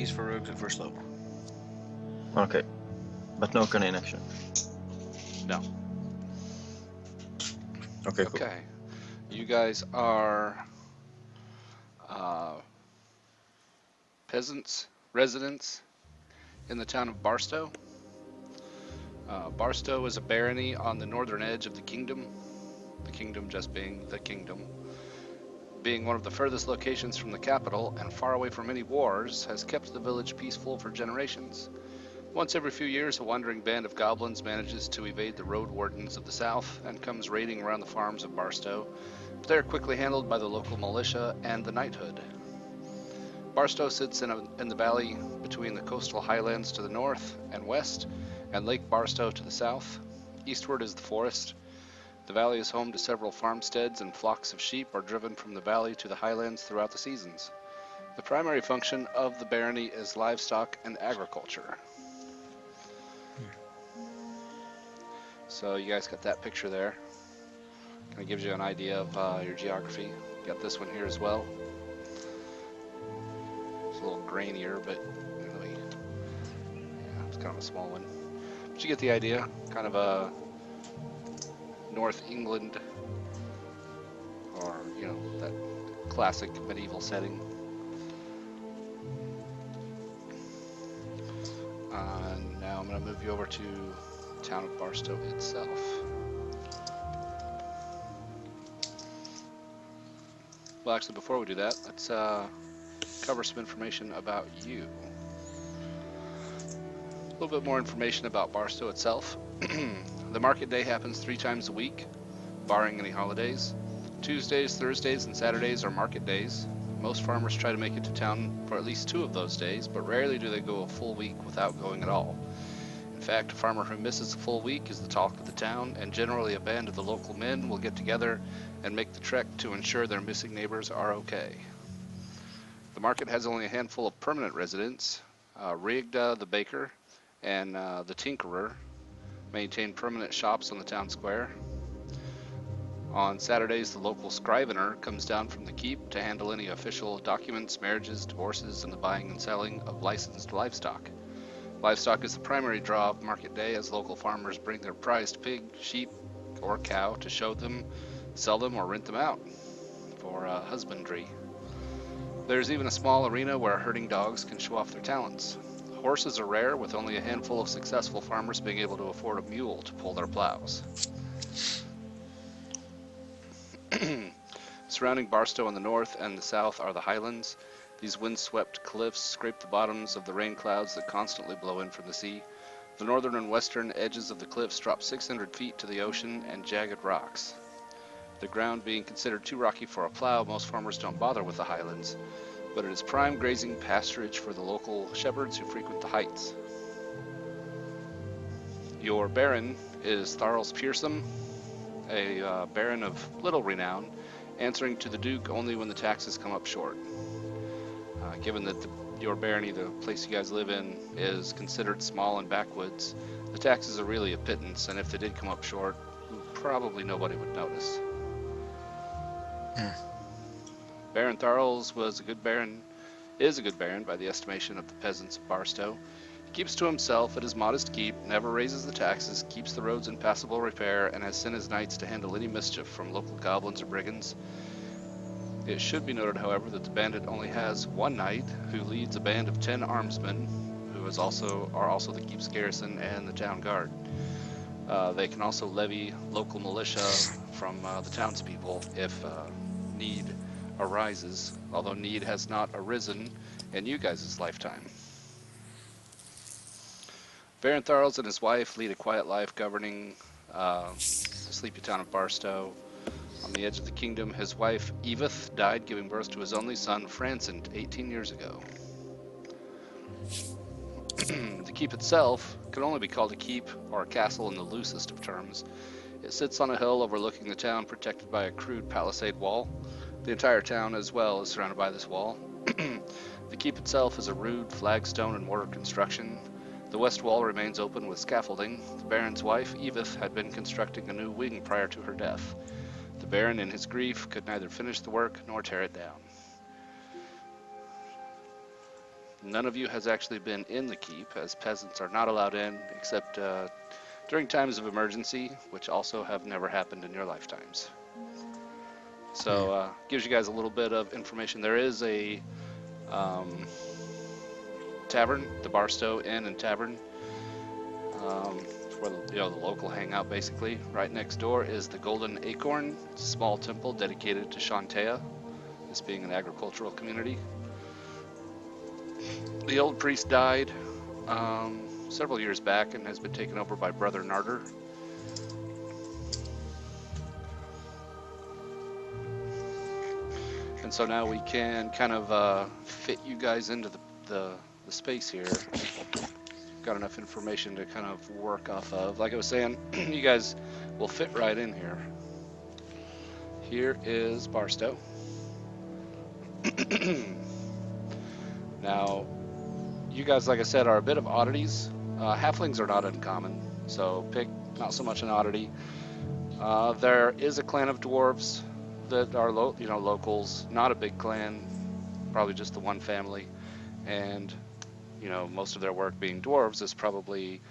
keys for rogues and for slope. Okay, but no canine action. No. Okay, cool. Okay. You guys are peasants, residents in the town of Barstow. Barstow is a barony on the northern edge of the kingdom just being the kingdom. Being one of the furthest locations from the capital and far away from any wars, has kept the village peaceful for generations. Once every few years, a wandering band of goblins manages to evade the road wardens of the south and comes raiding around the farms of Barstow, but they are quickly handled by the local militia and the knighthood. Barstow sits in the valley between the coastal highlands to the north and west, and Lake Barstow to the south. Eastward is the forest. The valley is home to several farmsteads, and flocks of sheep are driven from the valley to the highlands throughout the seasons. The primary function of the barony is livestock and agriculture. So you guys got that picture there. Kind of gives you an idea of your geography. Got this one here as well. It's a little grainier, but really, yeah, it's kind of a small one. But you get the idea. Kind of a North England, or that classic medieval setting. And now I'm going to move you over to the town of Barstow itself. Well, actually, before we do that, let's cover some information about you. A little bit more information about Barstow itself. The market day happens 3 times a week, barring any holidays. Tuesdays, Thursdays, and Saturdays are market days. Most farmers try to make it to town for at least 2 of those days, but rarely do they go a full week without going at all. In fact, a farmer who misses a full week is the talk of the town, and generally a band of the local men will get together and make the trek to ensure their missing neighbors are okay. The market has only a handful of permanent residents. Rigda the baker and the tinkerer maintain permanent shops on the town square. On Saturdays, the local scrivener comes down from the keep to handle any official documents, marriages, divorces, and the buying and selling of licensed livestock. Livestock is the primary draw of market day, as local farmers bring their prized pig, sheep, or cow to show them, sell them, or rent them out for husbandry. There's even a small arena where herding dogs can show off their talents. Horses are rare, with only a handful of successful farmers being able to afford a mule to pull their plows. Surrounding Barstow in the north and the south are the Highlands. These wind-swept cliffs scrape the bottoms of the rain clouds that constantly blow in from the sea. The northern and western edges of the cliffs drop 600 feet to the ocean and jagged rocks. The ground being considered too rocky for a plow, most farmers don't bother with the Highlands, but it is prime grazing pasturage for the local shepherds who frequent the heights. Your baron is Tharls Pearson, a baron of little renown, answering to the Duke only when the taxes come up short. Given that your barony, the place you guys live in, is considered small and backwoods, the taxes are really a pittance, and if they did come up short, probably nobody would notice. Baron Tharls is a good baron by the estimation of the peasants of Barstow. He keeps to himself at his modest keep, never raises the taxes, keeps the roads in passable repair, and has sent his knights to handle any mischief from local goblins or brigands. It should be noted, however, that the bandit only has 1 knight, who leads a band of 10 armsmen, who are also the keep's garrison and the town guard. They can also levy local militia from the townspeople if need arises, although need has not arisen in you guys' lifetime. Baron Tharls and his wife lead a quiet life governing the sleepy town of Barstow. On the edge of the kingdom, his wife Edith died giving birth to his only son Franson 18 years ago. The keep itself can only be called a keep or a castle in the loosest of terms. It sits on a hill overlooking the town, protected by a crude palisade wall. The entire town as well is surrounded by this wall. The keep itself is a rude flagstone and mortar construction. The west wall remains open with scaffolding. The Baron's wife, Edith, had been constructing a new wing prior to her death. The Baron, in his grief, could neither finish the work nor tear it down. None of you has actually been in the keep, as peasants are not allowed in except during times of emergency, which also have never happened in your lifetimes. So gives you guys a little bit of information. There is a tavern, the Barstow Inn and Tavern, where the local hangout basically. Right next door is the Golden Acorn. It's a small temple dedicated to Shantea, this being an agricultural community. The old priest died several years back and has been taken over by Brother Narder. And so now we can kind of fit you guys into the space here. Got enough information to kind of work off of. Like I was saying, you guys will fit right in here. Here is Barstow. Now, you guys, like I said, are a bit of oddities. Halflings are not uncommon, so Pick, not so much an oddity. There is a clan of dwarves that are locals, not a big clan, probably just the one family, and most of their work being dwarves is probably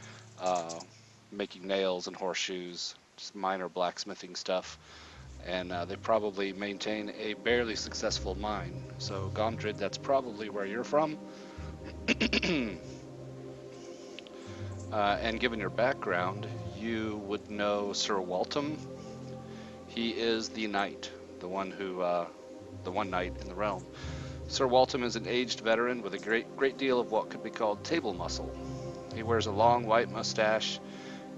making nails and horseshoes, just minor blacksmithing stuff, and they probably maintain a barely successful mine. So Gomdrid, that's probably where you're from. And given your background, you would know Sir Waltham. He is the knight, the one knight in the realm. Sir Waltham is an aged veteran with a great deal of what could be called table muscle. He wears a long white mustache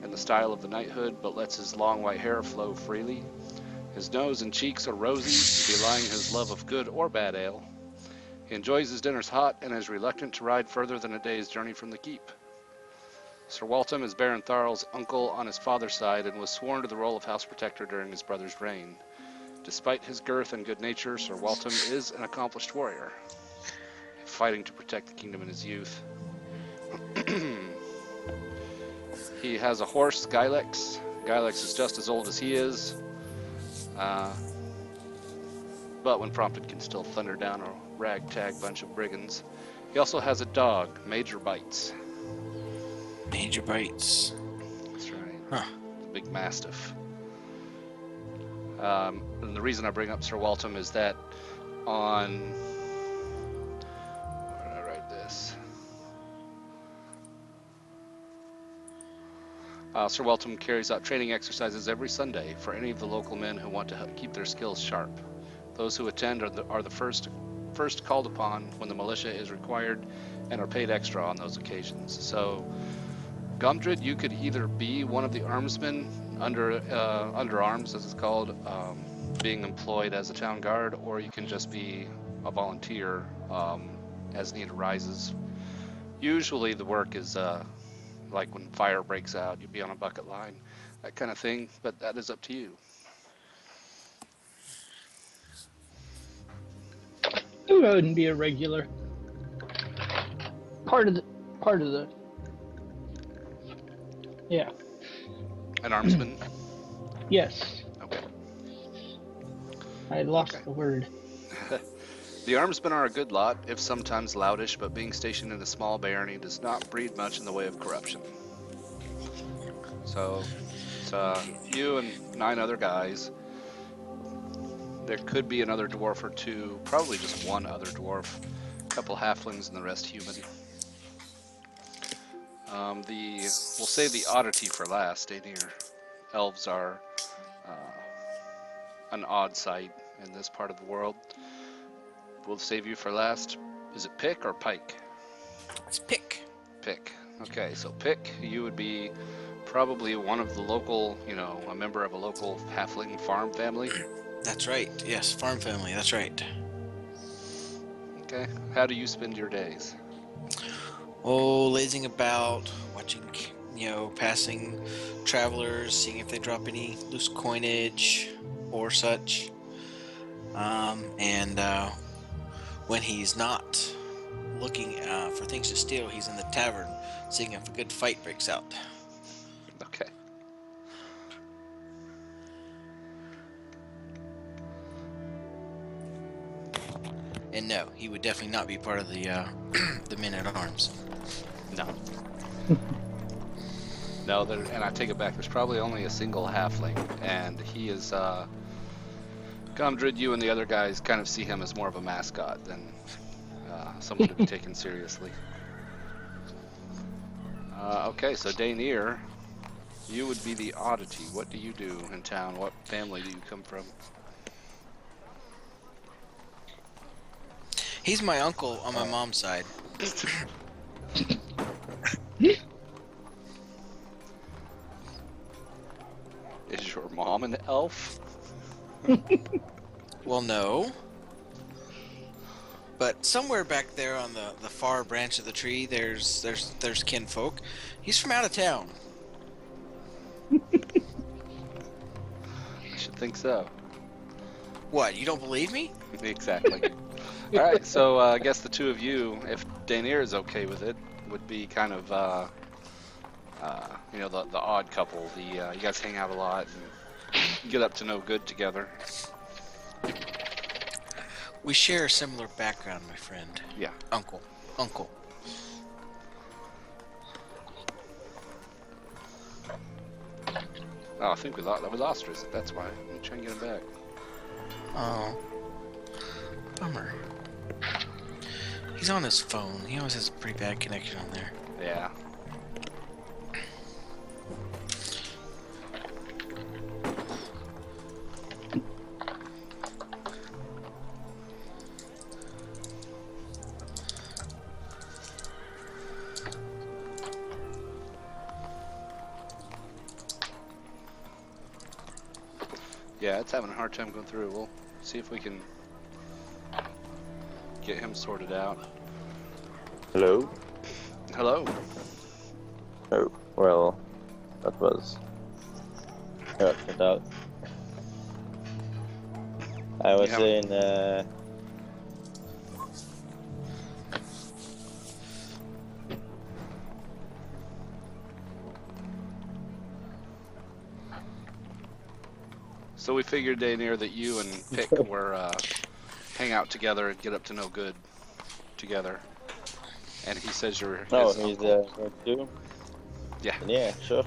in the style of the knighthood, but lets his long white hair flow freely. His nose and cheeks are rosy, belying his love of good or bad ale. He enjoys his dinners hot and is reluctant to ride further than a day's journey from the keep. Sir Waltham is Baron Tharl's uncle on his father's side and was sworn to the role of house protector during his brother's reign. Despite his girth and good nature, Sir Waltham is an accomplished warrior, fighting to protect the kingdom in his youth. He has a horse, Gylex. Gylex is just as old as he is, but when prompted can still thunder down a ragtag bunch of brigands. He also has a dog, Major Bites. Major Bites. That's right. Huh. The big mastiff. And the reason I bring up Sir Waltham is that on... Where did I write this? Sir Waltham carries out training exercises every Sunday for any of the local men who want to keep their skills sharp. Those who attend are the first called upon when the militia is required and are paid extra on those occasions. So, Gomdrid, you could either be one of the armsmen under arms, as it's called, being employed as a town guard, or you can just be a volunteer as need arises. Usually the work is like when fire breaks out, you'd be on a bucket line, that kind of thing, but that is up to you. Who wouldn't be a regular? Part of the. Yeah. An armsman? Yes. Okay. I lost the word. The armsmen are a good lot, if sometimes loutish, but being stationed in a small barony does not breed much in the way of corruption. So, it's you and 9 other guys. There could be another dwarf or two, probably just one other dwarf, a couple halflings and the rest human. We'll save the oddity for last. Stay near. Elves are an odd sight in this part of the world. We'll save you for last. Is it Pick or Pike? It's Pick. Pick. Okay, so Pick, you would be probably one of the local, a member of a local halfling farm family. That's right. Yes, farm family. That's right. Okay. How do you spend your days? Oh, lazing about, watching, passing travelers, seeing if they drop any loose coinage or such. And when he's not looking for things to steal, he's in the tavern, seeing if a good fight breaks out. Okay. And And no, he would definitely not be part of the the men at arms. No. No, and I take it back. There's probably only a single halfling, and he is. Gomdrid, you and the other guys kind of see him as more of a mascot than someone to be taken seriously. Okay, so Daenier, you would be the oddity. What do you do in town? What family do you come from? He's my uncle on my mom's side. Is your mom an elf? Well, no. But somewhere back there on the far branch of the tree, there's kinfolk. He's from out of town. I should think so. What, you don't believe me? Exactly. All right, so I guess the two of you, if Daenier is okay with it, would be kind of, you know, the odd couple. You guys hang out a lot and get up to no good together. We share a similar background, my friend. Yeah. Uncle. Oh, I think we lost Rizit. That's why. Let me try and get him back. Oh. Bummer. He's on his phone. He always has a pretty bad connection on there. Yeah. Yeah, it's having a hard time going through. We'll see if we can get him sorted out. Hello? Hello. Oh, well, that was cut out. I was Yeah. saying, So we figured, Daenier, that you and Pick were hang out together and get up to no good together. And he says you're his oh, he's uncle. here too? Yeah. Yeah, sure.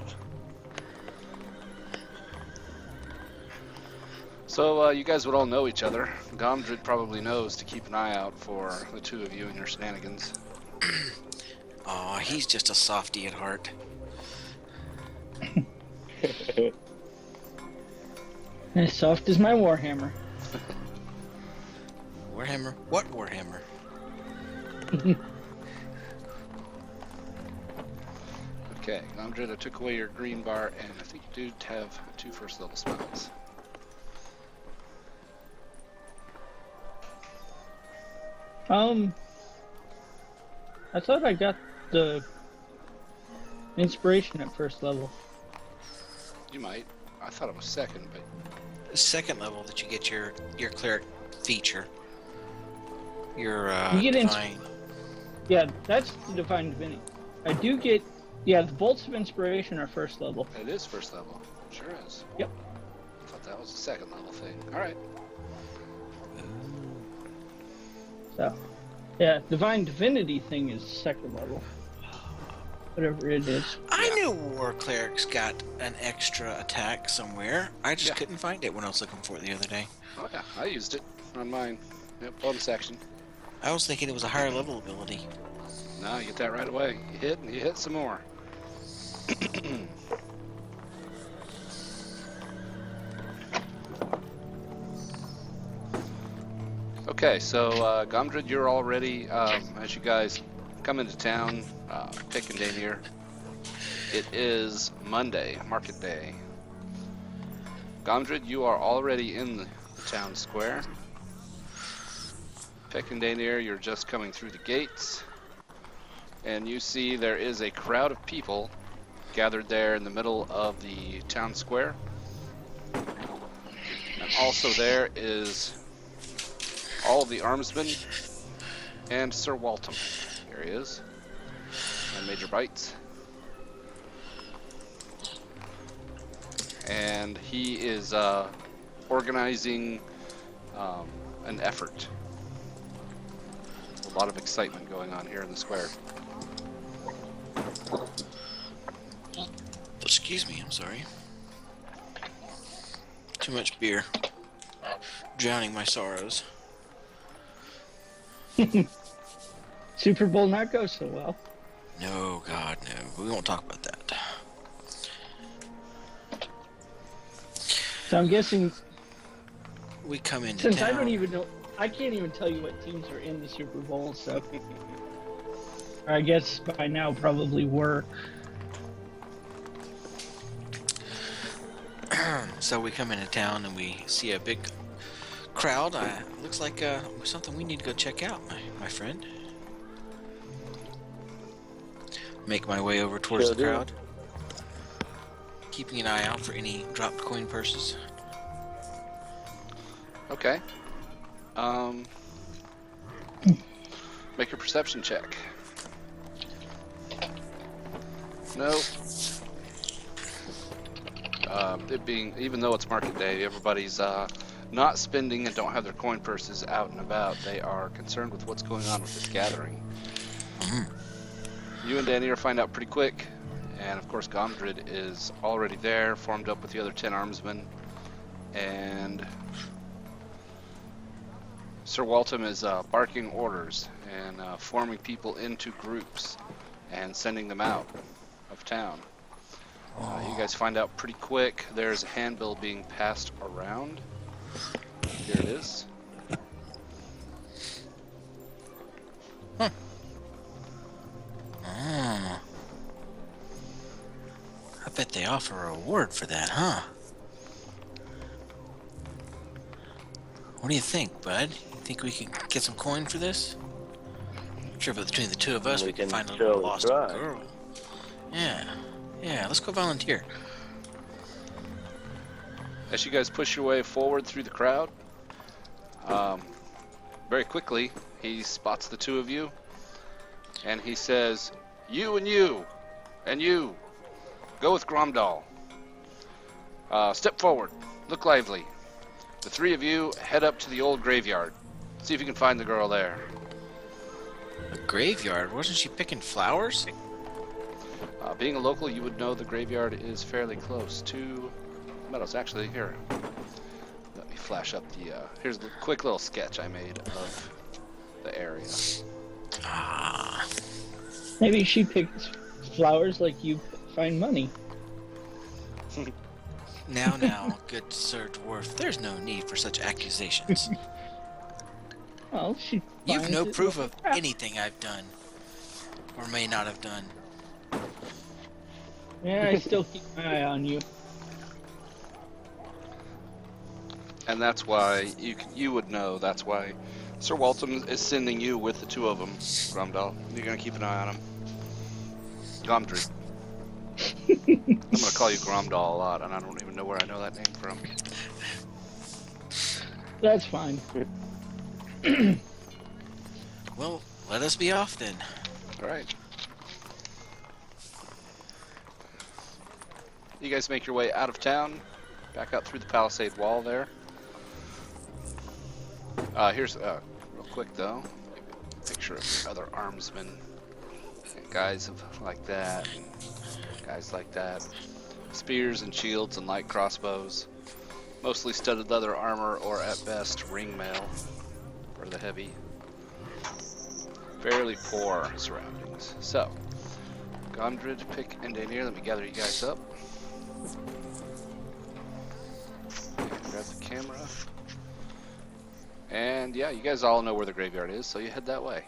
So you guys would all know each other. Gomdrid probably knows to keep an eye out for the two of you and your shenanigans. Aw, he's just a softy at heart. As soft as my Warhammer. Warhammer? What Warhammer? Okay, Gomdrid, I took away your green bar, and I think you do have 2 first level spells. I thought I got the inspiration at first level. You might. I thought it was second, but Second level that you get your cleric feature. Your You get divine. Yeah, that's the Divine Divinity. I do get, yeah, the Bolts of Inspiration are first level. it is first level. Sure is. Yep. I thought that was a second level thing. All right. So, yeah, Divine Divinity thing is second level. Whatever it is. I knew war clerics got an extra attack somewhere. I just Yeah. couldn't find it when I was looking for it the other day. Oh yeah, I used it on mine. Yep, bonus action. I was thinking it was a higher level ability. No, you get that right away. You hit and you hit some more. Okay, so Gomdrid, you're already, as you guys come into town, Pick and Daenier, it is Monday, market day. Gomdrid, you are already in the town square. Pick and Daenier, you're just coming through the gates. And you see there is a crowd of people gathered there in the middle of the town square. And also there is all of the armsmen and Sir Waltham. Here he is. And Major Bites. And he is organizing an effort. A lot of excitement going on here in the square. Excuse me, I'm sorry. Too much beer. Drowning my sorrows. Super Bowl not go so well. No, God, no. We won't talk about that. So I'm guessing, We come into since town. I don't even know, I can't even tell you what teams are in the Super Bowl, so I guess by now probably were. So we come into town and we see a big crowd. Looks like something we need to go check out, my friend. Make my way over towards Sure the do. crowd. Keeping an eye out for any dropped coin purses. Okay. Make a perception check. No. It being, even though it's market day, everybody's not spending and don't have their coin purses out and about. They are concerned with what's going on with this gathering. You and Danny are find out pretty quick, and of course Gomdred is already there, formed up with the other 10 armsmen, and Sir Waltham is barking orders and forming people into groups and sending them out of town. You guys find out pretty quick there's a handbill being passed around. Here it is. I bet they offer a reward for that, huh? What do you think, bud? You think we can get some coin for this? Sure, but between the two of us, we can find a little surely lost try. girl. Yeah, let's go volunteer. As you guys push your way forward through the crowd, very quickly he spots the two of you, and he says, "You and you, and you, go with Gromdahl. Step forward, look lively. The three of you head up to the old graveyard. See if you can find the girl there." A graveyard? Wasn't she picking flowers? Being a local, you would know the graveyard is fairly close to Meadows. Actually, here, let me flash up the, here's a quick little sketch I made of the area. Ah, Maybe she picks flowers like you find money. now, good Sir Dwarf, there's no need for such accusations. Well, she. You've finds no it proof like of crap. anything I've done, or may not have done. Yeah, I still keep my eye on you. And that's why you would know. That's why Sir Waltham is sending you with the two of them, Gromdahl. You're gonna keep an eye on him. Gomdred. I'm gonna call you Gromdahl a lot, and I don't even know where I know that name from. That's fine. Well, let us be off then. All right. You guys make your way out of town, back up through the palisade wall there. Here's real quick though, picture of other armsmen, and guys like that, and guys like that, spears and shields and light crossbows, mostly studded leather armor or at best ring mail for the heavy. Fairly poor surroundings. So, Gomdred, Pick, and Daenir, let me gather you guys up. And grab the camera. And yeah, you guys all know where the graveyard is, so you head that way.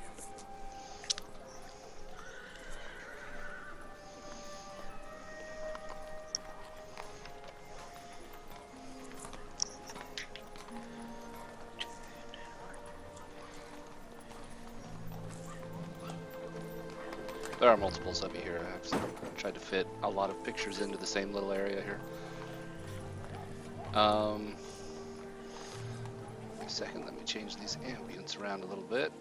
There are multiples of you here. I've tried to fit a lot of pictures into the same little area here. A second, let me change these ambience around a little bit.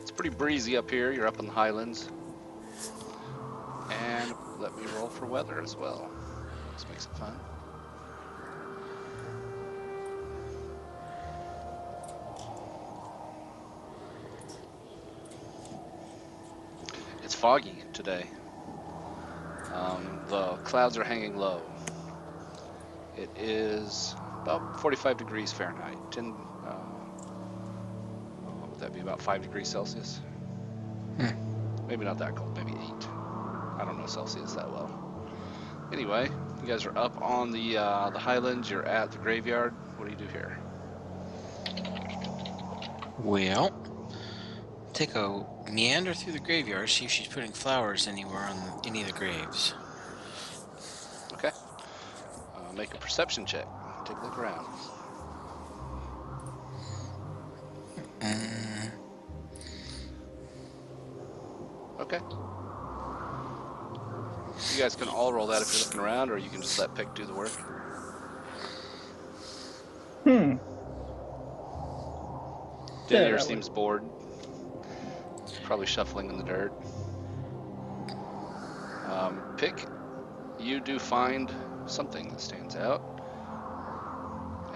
It's pretty breezy up here. You're up in the Highlands. And let me roll for weather as well. This makes it fun. It's foggy today. The clouds are hanging low. It is about 45 degrees Fahrenheit. What would that be? About 5 degrees Celsius? Maybe not that cold. Maybe 8. I don't know Celsius that well. Anyway, you guys are up on the Highlands. You're at the graveyard. What do you do here? Well, take a meander through the graveyard, see if she's putting flowers anywhere on any of the graves. Okay. Make a perception check. Take a look around. Okay. You guys can all roll that if you're looking around, or you can just let Pick do the work. Denier seems bored. Probably shuffling in the dirt. Pick, you do find something that stands out.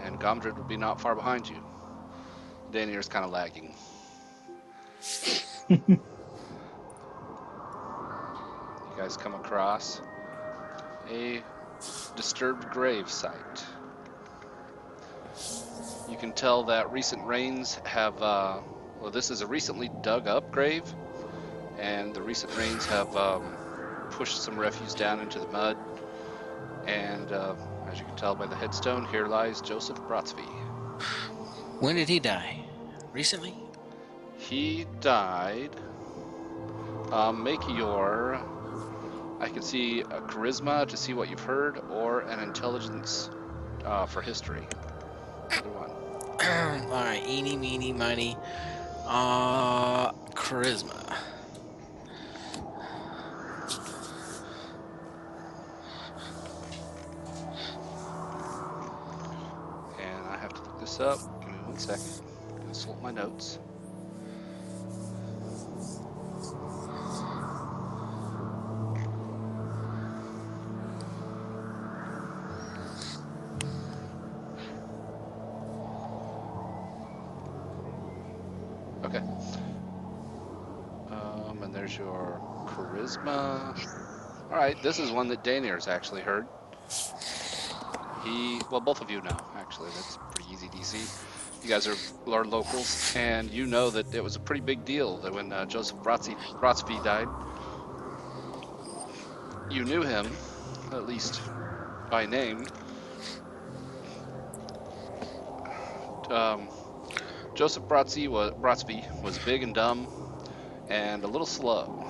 And Gomdred would be not far behind you. Danier's kind of lagging. You guys come across a disturbed grave site. You can tell that recent rains have, well, this is a recently dug up grave, and the recent rains have pushed some refuse down into the mud. And as you can tell by the headstone, here lies Joseph Brotsby. When did he die? Recently? He died. Make your, I can see a charisma to see what you've heard, or an intelligence for history. Either one. Alright, eeny, meeny, miny. Charisma. And I have to look this up. Give me 1 second. Consult my notes. Okay. And there's your charisma. All right, this is one that Danier's actually heard. Well, both of you know, actually. That's pretty easy DC. You guys are locals, and you know that it was a pretty big deal that when Joseph Brotsby died, you knew him, at least by name. Joseph Brotsby was big and dumb and a little slow,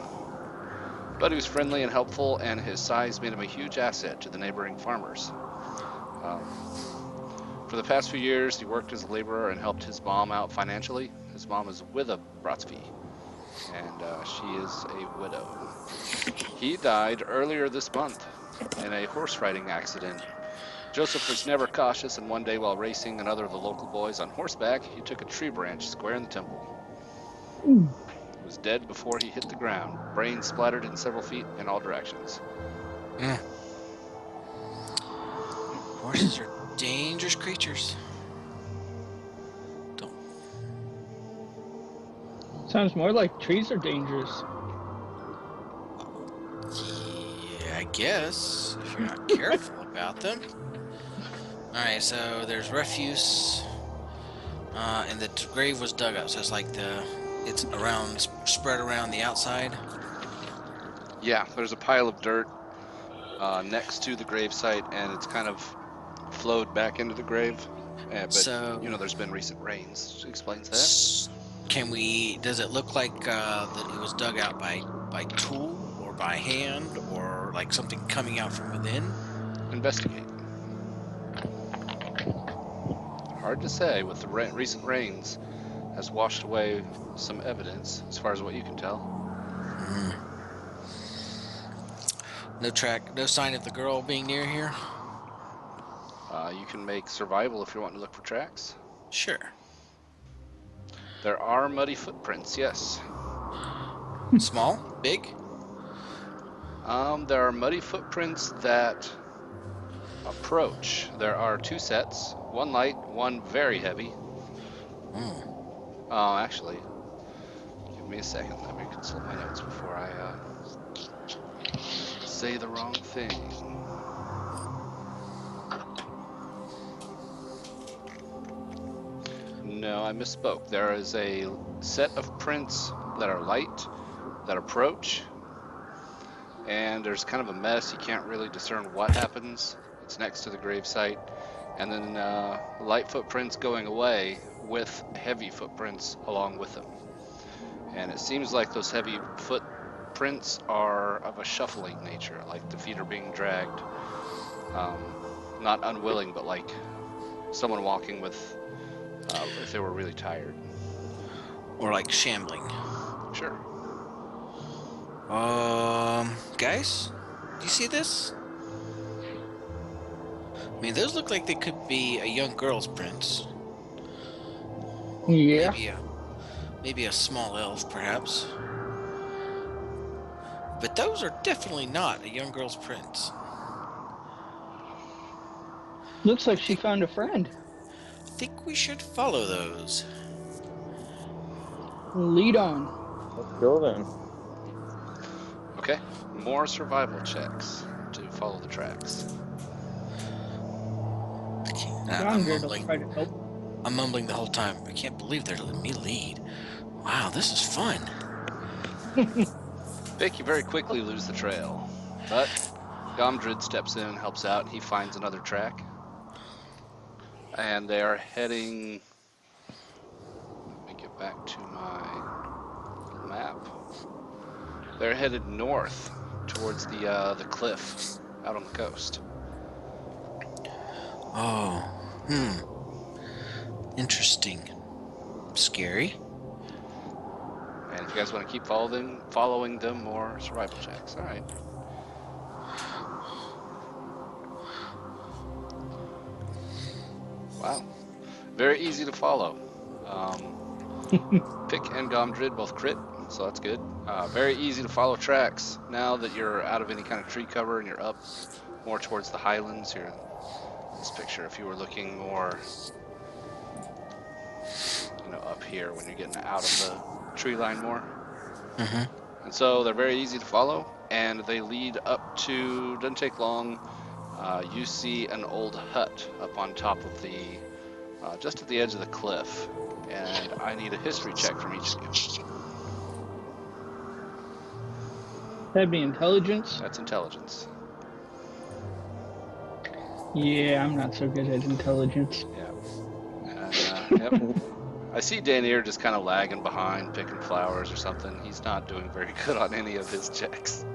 but he was friendly and helpful, and his size made him a huge asset to the neighboring farmers. For the past few years, he worked as a laborer and helped his mom out financially. His mom is Witha Brotsby, and she is a widow. He died earlier this month in a horse riding accident. Joseph was never cautious, and one day while racing another of the local boys on horseback, he took a tree branch square in the temple. He was dead before he hit the ground. Brains splattered in several feet in all directions. Horses are dangerous creatures. Don't. Sounds more like trees are dangerous. Yeah, I guess, if you're not careful about them. Alright, so there's refuse, and the grave was dug up, so it's like it's spread around the outside. Yeah, there's a pile of dirt next to the grave site, and it's kind of flowed back into the grave. But So, you know, there's been recent rains. Which explains that. Does it look like that it was dug out by tool or by hand or like something coming out from within? Investigate. Hard to say, with the recent rains has washed away some evidence as far as what you can tell. No sign of the girl being near here? You can make survival if you're wanting to look for tracks. Sure. There are muddy footprints, yes. Small? Big? There are muddy footprints that approach. There are 2 sets, one light, one very heavy. Actually, give Give me a second. Let me consult my notes before I say the wrong thing. No, I misspoke. There is a set of prints that are light, that approach, and there's kind of a mess. You can't really discern what happens. It's next to the gravesite. And then light footprints going away with heavy footprints along with them. And it seems like those heavy footprints are of a shuffling nature, like the feet are being dragged. Not unwilling, but like someone walking with, if they were really tired. Or like shambling. Sure. Guys, do you see this? I mean, those look like they could be a young girl's prints. Yeah. Maybe a small elf, perhaps. But those are definitely not a young girl's prints. Looks like she found a friend. I think we should follow those. Lead on. Let's go then. Okay. More survival checks to follow the tracks. I'm Yonder will try to help. I'm mumbling the whole time. I can't believe they're letting me lead. Wow, this is fun. Vic, you very quickly lose the trail, but Gomdrid steps in, helps out. He finds another track, and they are heading. Let me get back to my map. They're headed north towards the cliff out on the coast. Oh, interesting. Scary. And if you guys want to keep following them, more survival checks. All right. Wow. Very easy to follow. Pick and Gomdrid both crit, so that's good. Very easy to follow tracks. Now that you're out of any kind of tree cover and you're up more towards the Highlands here. This picture, if you were looking more, up here when you're getting out of the tree line more. Mm-hmm. And so they're very easy to follow, and they lead up to, doesn't take long, you see an old hut up on top of the, just at the edge of the cliff. And I need a history check from each of you. That'd be intelligence. That's intelligence. Yeah, I'm not so good at intelligence. Yeah. And, yep. I see Danier just kind of lagging behind, picking flowers or something. He's not doing very good on any of his checks.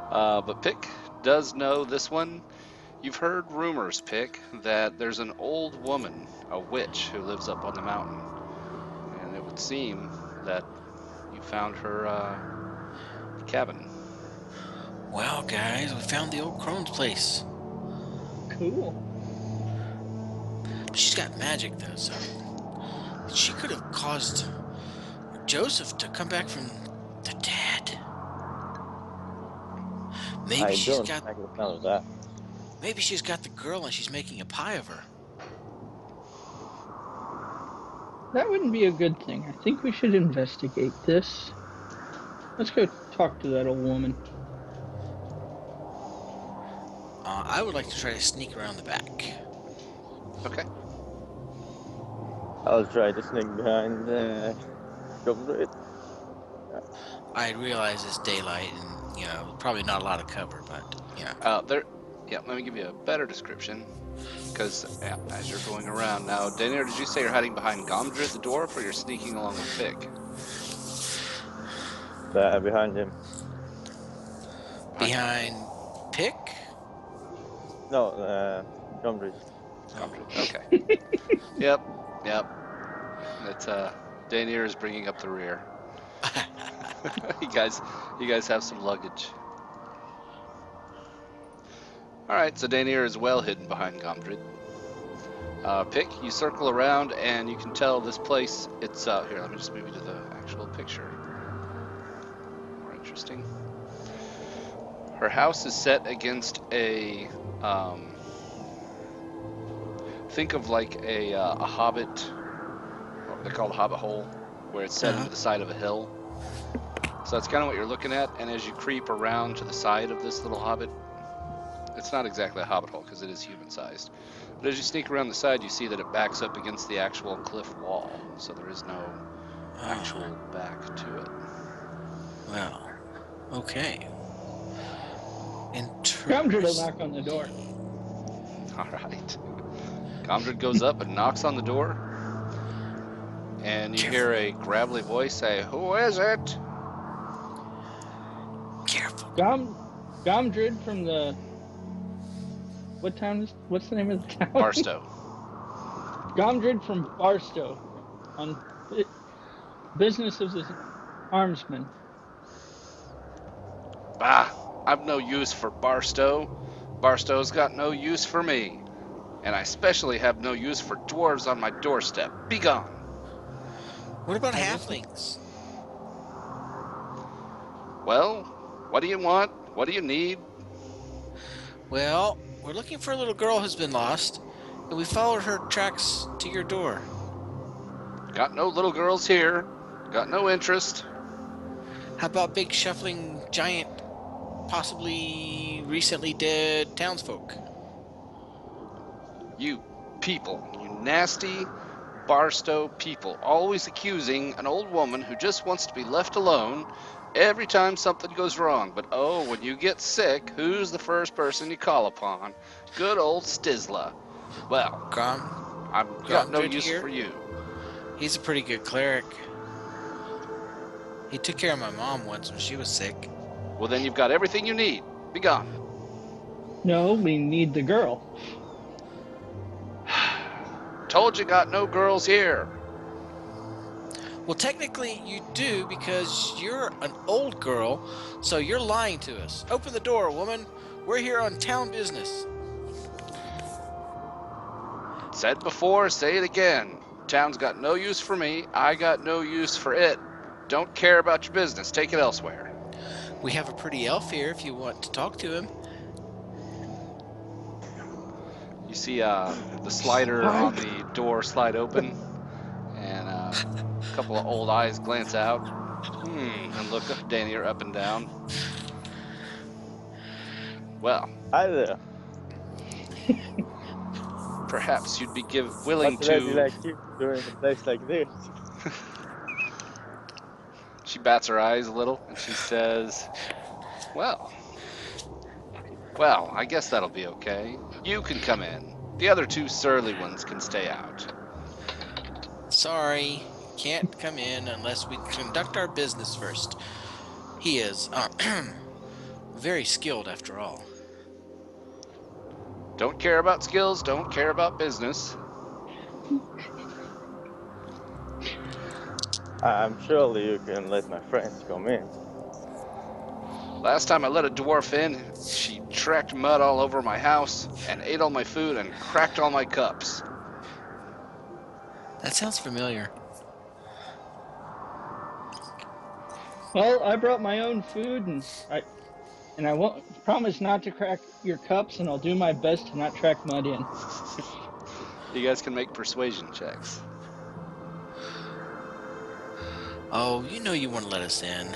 But Pick does know this one. You've heard rumors, Pick, that there's an old woman, a witch, who lives up on the mountain. And it would seem that you found her cabin. Well, guys, we found the old crone's place. Cool. She's got magic, though, so she could have caused Joseph to come back from the dead. Maybe I she's don't got. like the sound of that. Maybe she's got the girl and she's making a pie of her. That wouldn't be a good thing. I think we should investigate this. Let's go talk to that old woman. I would like to try to sneak around the back. Okay. I'll try to sneak behind Gomdrid. I realize it's daylight and, probably not a lot of cover, but, Let me give you a better description. Because as you're going around now, Daniel, did you say you're hiding behind Gomdrid, the dwarf, or you're sneaking along with Pick? Behind him. Behind Pick? No, Gomdrid. Okay. Yep. That's Danier is bringing up the rear. You guys have some luggage. All right, so Danier is well hidden behind Gomdrid. Pick, you circle around and you can tell this place. It's here. Let me just move you to the actual picture. More interesting. Her house is set against a. Think of like a hobbit. What they're called a hobbit hole. where it's set into the side of a hill. So that's kind of what you're looking at. And as you creep around to the side of this little hobbit, it's not exactly a hobbit hole because it is human-sized. But as you sneak around the side, you see that it backs up against the actual cliff wall. So there is no actual back to it. Well, okay. Gumdred will Interesting. knock on the door. All right. Gomdred goes up and knocks on the door. And you hear a gravelly voice say, "Who is it?" Careful. Gumdred from the... What's the name of the town? Barstow. Gomdred from Barstow, on business as an armsman. Bah, I've no use for Barstow. Barstow's got no use for me. And I especially have no use for dwarves on my doorstep. Be gone. What about halflings? Well, what do you want? What do you need? Well, we're looking for a little girl who's been lost, and we followed her tracks to your door. Got no little girls here. Got no interest. How about big shuffling giant, possibly recently dead townsfolk? You people, you nasty Barstow people, always accusing an old woman who just wants to be left alone every time something goes wrong. But oh, when you get sick, who's the first person you call upon? Good old Stizla. Well, I've got no Gomdred use here? for you. He's a pretty good cleric. He took care of my mom once when she was sick. Well, then you've got everything you need. Be gone. No, we need the girl. Told you got no girls here. Well, technically you do because you're an old girl, so you're lying to us. Open the door, woman. We're here on town business. Said before, say it again. Town's got no use for me. I got no use for it. Don't care about your business. Take it elsewhere. We have a pretty elf here if you want to talk to him. You see the slider on the door slide open, and a couple of old eyes glance out and look at Daniel up and down. Well, Hi there. perhaps you'd be willing What's a lady to... like you doing in a place like this? She bats her eyes a little, and she says, well, I guess that'll be okay. You can come in. The other two surly ones can stay out. Sorry, can't come in unless we conduct our business first. He is very skilled after all. Don't care about skills, don't care about business. Surely you can let my friends come in. Last time I let a dwarf in, she tracked mud all over my house and ate all my food and cracked all my cups. That sounds familiar. Well, I brought my own food, and I won't promise not to crack your cups, and I'll do my best to not track mud in. You guys can make persuasion checks. Oh, you know you want to let us in.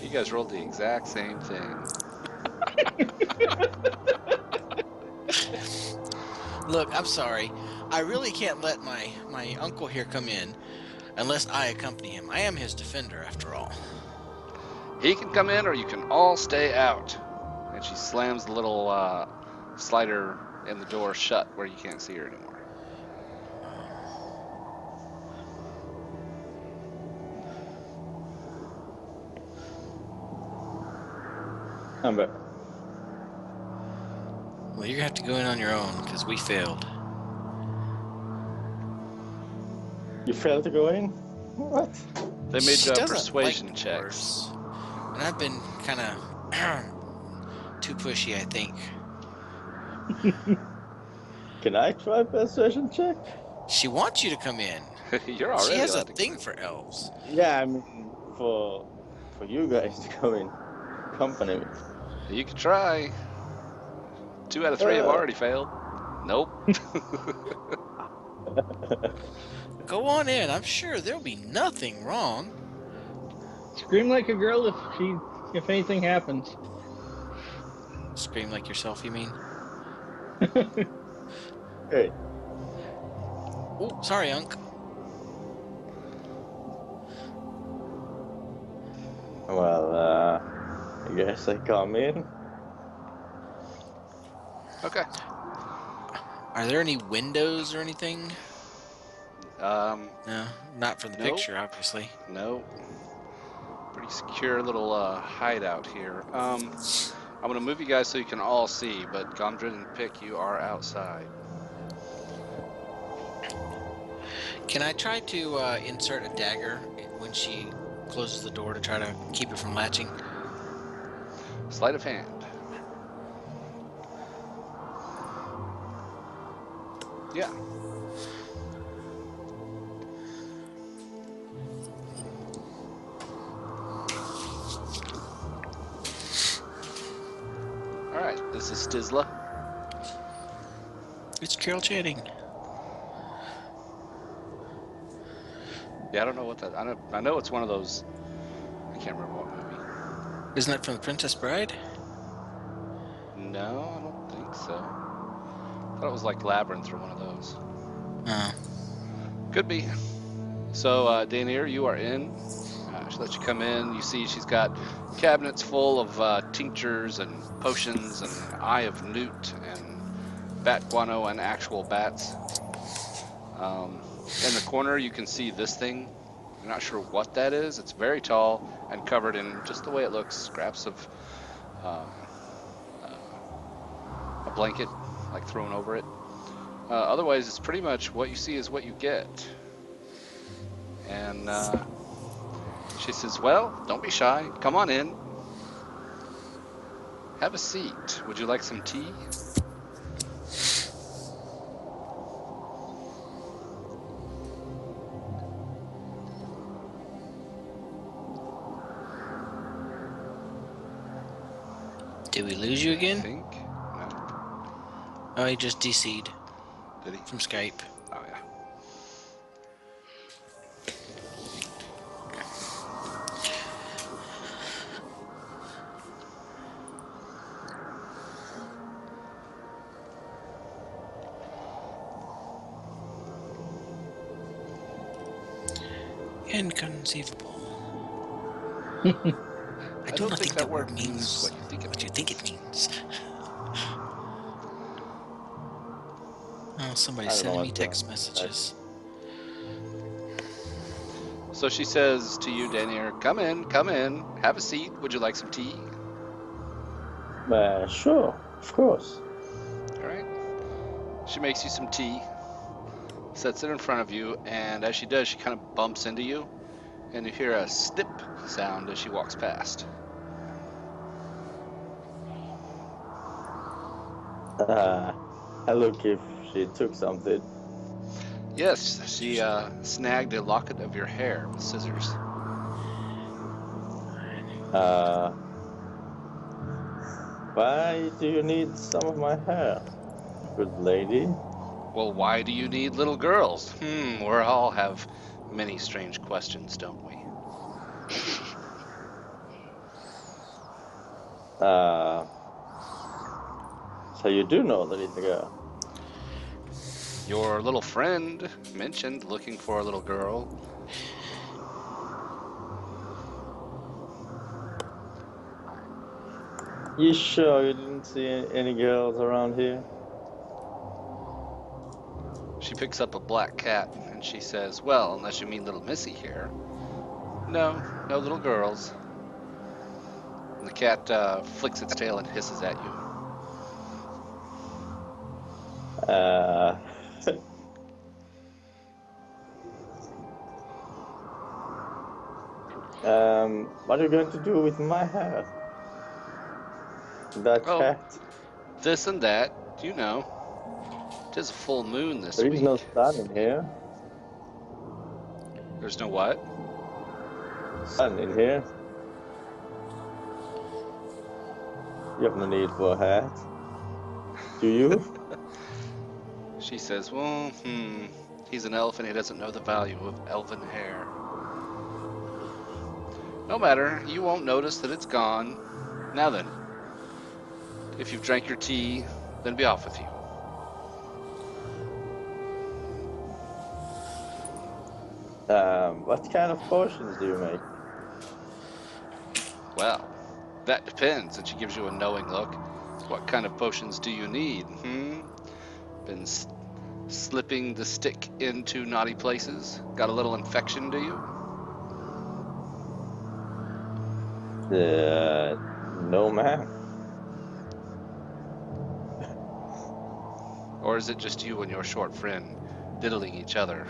You guys rolled the exact same thing. Look, I'm sorry. I really can't let my uncle here come in unless I accompany him. I am his defender, after all. He can come in or you can all stay out. And she slams the little slider in the door shut where you can't see her anymore. I'm back. Well, you're going to have to go in on your own because we failed. You failed to go in? What? They made She doesn't persuasion like checks. dwarves. And I've been kind of too pushy, I think. Can I try persuasion check? She wants you to come in. You're already She has a allowed to thing come for elves. Yeah, I mean, for you guys to come in. Company me. in. You can try. 2 out of 3 have already failed. Nope. Go on in. I'm sure there'll be nothing wrong. Scream like a girl if anything happens. Scream like yourself, you mean? Hey, Oh, sorry, Unc. well, I guess I come in. Okay. Are there any windows or anything? Um, No, not from the Nope. picture, obviously. no. Pretty secure little hideout here. I'm gonna move you guys so you can all see, but Gondrin and Pick, you are outside. Can I try to insert a dagger when she closes the door to try to keep it from latching? Sleight of hand. Yeah. All right. This is Stizla. It's Carol Channing. Yeah, I don't know what that. I know it's one of those. I can't remember what movie. Isn't that from The Princess Bride? No, I don't think so. I thought it was like Labyrinth or one of those. Oh. Could be. So, Daenerys, you are in. She lets you come in. You see she's got cabinets full of tinctures and potions and Eye of Newt and bat guano and actual bats. In the corner, you can see this thing. You're not sure what that is. It's very tall and covered in, just the way it looks, scraps of a blanket, like thrown over it. Otherwise, it's pretty much what you see is what you get. And she says, well, don't be shy. Come on in. Have a seat. Would you like some tea? Did we lose you I again? think. No. Oh, he just DC'd Did he? from Skype. Oh, yeah. Inconceivable. I do don't not think think that the word word means means what you think it what you think it means. Oh, somebody's I don't know sending me what's text wrong. messages. So she says to you, Daenerys, come in, have a seat. Would you like some tea? Sure, of course. All right. She makes you some tea, sets it in front of you, and as she does, she kind of bumps into you, and you hear a snip sound as she walks past. I look if she took something. Yes, she snagged a locket of your hair with scissors. Why do you need some of my hair, good lady? Well, why do you need little girls? We all have many strange questions, don't we? So you do know the little girl? Your little friend mentioned looking for a little girl. You sure you didn't see any girls around here? She picks up a black cat and she says, well, unless you mean little Missy here. No, no little girls. And the cat flicks its tail and hisses at you. What are you going to do with my hair? That Oh, cat? this and that, you know. It is a full moon this There is week. no sun in here. There's no what? Sun in here. You have no need for a hat. Do you? She says, well, he's an elf and he doesn't know the value of elven hair. No matter, you won't notice that it's gone. Now then, if you've drank your tea, then be off with you. What kind of potions do you make? Well, that depends. And she gives you a knowing look. What kind of potions do you need? Been slipping the stick into naughty places? Got a little infection, do you? No, ma'am. Or is it just you and your short friend diddling each other?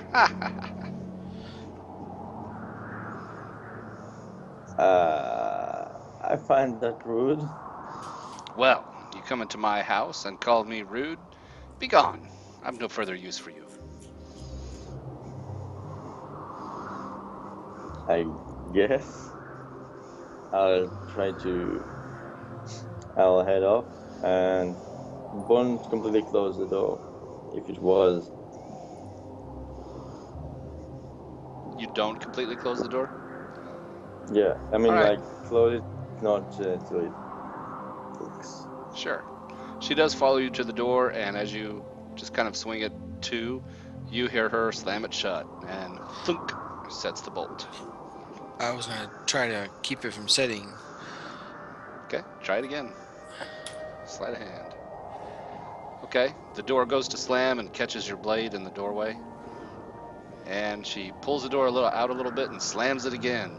I find that rude. Well, you come into my house and call me rude? Begone. I've no further use for you. I guess I'll head off and won't completely close the door if it was. You don't completely close the door? Yeah, I mean, All right. close it, not till it clicks. Sure. She does follow you to the door, and as you just kind of swing it to, you hear her slam it shut, and thunk sets the bolt. I was gonna try to keep it from setting. Okay, try it again. Sleight of hand. Okay, the door goes to slam and catches your blade in the doorway. And she pulls the door out a little bit and slams it again.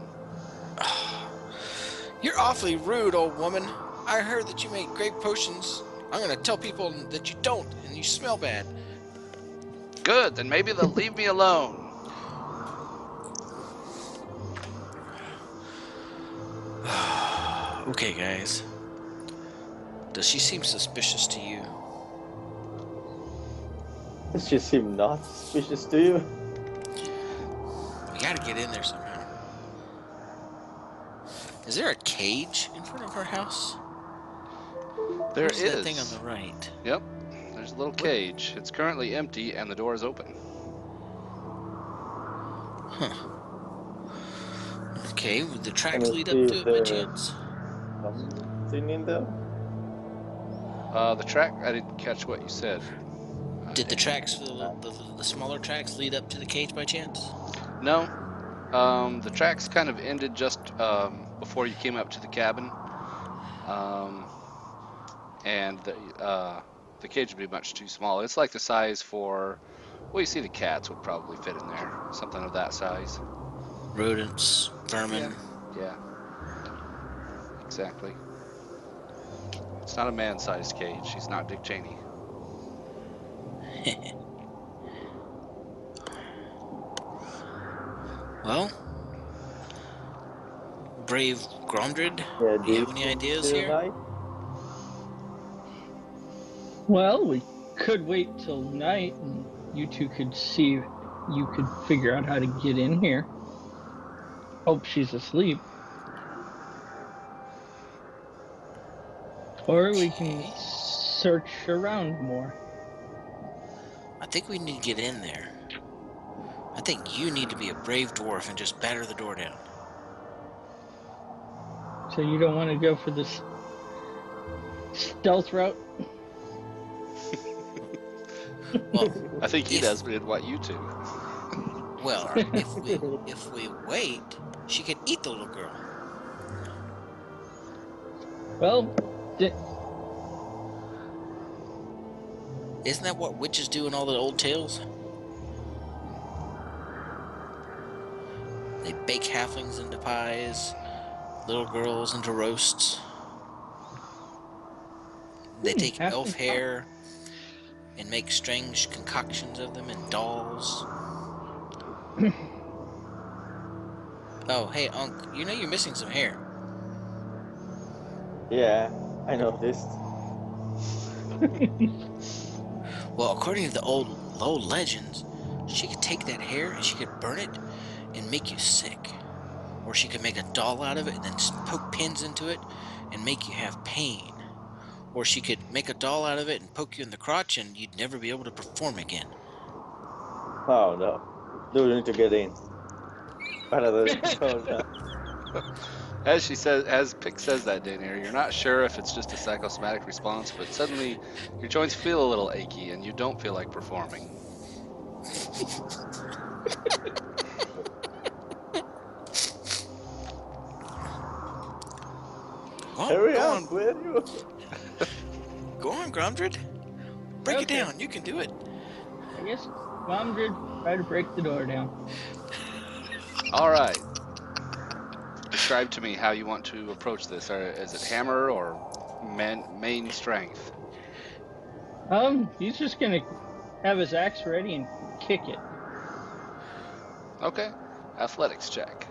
You're awfully rude, old woman. I heard that you make great potions. I'm gonna tell people that you don't, and you smell bad. Good, then maybe they'll leave me alone. Okay, guys. Does she seem suspicious to you? Does she seem not suspicious to you? We gotta get in there somehow. Is there a cage in front of our house? There Where's is. that thing on the right? Yep, there's a little cage. It's currently empty and the door is open. Huh. Okay, would the tracks lead up to it by chance? Something in there? The track, I didn't catch what you said. Did the tracks, the smaller tracks, lead up to the cage by chance? No. The tracks kind of ended just before you came up to the cabin. And the cage would be much too small. It's like the size for, well, you see the cats would probably fit in there. Something of that size. Rodents, vermin. Yeah. Exactly. It's not a man-sized cage. She's not Dick Cheney. Well, brave Gromdred, Yeah, do you have any ideas here? Night? Well, we could wait till night and you two could see if you could figure out how to get in here. Hope she's asleep. Or we can search around more. I think we need to get in there. I think you need to be a brave dwarf and just batter the door down. So you don't want to go for this stealth route? Well, I think he does, but he'd want you to. Well, if we wait, she could eat the little girl. Well, Isn't that what witches do in all the old tales? They bake halflings into pies, little girls into roasts. They take elf hair and make strange concoctions of them and dolls. Oh, hey, Unc, you know you're missing some hair. Yeah, I noticed. Well, according to the old legends, she could take that hair and she could burn it and make you sick. Or she could make a doll out of it and then poke pins into it and make you have pain. Or she could make a doll out of it and poke you in the crotch, and you'd never be able to perform again. Oh no. Do you need to get in? As Pick says that, Daener, you're not sure if it's just a psychosomatic response, but suddenly your joints feel a little achy and you don't feel like performing. Hurry up, will you? Go on, Gromdred. Break it Okay. down. You can do it. I guess Gomdred try to break the door down. All right. Describe to me how you want to approach this. Is it hammer or main strength? He's just gonna have his axe ready and kick it. Okay. Athletics check.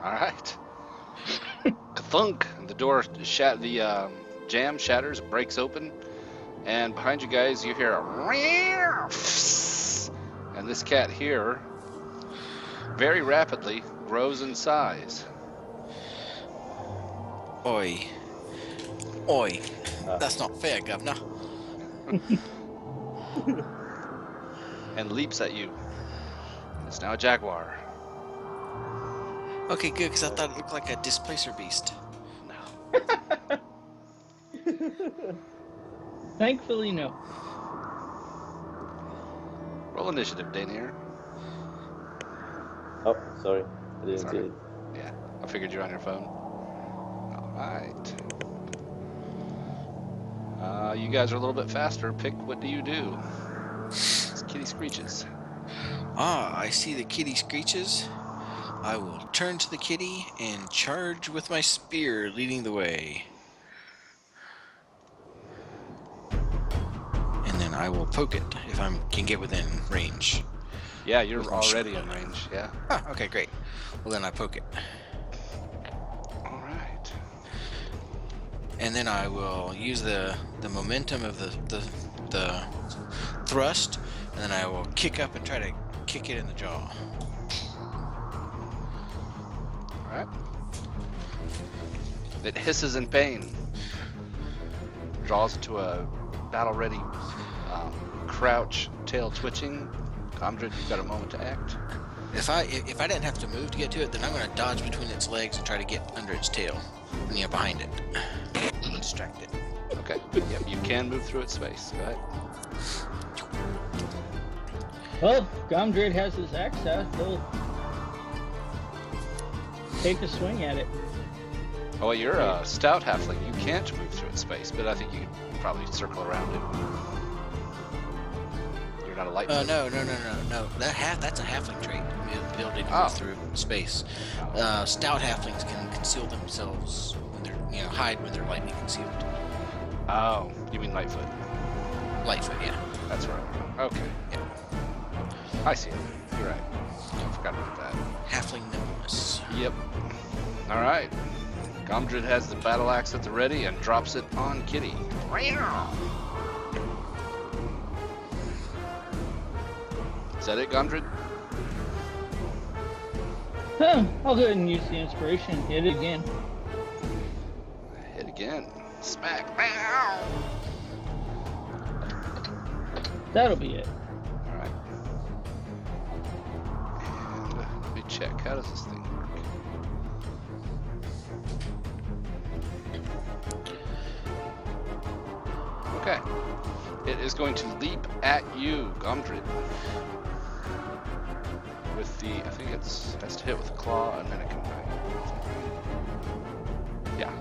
All right. Thunk! The door jam shatters, breaks open, and behind you guys you hear a and this cat here very rapidly grows in size. Oi. Oi. That's not fair, Governor. And leaps at you. It's now a jaguar. Okay, good, because I thought it looked like a displacer beast. No. Thankfully, no. Roll initiative, Daener. Oh, sorry. I didn't Sorry. see it. Yeah, I figured you're on your phone. All right. You guys are a little bit faster. Pick, what do you do? It's Kitty screeches. Ah, I see the kitty screeches. I will turn to the kitty and charge with my spear, leading the way. And then I will poke it if I can get within range. Yeah, you're With my already shield. in range. Yeah. Ah, okay, great. Well, then I poke it. All right. And then I will use the momentum of the thrust, and then I will kick up and try to kick it in the jaw. All right. It hisses in pain. Draws into a battle-ready crouch, tail twitching. Gomdred, you've got a moment to act. If I didn't have to move to get to it, then I'm going to dodge between its legs and try to get under its tail, behind it, and distract it. Okay. Yep, you can move through its space. Go ahead. Well, Gomdred has his axe out. He'll take a swing at it. Oh, well, you're a stout halfling. You can't move through its space, but I think you could probably circle around it. You're not a light. No. That's a halfling trait. Ability to Oh. move through space. Stout halflings can conceal themselves when they're, hide when they're lightly concealed. Oh, you mean Lightfoot? Lightfoot, yeah. That's right. Okay. Yeah. I see it. You're right. I forgot about that. Halfling nimbleness. Yep. All right. Gomdred has the battle axe at the ready and drops it on Kitty. Is that it, Gomdred? I'll go ahead and use the inspiration and hit it again. Hit again. Smack. That'll be it. All right. And let me check. How does this thing work? Okay. It is going to leap at you, Gomdred. With the, I think it's has to hit with a claw and then it can bite. Yeah.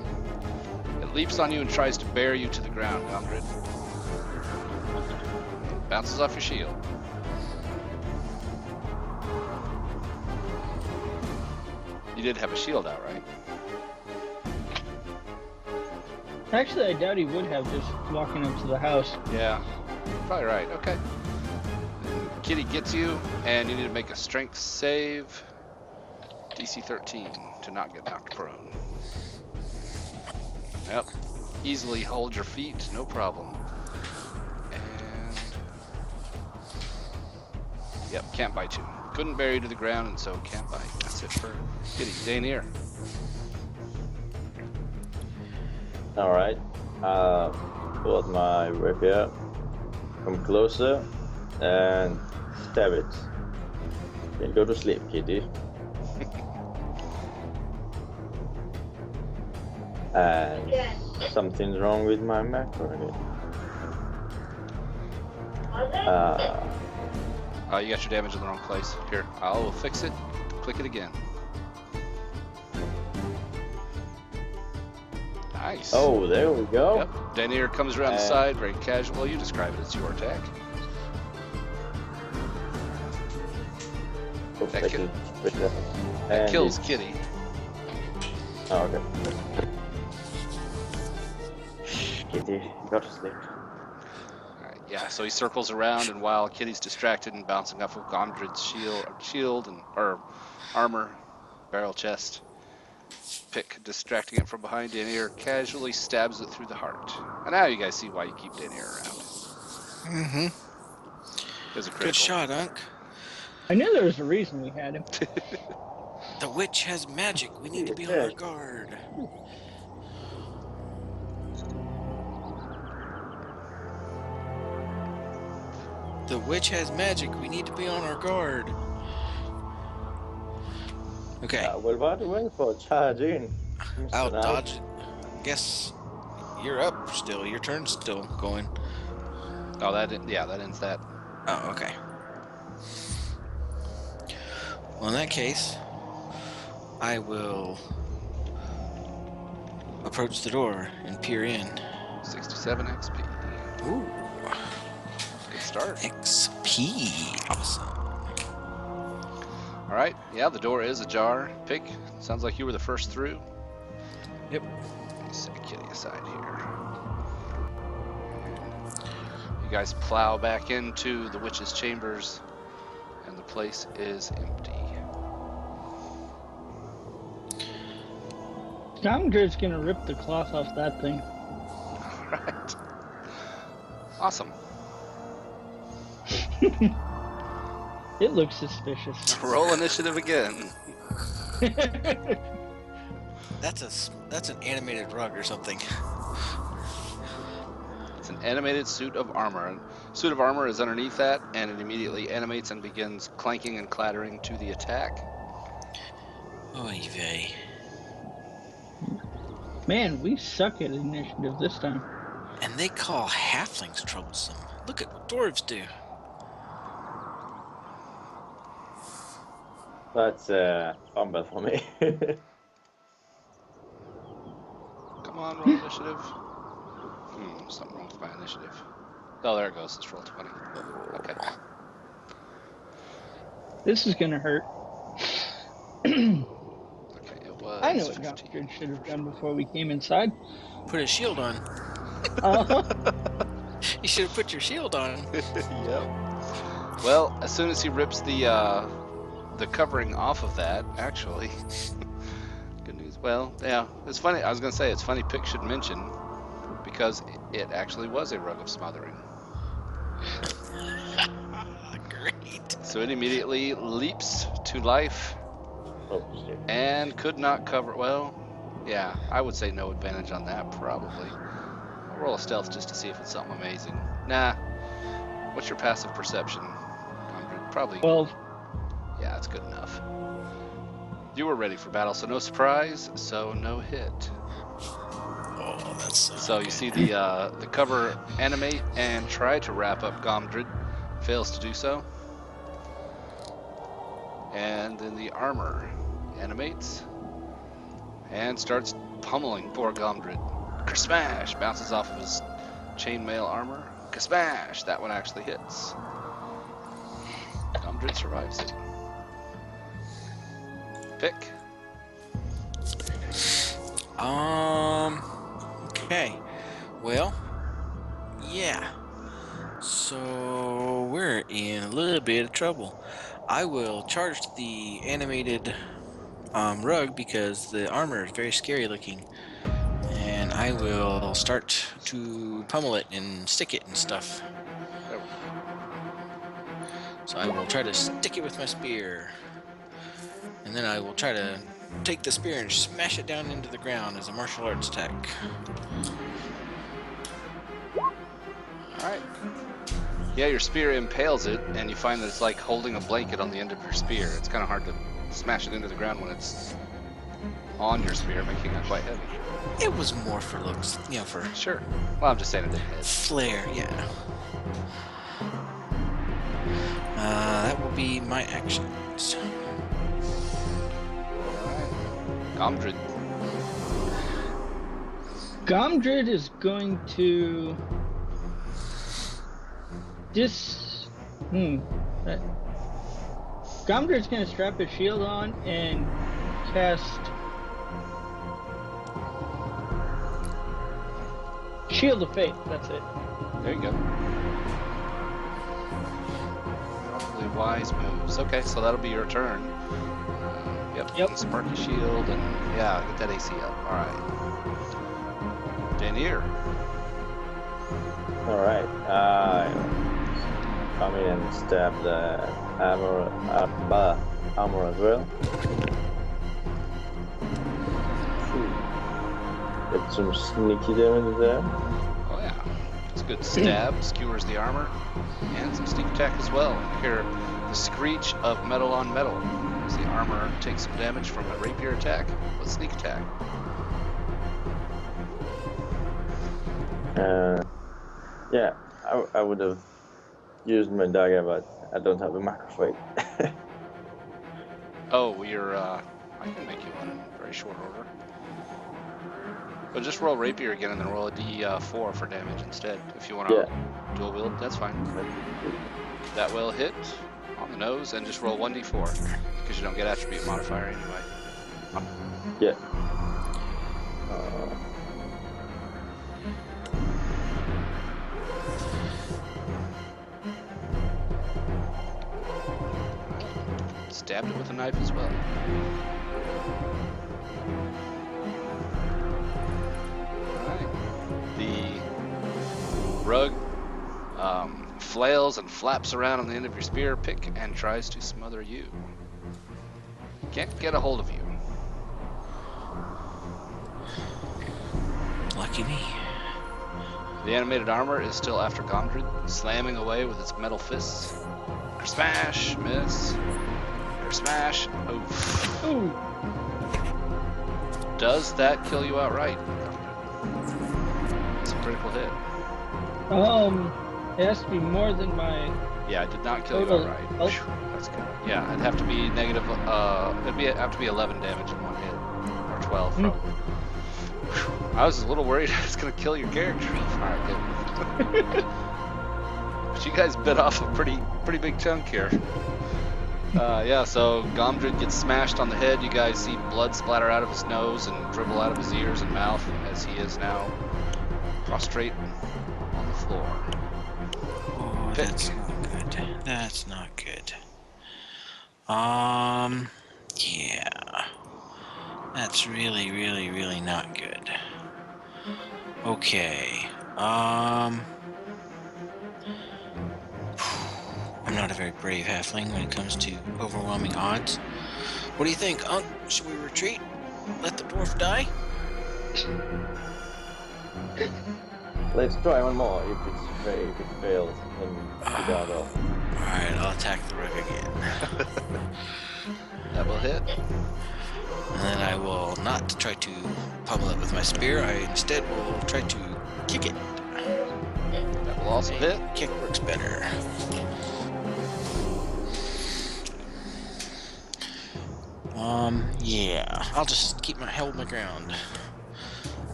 It leaps on you and tries to bear you to the ground, Gomdred. Bounces off your shield. You did have a shield out, right? Actually, I doubt he would have just walking up to the house. Yeah. Probably right. Okay. Kitty gets you, and you need to make a strength save. DC 13 to not get knocked prone. Yep. Easily hold your feet, no problem. And yep, can't bite you. Couldn't bury you to the ground, and so can't bite. That's it for Kitty. Daener. Alright. Pull out my rapier, come closer, and stab it. Then go to sleep, kitty. And something's wrong with my macaroni. You got your damage in the wrong place. Here, I'll fix it. Click it again. Nice. Oh, there we go. Yep. Denier comes around the side, very casual. Well, you describe it. It's your attack. That kills Kitty. Oh, okay. Kitty, go to sleep. Alright, yeah, so he circles around, and while Kitty's distracted and bouncing off of Gomdrid's shield and armor, barrel chest, Pick distracting it from behind, Denier casually stabs it through the heart. And now you guys see why you keep Denier around. Mm-hmm. It's a critical. Good shot, Unc. I knew there was a reason we had him. The witch has magic. We need to be on our guard. The witch has magic. We need to be on our guard. Okay. Well, what are you waiting for? Charge in. I'll dodge it. Guess you're up still. Your turn's still going. Oh, that ends that. Oh, okay. Well, in that case, I will approach the door and peer in. 67 XP. Ooh. Good start. XP. Awesome. All right. Yeah, the door is ajar. Pick. Sounds like you were the first through. Yep. Let me set Kitty aside here. You guys plow back into the witch's chambers, and the place is empty. Gomdrid's gonna rip the cloth off that thing. All right. Awesome. It looks suspicious. Roll initiative again. That's an animated rug or something. It's an animated suit of armor. Suit of armor is underneath that, and it immediately animates and begins clanking and clattering to the attack. Oy vey. Man, we suck at initiative this time. And they call halflings troublesome. Look at what dwarves do. That's fumble for me. Come on, roll initiative. Something wrong with my initiative. Oh, there it goes. It's roll 20. Okay. This is gonna hurt. Okay, it was. I know what 15. Gomdrid should have done before we came inside. Put a shield on. You should have put your shield on. Yep. Well, as soon as he rips the covering off of that, actually. Good news. Well, yeah, it's funny. I was gonna say it's funny. Pick should mention because it actually was a rug of smothering. Great. So it immediately leaps to life Oh, shit. and could not cover. Well, yeah, I would say no advantage on that probably. I'll roll a stealth just to see if it's something amazing. Nah. What's your passive perception? Probably. 12. Yeah, that's good enough. You were ready for battle, so no surprise, so no hit. Oh, that's So you see the cover animate and try to wrap up Gomdrid, fails to do so. And then the armor animates and starts pummeling poor Gomdrid. Kersmash! Bounces off of his chainmail armor. Kersmash! That one actually hits. Gomdrid survives it. Pick. Okay. Well, yeah. So we're in a little bit of trouble. I will charge the animated rug because the armor is very scary looking. And I will start to pummel it and stick it and stuff. There we go. So I will try to stick it with my spear. And then I will try to take the spear and smash it down into the ground as a martial arts attack. Alright. Yeah, your spear impales it, and you find that it's like holding a blanket on the end of your spear. It's kind of hard to smash it into the ground when it's on your spear, making it quite heavy. It was more for looks, you know, for Sure. Well, I'm just saying it didn't hit. flair, yeah. That will be my actions. Alright. Gomdred. Gomdred is going to Gomdred's going to strap his shield on and cast Shield of Faith. That's it. There you go. Probably wise moves. Okay, so that'll be your turn. Yep. Sparky shield and yeah, get that AC up. All right. Danier. All right. Come in and stab the armor as well. Get some sneaky damage there. Oh yeah. It's a good stab, skewers the armor, and some sneak attack as well. You hear the screech of metal on metal as the armor takes some damage from a rapier attack with sneak attack. Yeah, I would have used my dagger, but I don't have a macro for it. Oh, you're I can make you one in very short order. But just roll rapier again and then roll a D4 for damage instead. If you want to dual wield, that's fine. That will hit on the nose and just roll 1D4 because you don't get attribute modifier anyway. Yeah. Stabbed it with a knife as well. Alright. The rug flails and flaps around on the end of your spear pick and tries to smother you. Can't get a hold of you. Lucky me. The animated armor is still after Gomdred, slamming away with its metal fists. Smash, miss. Smash. Oof. Ooh. Does that kill you outright? It's a critical hit. It has to be more than my. Yeah, it did not kill you Total outright. health. Phew, that's good. Yeah, it'd have to be negative. Have to be 11 damage in one hit, or 12 from. Whew. I was a little worried it's gonna kill your character. All right, good. But you guys bit off a pretty big chunk here. Yeah, so Gomdred gets smashed on the head. You guys see blood splatter out of his nose and dribble out of his ears and mouth as he is now prostrate on the floor. Oh, that's not good. That's not good. Yeah. That's really not good. Okay. I'm not a very brave halfling when it comes to overwhelming odds. What do you think, Unc? Should we retreat? Let the dwarf die? Let's try one more. If it fails, then we got off. Alright, I'll attack the rug again. That will hit. And then I will not try to pummel it with my spear. I instead will try to kick it. That will also hit. Kick works better. Yeah. I'll just hold my ground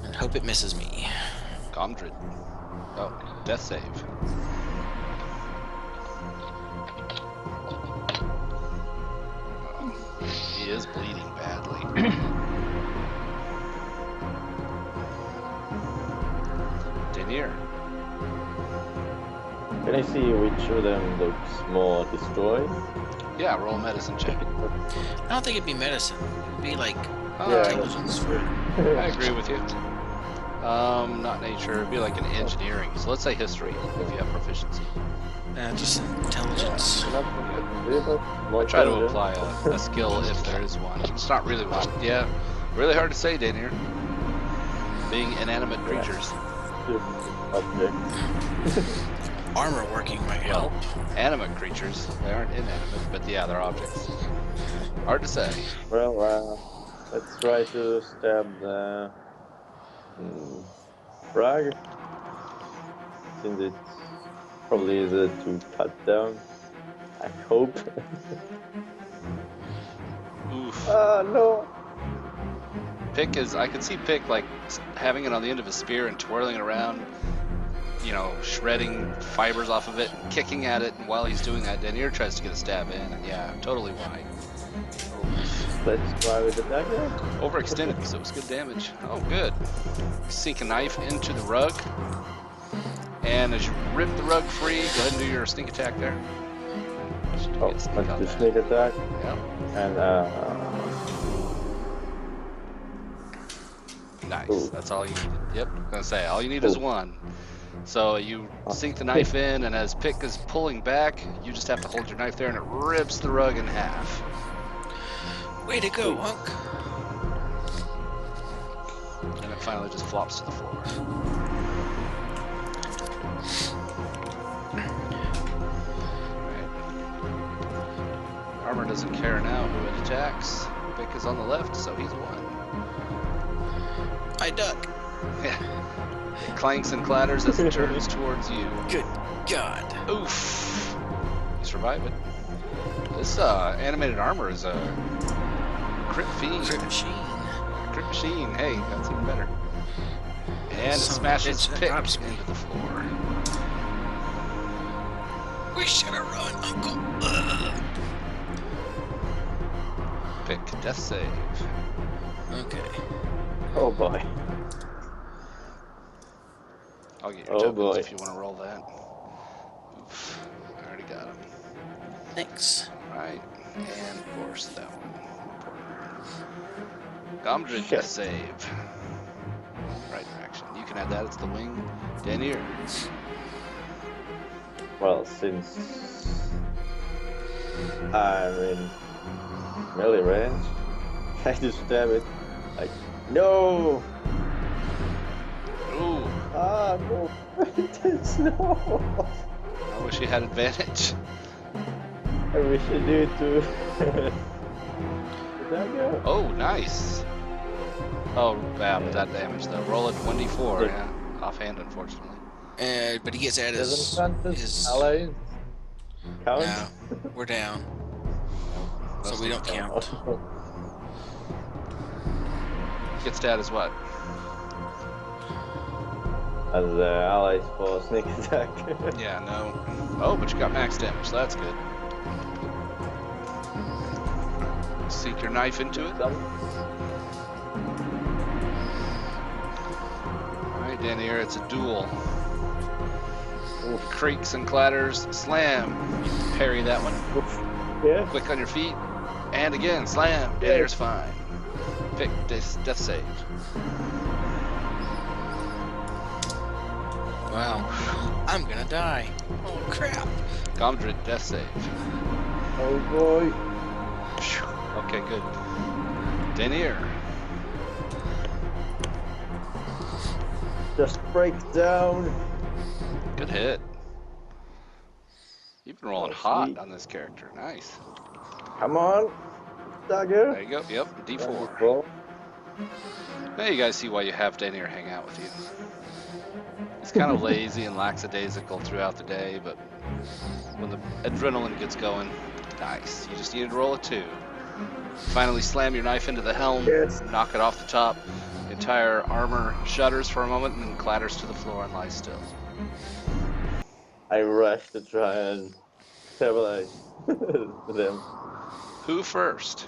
and hope it misses me. Gomdred. Oh, death save. He is bleeding badly. Danier. Can I see which of them looks more destroyed? Yeah, roll a medicine check. I don't think it'd be medicine. It'd be like Yeah, intelligence for. I agree with you. Not nature. It'd be like an engineering. So let's say history if you have proficiency. Just intelligence. Not I try to apply a skill if there is one. It's not really one. Yeah, really hard to say, Danier. Being inanimate creatures. Object. Armor working might help. Animate creatures. They aren't inanimate, but yeah, they're objects. Hard to say. Well, let's try to stab the frog. Since it's probably easier to cut down. I hope. Oof. No. Pick is. I could see Pick like having it on the end of a spear and twirling it around. You know, shredding fibers off of it and kicking at it. And while he's doing that, Danier tries to get a stab in. And yeah, totally why. Let's try with the dagger. Overextended, so it was good damage. Oh, good. Sink a knife into the rug. And as you rip the rug free, go ahead and do your sneak attack there. Oh, let's do sneak attack. Yep. And Nice. Ooh. That's all you needed. Yep. I'm gonna say all you need is one. So you sink the knife in, and as Pick is pulling back, you just have to hold your knife there, and it rips the rug in half. Way to go, Hunk. And it finally just flops to the floor. Right. Armor doesn't care now who it attacks. Pick is on the left, so he's won. I duck. Yeah. It clanks and clatters as it turns towards you. Good God. Oof. You survive it. This animated armor is a crit fiend. Crit machine. Crit machine. Hey, that's even better. And it Son of a smashes bitch, that Pick drops me. into the floor. We should have run, Uncle. Ugh. Pick death save. Okay. oh boy. I'll get your Oh, tokens boy. if you want to roll that. Oof. I already got him. Thanks. Right. And of course that one. Gomdred Shit. death save. Right direction. You can add that. It's the wing. Danier. Well, since I'm in melee range, I just stab it. Like, no! Ooh. Ah, no! No! I wish you had advantage. I wish I did too. The dagger? Oh, nice. Oh, wow, but that damage though. Roll it 1d4, yeah. Offhand, unfortunately. But he gets at his. Doesn't count as his allies count? No, we're down. So we don't count. Gets stat as what? As allies for sneak attack. Yeah, no. Oh, but you got max damage, so that's good. Sink your knife into it. Alright, Danier, it's a duel. Creaks and clatters. Slam. You parry that one. Yeah. Quick on your feet. And again, slam. Danier's fine. Pick death save. Wow. I'm gonna die. Oh crap. Gomdred death save. Oh boy. Okay, good. Danier. Just break down. Good hit. You've been rolling Oh, hot sweet. on this character. Nice. Come on. Dagger. There you go. Yep, D4. Wonderful. Now you guys see why you have Danier hang out with you. He's kind of lazy and lackadaisical throughout the day, but when the adrenaline gets going, nice. You just need to roll a 2. Finally slam your knife into the helm, Yes. knock it off the top. The entire armor shudders for a moment and then clatters to the floor and lies still. I rush to try and stabilize them. Who first?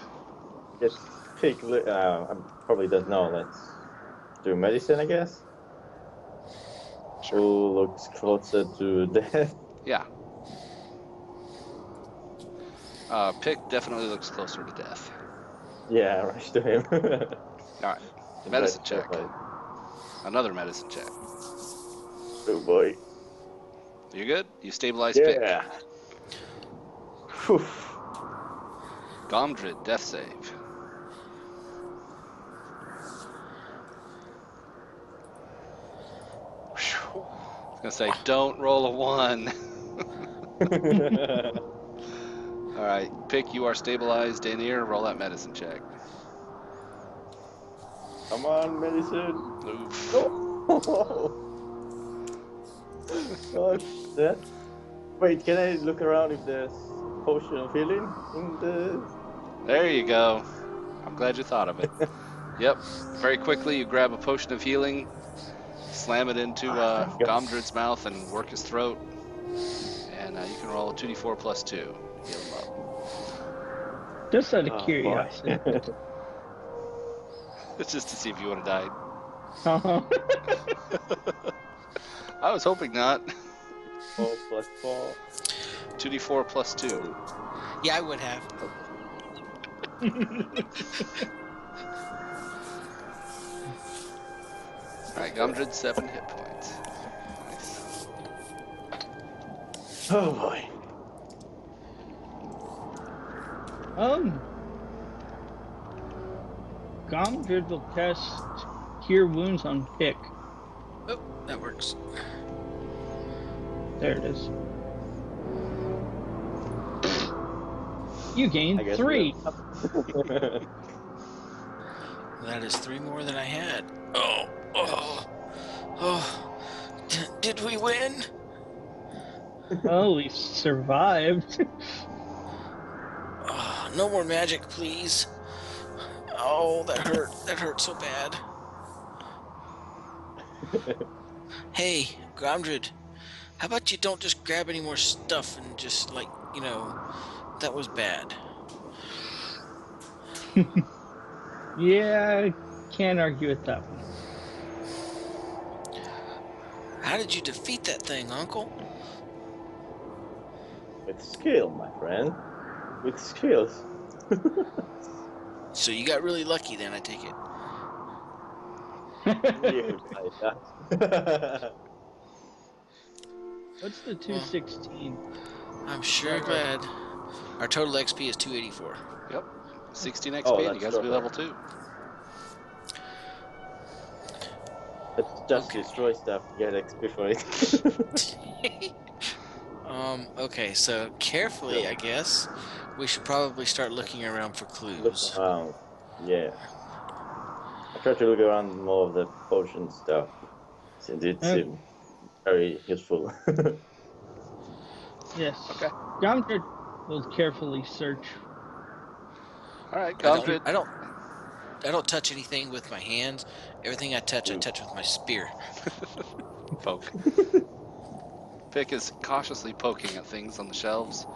Get pick. I probably don't know. Let's do medicine, I guess. Sure. Who looks closer to death? Yeah. Pick definitely looks closer to death. Yeah, rush to him. Alright. Medicine check. Another medicine check. Oh boy. You're good? You stabilize Pick. Yeah. Whew. Gomdred, death save. Whew. I was gonna say, don't roll a 1. All right, Pick, you are stabilized. Danier, roll that medicine check. Come on, medicine. Oof. No. Oh shit. Wait, can I look around if there's potion of healing in the? There you go. I'm glad you thought of it. Yep. Very quickly, you grab a potion of healing, slam it into Thank God. Gomdred's mouth, and work his throat. And you can roll a 2d4 plus 2. Heal him up. Just out of Oh, boy. curiosity. It's just to see if you would have died. Uh-huh. I was hoping not. 4 plus 4. 2d4 plus 2. Yeah, I would have. Alright, Gomdred, 7 hit points. Nice. Oh boy. Gomdred will cast Cure Wounds on Pick. Oh, that works. There it is. You I gained guess 3. That is 3 more than I had. Oh. Did we win? Oh, we survived. Oh, no more magic, please. Oh, that hurt. That hurt so bad. Hey, Gomdred, how about you don't just grab any more stuff and just, like, you know, that was bad. Yeah, I can't argue with that one. How did you defeat that thing, Uncle? With skill, my friend. With skills. So you got really lucky then, I take it. You like that. What's the 216? I'm sure glad. Our total XP is 284. Yep. 16 XP, Oh, and you that's guys will be short. level 2. Let's just Okay. destroy stuff to get XP for it. Okay, so carefully, I guess, we should probably start looking around for Look clues. around. Yeah. I try to look around more of the potion stuff, since it Okay. seems very useful. Yes. Okay. Gomdred will carefully search. Alright, I Gomdred. don't touch anything with my hands. Everything I touch with my spear. Poke. Pick is cautiously poking at things on the shelves.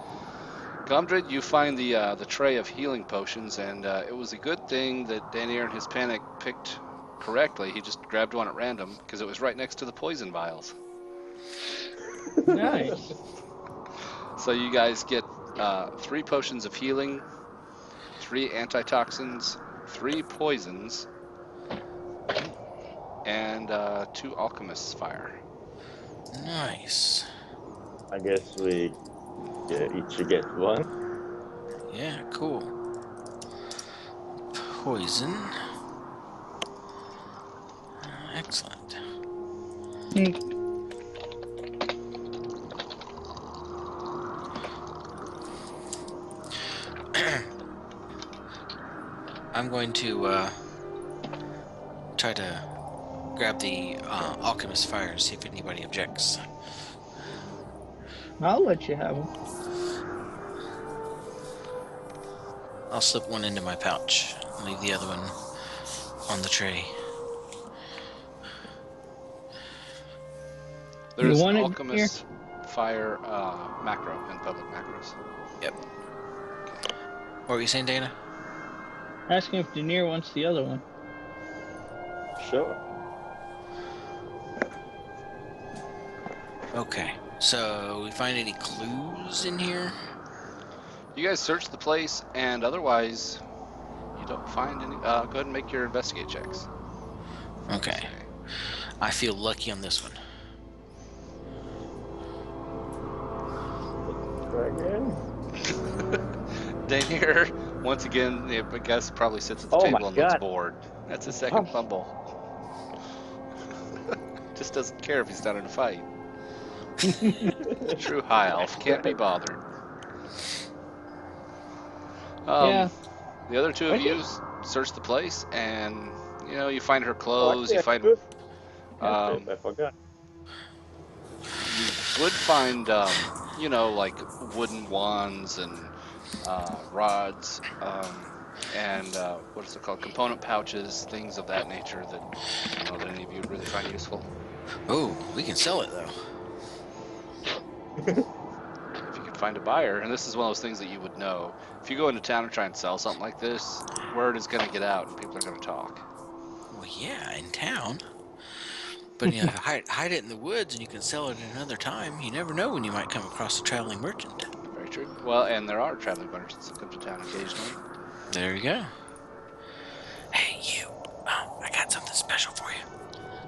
Gomdred, you find the tray of healing potions, and it was a good thing that Danier in his panic picked correctly. He just grabbed one at random because it was right next to the poison vials. Nice. So you guys get 3 potions of healing, 3 antitoxins, 3 poisons, and 2 alchemist's fire. Nice. I guess we each get one. Yeah, cool. Poison. Excellent. I'm going to try to grab the alchemist fire and see if anybody objects. I'll let you have them. I'll slip one into my pouch and leave the other one on the tray. There's want it alchemist fire macro in public macros. Yep. What were you saying, Dana? Asking if Danier wants the other one. Sure. Okay. So, we find any clues in here? You guys search the place, and otherwise, you don't find any. Go ahead and make your investigate checks. Okay. I feel lucky on this one. Again? Dainier, once again, I guess probably sits at the Oh table my and looks God. bored. That's his second fumble. Just doesn't care if he's not in a fight. True high elf, can't be bothered. Yeah. The other two of When you did- search the place, and you find her Oh, clothes. actually, You I find could cantrip. um, I forgot. you would find like wooden wands and rods, and what is it called, component pouches, things of that nature that I don't know that any of you would really find useful. Oh, we can sell it though. If you could find a buyer, and this is one of those things that you would know if you go into town and try and sell something like this, word is going to get out and people are going to talk. Well, yeah, in town. But if you hide it in the woods and you can sell it at another time, you never know when you might come across a traveling merchant. Very true. Well, and there are traveling merchants that come to town occasionally. There you go. Hey, you. I got something special for you.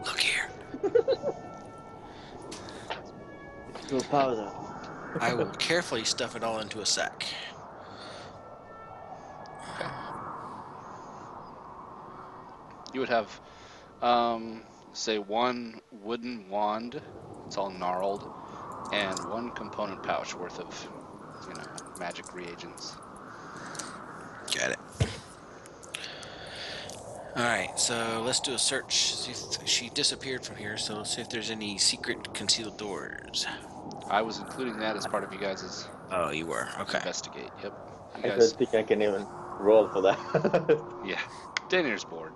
Look here. It's no powder. I will carefully stuff it all into a sack. Okay. You would have, say, one wooden wand. It's all gnarled, and one component pouch worth of, magic reagents. Got it. Alright, so let's do a search. See if she disappeared from here, so let's see if there's any secret concealed doors. I was including that as part of you guys' Oh, you were. Okay. investigate. Yep. You I guys, don't think I can even roll for that. yeah. Danier's bored.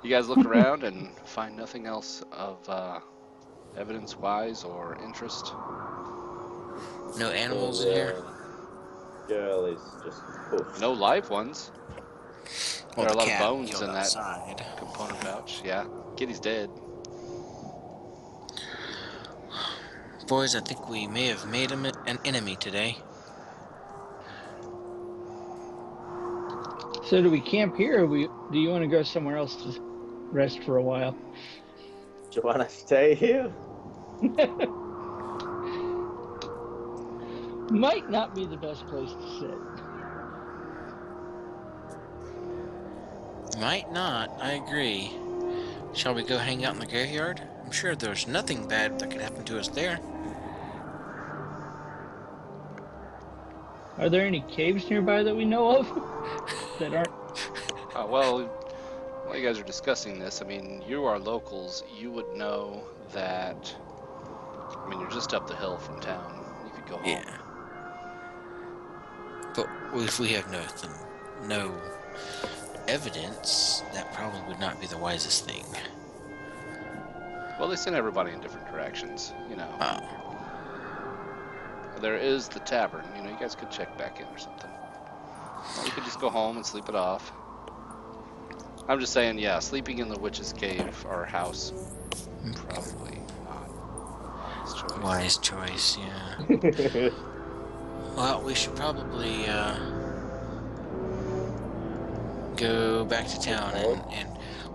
You guys look around and find nothing else of evidence-wise or interest. No animals So in here? girl is just poof. No live ones. Well, There are a the lot of cat bones killed in that outside. component pouch. Yeah. Kitty's dead. Boys, I think we may have made him an enemy today. So do we camp here, or do you want to go somewhere else to rest for a while? Do you wanna stay here? Might not be the best place to sit. Might not, I agree. Shall we go hang out in the graveyard? I'm sure there's nothing bad that could happen to us there. Are there any caves nearby that we know of that aren't? Well, while you guys are discussing this, I mean, you are locals. You would know that. I mean, you're just up the hill from town. You could go home. Yeah. But if we have no evidence, that probably would not be the wisest thing. Well, they send everybody in different directions, Oh. There is the tavern. You guys could check back in or something. Or you could just go home and sleep it off. I'm just saying, yeah, sleeping in the witch's cave or house, probably not wise choice. Wise choice, yeah. Well, we should probably go back to town and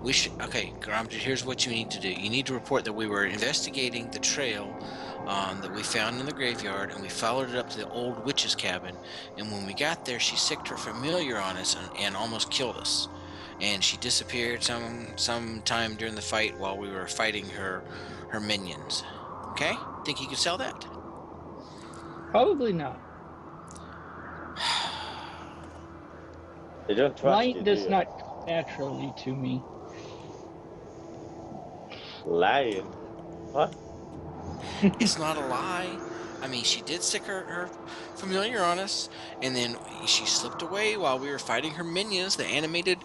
we should. Okay, Grom, here's what you need to do. You need to report that we were investigating the trail that we found in the graveyard, and we followed it up to the old witch's cabin. And when we got there, she sicked her familiar on us and almost killed us. And she disappeared some time during the fight while we were fighting her minions. Okay? Think you could sell that? Probably not. They don't trust Lying you, does do not come naturally to me. Lying? What? It's not a lie. I mean, she did stick her familiar on us, and then she slipped away while we were fighting her minions, the animated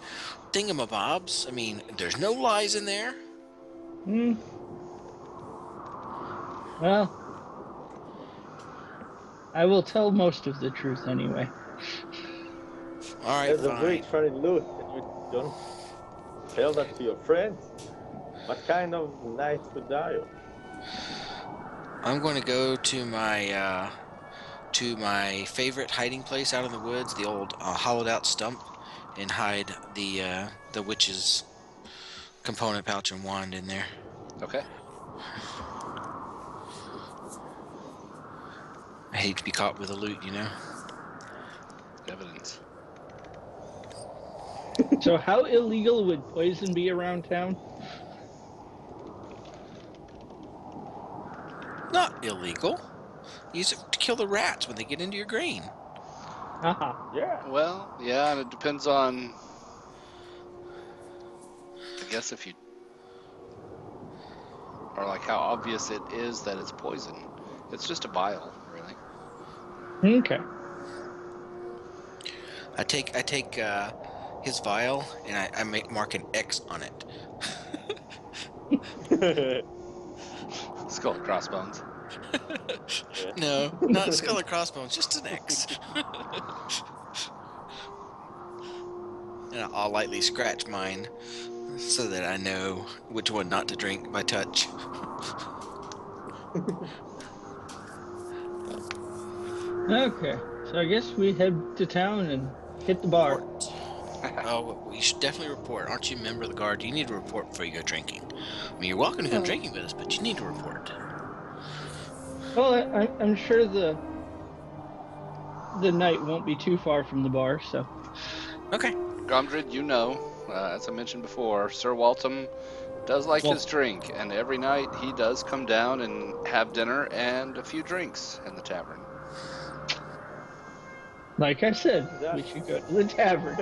thingamabobs. I mean, there's no lies in there. Well, I will tell most of the truth anyway. All right, There's a fine. great funny loot, and you don't tell that to your friends? What kind of knighthood are you? I'm going to go to my favorite hiding place out in the woods, the old hollowed out stump, and hide the witch's component pouch and wand in there. Okay. I hate to be caught with the loot, you know? Evidence. So how illegal would poison be around town? Not illegal. Use it to kill the rats when they get into your grain. Haha. Yeah. Well, yeah, and it depends on, I guess, if you, or like how obvious it is that it's poison. It's just a vial, really. Okay. I take his vial and I mark an X on it. Skull and crossbones. Yeah. No, not skull and crossbones, just an X. And I'll lightly scratch mine so that I know which one not to drink by touch. Okay. So I guess we head to town and hit the bar. Report. Oh, well, you should definitely report. Aren't you a member of the guard? You need to report before you go drinking. I mean, you're welcome to come drinking with us, but you need to report. Well, I'm sure the night won't be too far from the bar, so. Okay. Gondred, you know, as I mentioned before, Sir Waltham does like Well- his drink, and every night he does come down and have dinner and a few drinks in the tavern. Like I said, we should go to the tavern.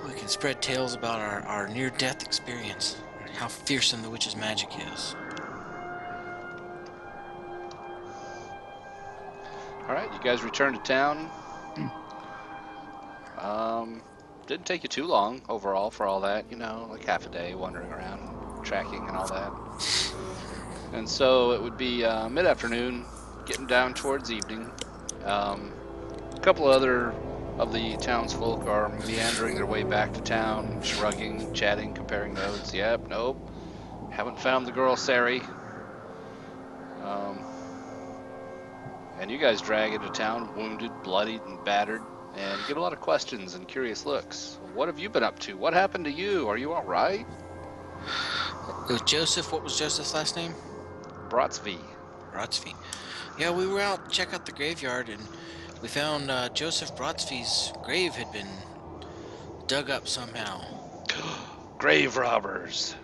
We can spread tales about our near-death experience, and how fearsome the witch's magic is. All right, you guys return to town. Didn't take you too long overall for all that, you know, like half a day wandering around, tracking and all that. And so it would be mid-afternoon, getting down towards evening. A couple other of the townsfolk are meandering their way back to town, shrugging, chatting, comparing notes. Yep, nope, haven't found the girl Sari. And you guys drag into town, wounded, bloodied, and battered, and get a lot of questions and curious looks. What have you been up to? What happened to you? Are you all right? It was Joseph. What was Joseph's last name? Brotsby. Brodsby. Yeah, we were out to check out the graveyard, and we found Joseph Brodsby's grave had been dug up somehow. Grave robbers.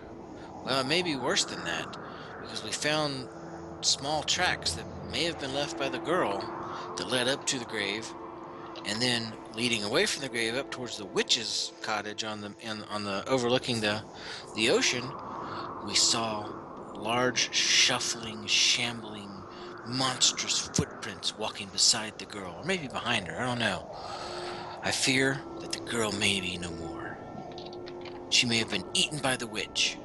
Well, it may be worse than that, because we found small tracks that may have been left by the girl that led up to the grave, and then leading away from the grave up towards the witch's cottage on the overlooking the ocean. We saw large, shuffling, shambling, monstrous footprints walking beside the girl, or maybe behind her. I don't know. I fear that the girl may be no more. She may have been eaten by the witch.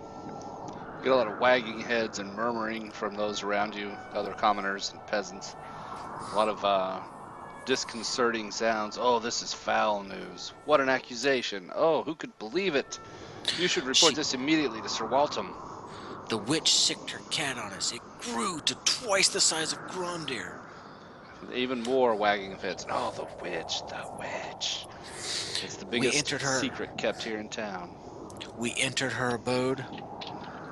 Get a lot of wagging heads and murmuring from those around you, other commoners and peasants. A lot of disconcerting sounds. Oh, this is foul news. What an accusation. Oh, who could believe it? You should report this immediately to Sir Waltham. The witch sicked her cat on us. It grew to twice the size of Grondir. Even more wagging of heads. Oh, the witch, the witch. It's the biggest entered her- secret kept here in town. We entered her abode,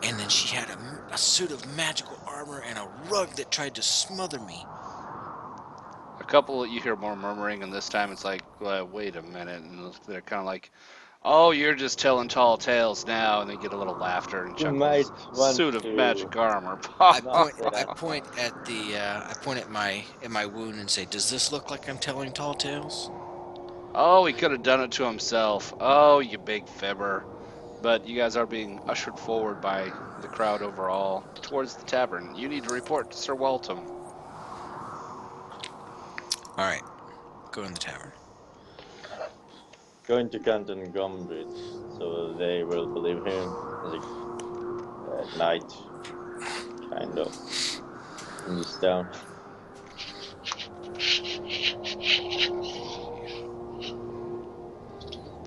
and then she had a suit of magical armor and a rug that tried to smother me. A couple, you hear more murmuring, and this time it's like, wait a minute. And they're kind of like, oh, you're just telling tall tales now. And they get a little laughter and You might chuckles. want Suit of to magic armor. I Not point at my wound and say, "Does this look like I'm telling tall tales?" Oh, he could have done it to himself. Oh, you big fibber. But you guys are being ushered forward by the crowd overall towards the tavern. You need to report to Sir Waltham. All right, go in the tavern. going to Canton Gumbridge, so they will believe him at night, kind of, in this town.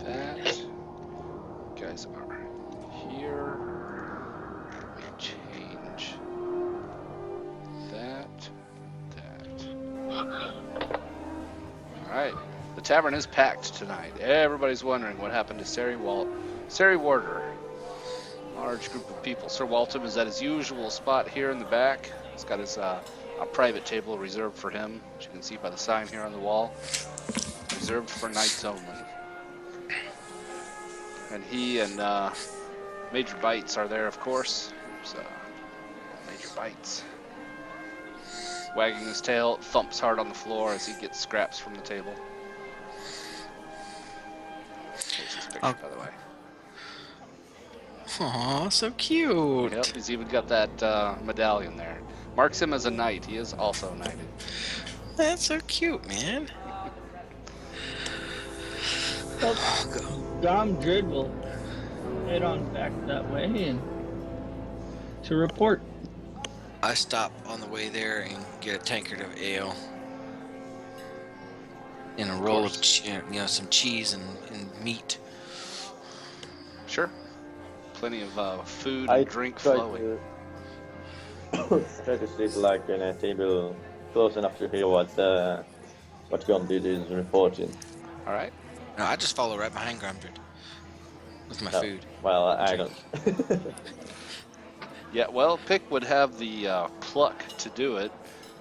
That. You guys are here. We change that. Alright. The tavern is packed tonight. Everybody's wondering what happened to Sari Warder. Large group of people. Sir Waltham is at his usual spot here in the back. He's got his a private table reserved for him, which you can see by the sign here on the wall. Reserved for knights only. And he and Major Bites are there, of course. There's Major Bites. Wagging his tail, thumps hard on the floor as he gets scraps from the table. There's his picture, by the way. Aw, so cute. Yep, he's even got that medallion there. Marks him as a knight. He is also knighted. That's so cute, man. Well, Gomdred will head on back that way and to report. I stop on the way there and get a tankard of ale. And a roll of some cheese and meat. Sure. Plenty of food and drink flowing. Try to sit like in a table close enough to hear what Gomdred is reporting. All right. No, I just follow right behind Gomdred with my food. Well, I don't. Yeah, well, Pick would have the pluck to do it,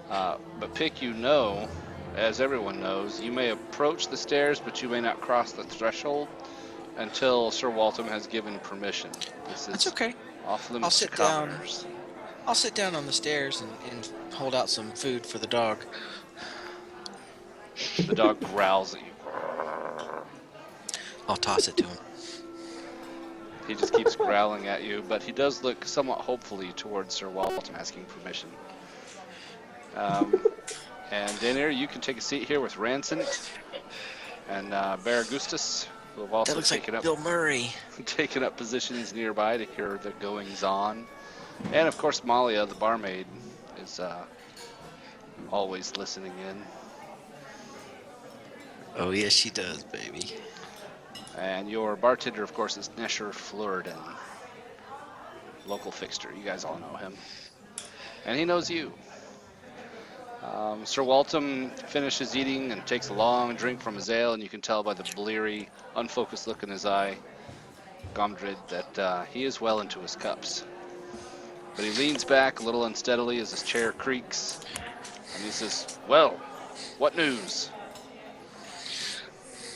but Pick, you know, as everyone knows, you may approach the stairs, but you may not cross the threshold until Sir Waltham has given permission. That's okay. Off limits I'll sit to down. commoners. I'll sit down on the stairs and hold out some food for the dog. The dog growls at you. I'll toss it to him. He just keeps growling at you, but he does look somewhat hopefully towards Sir Waltham asking permission. And Daenerys, you can take a seat here with Ranson and Baragustus, who have also That looks taken like up Bill Murray. taken up positions nearby to hear the goings on. And of course, Malia, the barmaid, is always listening in. Oh yes, she does, baby. And your bartender, of course, is Nesher Flurden, local fixture. You guys all know him. And he knows you. Sir Waltham finishes eating and takes a long drink from his ale, and you can tell by the bleary, unfocused look in his eye, Gomdred, that he is well into his cups. But he leans back a little unsteadily as his chair creaks, and he says, "Well, what news?"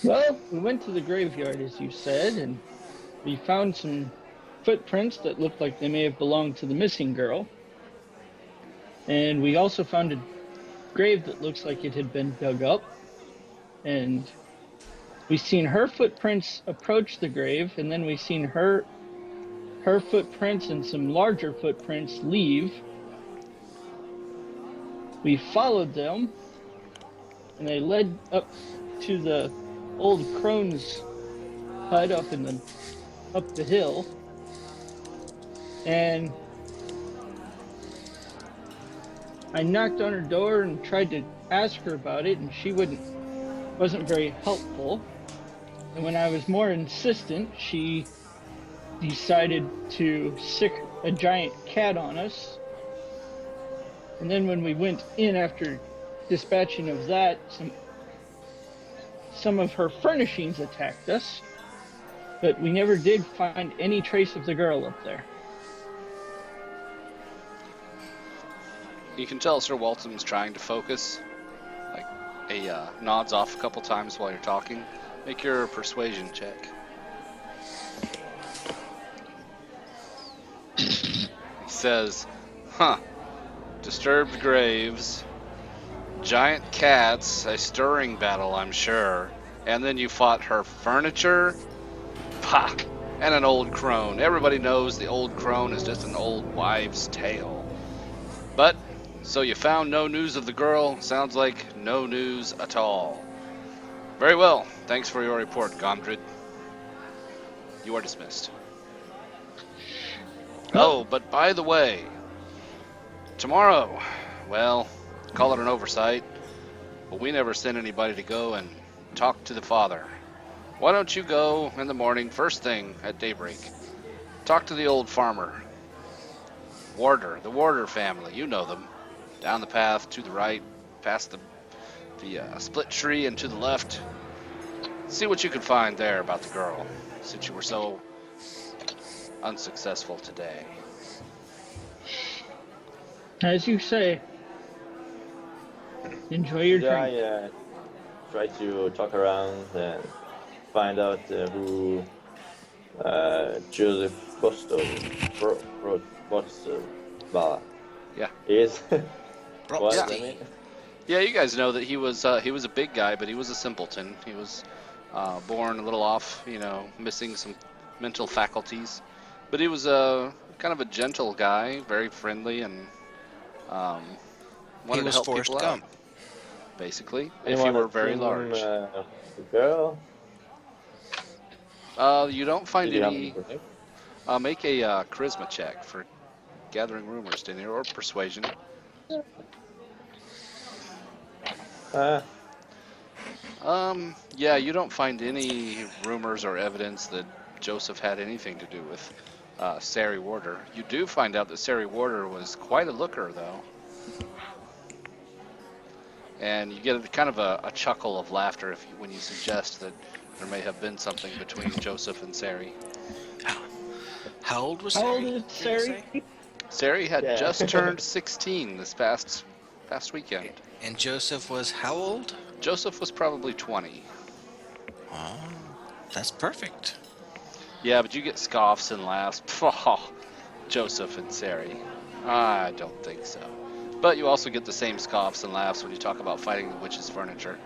Well, we went to the graveyard, as you said, and we found some footprints that looked like they may have belonged to the missing girl. And we also found a grave that looks like it had been dug up. And we seen her footprints approach the grave, and then we seen her footprints and some larger footprints leave. We followed them, and they led up to the old crone's hut up the hill, and I knocked on her door and tried to ask her about it, and she wasn't very helpful. And when I was more insistent, she decided to sick a giant cat on us. And then when we went in after dispatching of that, some of her furnishings attacked us, but we never did find any trace of the girl up there. You can tell Sir Waltham's trying to focus. Like, nods off a couple times while you're talking. Make your persuasion check. He says, disturbed graves, giant cats, a stirring battle, I'm sure. And then you fought her furniture? Pah! And an old crone. Everybody knows the old crone is just an old wives' tale. But, so you found no news of the girl? Sounds like no news at all. Very well. Thanks for your report, Gomdred. You are dismissed. Oh, but by the way, tomorrow, well, call it an oversight, but we never sent anybody to go and talk to the father. Why don't you go in the morning, first thing at daybreak? Talk to the old farmer. Warder, the Warder family, you know them. Down the path, to the right, past the split tree and to the left. See what you can find there about the girl, since you were so unsuccessful today. As you say. Enjoy your Should drink. I try to talk around and find out who Joseph Yeah. is? Was, Brobsty. I mean? Yeah, you guys know that he was a big guy, but he was a simpleton. He was born a little off, missing some mental faculties. But he was a kind of a gentle guy, very friendly, and He wanted to was help Forrest people Gump. out. Basically, if Anyone you were that very seen large. the girl? You don't find Did you any. happen to think? Make a charisma check for gathering rumors, Daniel, or persuasion. Yeah, you don't find any rumors or evidence that Joseph had anything to do with Sari Warder. You do find out that Sari Warder was quite a looker, though. And you get kind of a chuckle of laughter when you suggest that there may have been something between Joseph and Sari. How old was How old Sari? is did you Sari? say? Sari had Yeah. just turned 16 this past weekend. And Joseph was how old? Joseph was probably 20. Oh, that's perfect. Yeah, but you get scoffs and laughs. Oh, Joseph and Sari. I don't think so. But you also get the same scoffs and laughs when you talk about fighting the witch's furniture.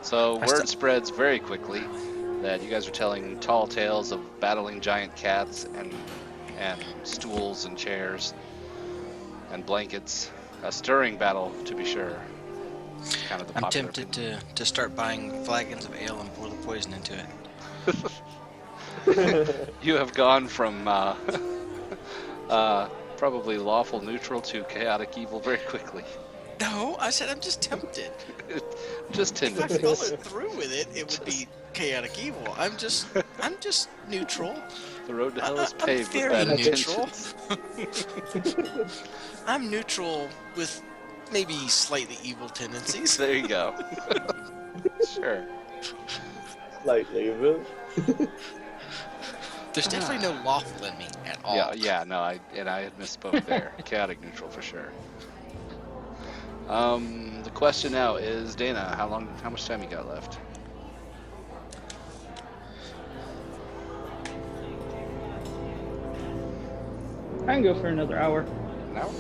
So word spreads very quickly that you guys are telling tall tales of battling giant cats and stools and chairs and blankets. A stirring battle, to be sure. Kind of the I'm popular tempted opinion. to start buying flagons of ale and pour the poison into it. You have gone from probably lawful neutral to chaotic evil very quickly. No, I said I'm just tempted. Just If I 10 followed through with it, it would be chaotic evil. I'm just neutral. The road to hell is I'm paved with very bad neutral. intentions. I'm neutral with maybe slightly evil tendencies. There you go. Sure. Slightly evil. There's definitely no lawful in me at all. Yeah, no, I had misspoke there. Chaotic neutral for sure. The question now is, Dana, how much time you got left? I can go for another hour. An hour?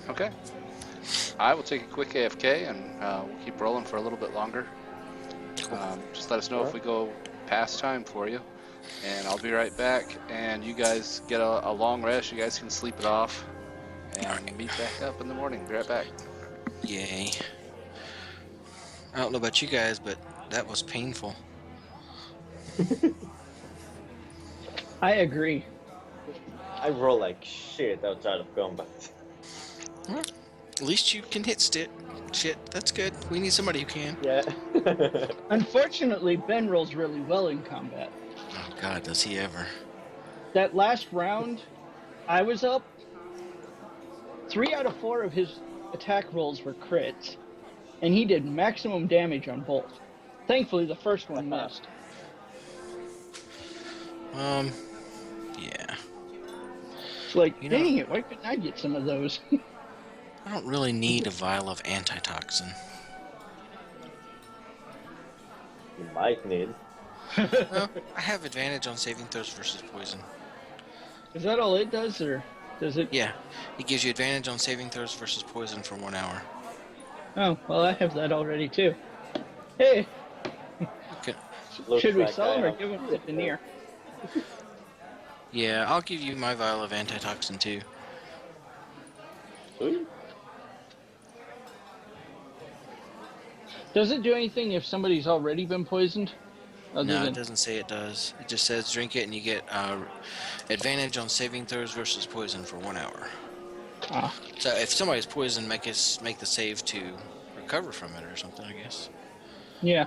Okay. Okay. I will take a quick AFK and we'll keep rolling for a little bit longer. Just let us know if we go past time for you. And I'll be right back. And you guys get a long rest. You guys can sleep it off. And meet back up in the morning. Be right back. Yay. I don't know about you guys, but that was painful. I agree. I roll like shit outside of combat. Well, at least you can hit shit. That's good. We need somebody who can. Yeah. Unfortunately, Ben rolls really well in combat. Oh God, does he ever? That last round, I was up. 3 out of 4 of his attack rolls were crits, and he did maximum damage on both. Thankfully, the first one missed. Yeah. It's like, You know- dang it, why couldn't I get some of those? I don't really need a vial of antitoxin. You might need. Well, I have advantage on saving throws versus poison. Is that all it does, or does it? Yeah, it gives you advantage on saving throws versus poison for 1 hour. Oh, well, I have that already too. Hey, Okay. Looks should we like sell I him or have- give him to Veneer? Yeah, I'll give you my vial of antitoxin too. Sweet. Does it do anything if somebody's already been poisoned? Other No, than it doesn't say it does. It just says drink it and you get advantage on saving throws versus poison for 1 hour. Ah. So if somebody's poisoned, make the save to recover from it or something, I guess. Yeah.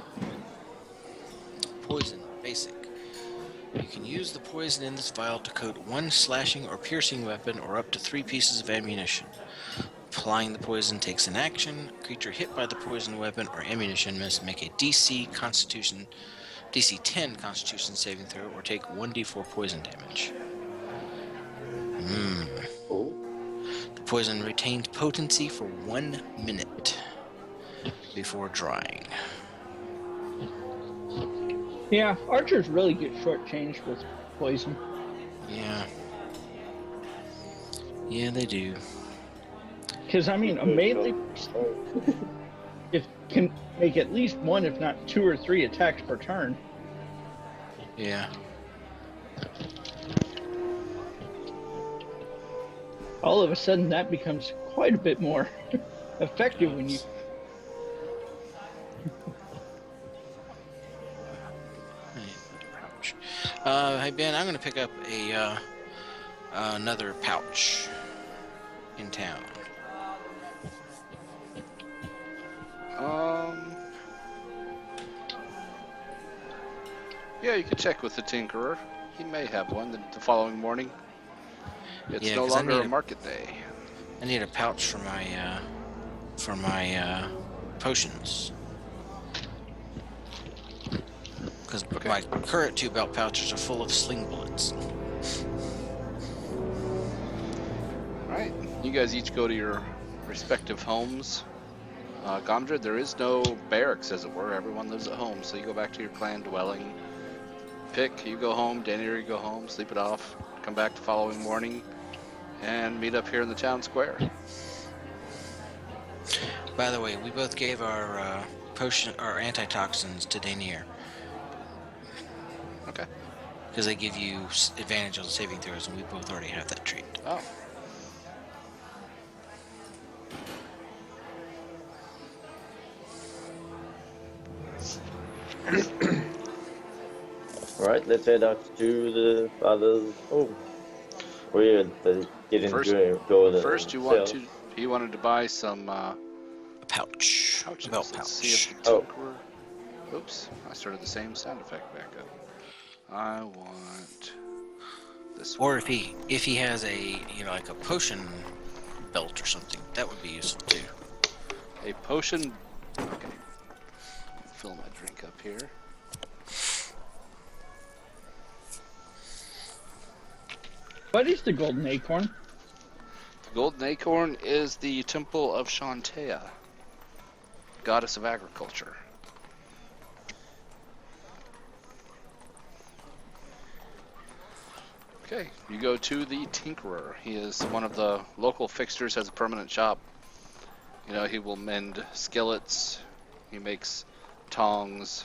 Poison, basic. You can use the poison in this vial to coat 1 slashing or piercing weapon or up to 3 pieces of ammunition. Applying the poison takes an action. A creature hit by the poison weapon or ammunition must make a DC 10 Constitution saving throw or take 1d4 poison damage. Cool. poison retains potency for 1 minute before drying. Yeah, archers really get shortchanged with poison. Yeah. Yeah, they do. Because, I mean, a melee if can make at least one, if not 2 or 3 attacks per turn. Yeah. All of a sudden, that becomes quite a bit more effective when you. Pouch. Hey Ben, I'm gonna pick up a another pouch in town. Yeah, you can check with the Tinkerer. He may have one the following morning. It's Yeah, no 'cause I longer need a a- market day. I need a pouch for my potions. Because my current 2 belt pouches are full of sling bullets. Alright, you guys each go to your respective homes. Gondred, there is no barracks, as it were. Everyone lives at home, so you go back to your clan dwelling. Pick, you go home. Daniel, you go home, sleep it off. Come back the following morning and meet up here in the town square. By the way, we both gave our our antitoxins to Danier. Okay. Because they give you advantage on saving throws, and we both already have that trait. Oh. Right, let's head out to the other. Oh, weird that it didn't go the. First, he wanted to buy some A pouch. pouches. A belt Let's see pouch. if the Tinkerer. Oops, I started the same sound effect back up. I want this Or one. if he has a like a potion belt or something, that would be useful too. A potion. Okay. Fill my drink up here. What is the golden acorn? The golden acorn is the temple of Shantea, goddess of agriculture. Okay, you go to the Tinkerer. He is one of the local fixtures, has a permanent shop. You know, he will mend skillets, he makes tongs,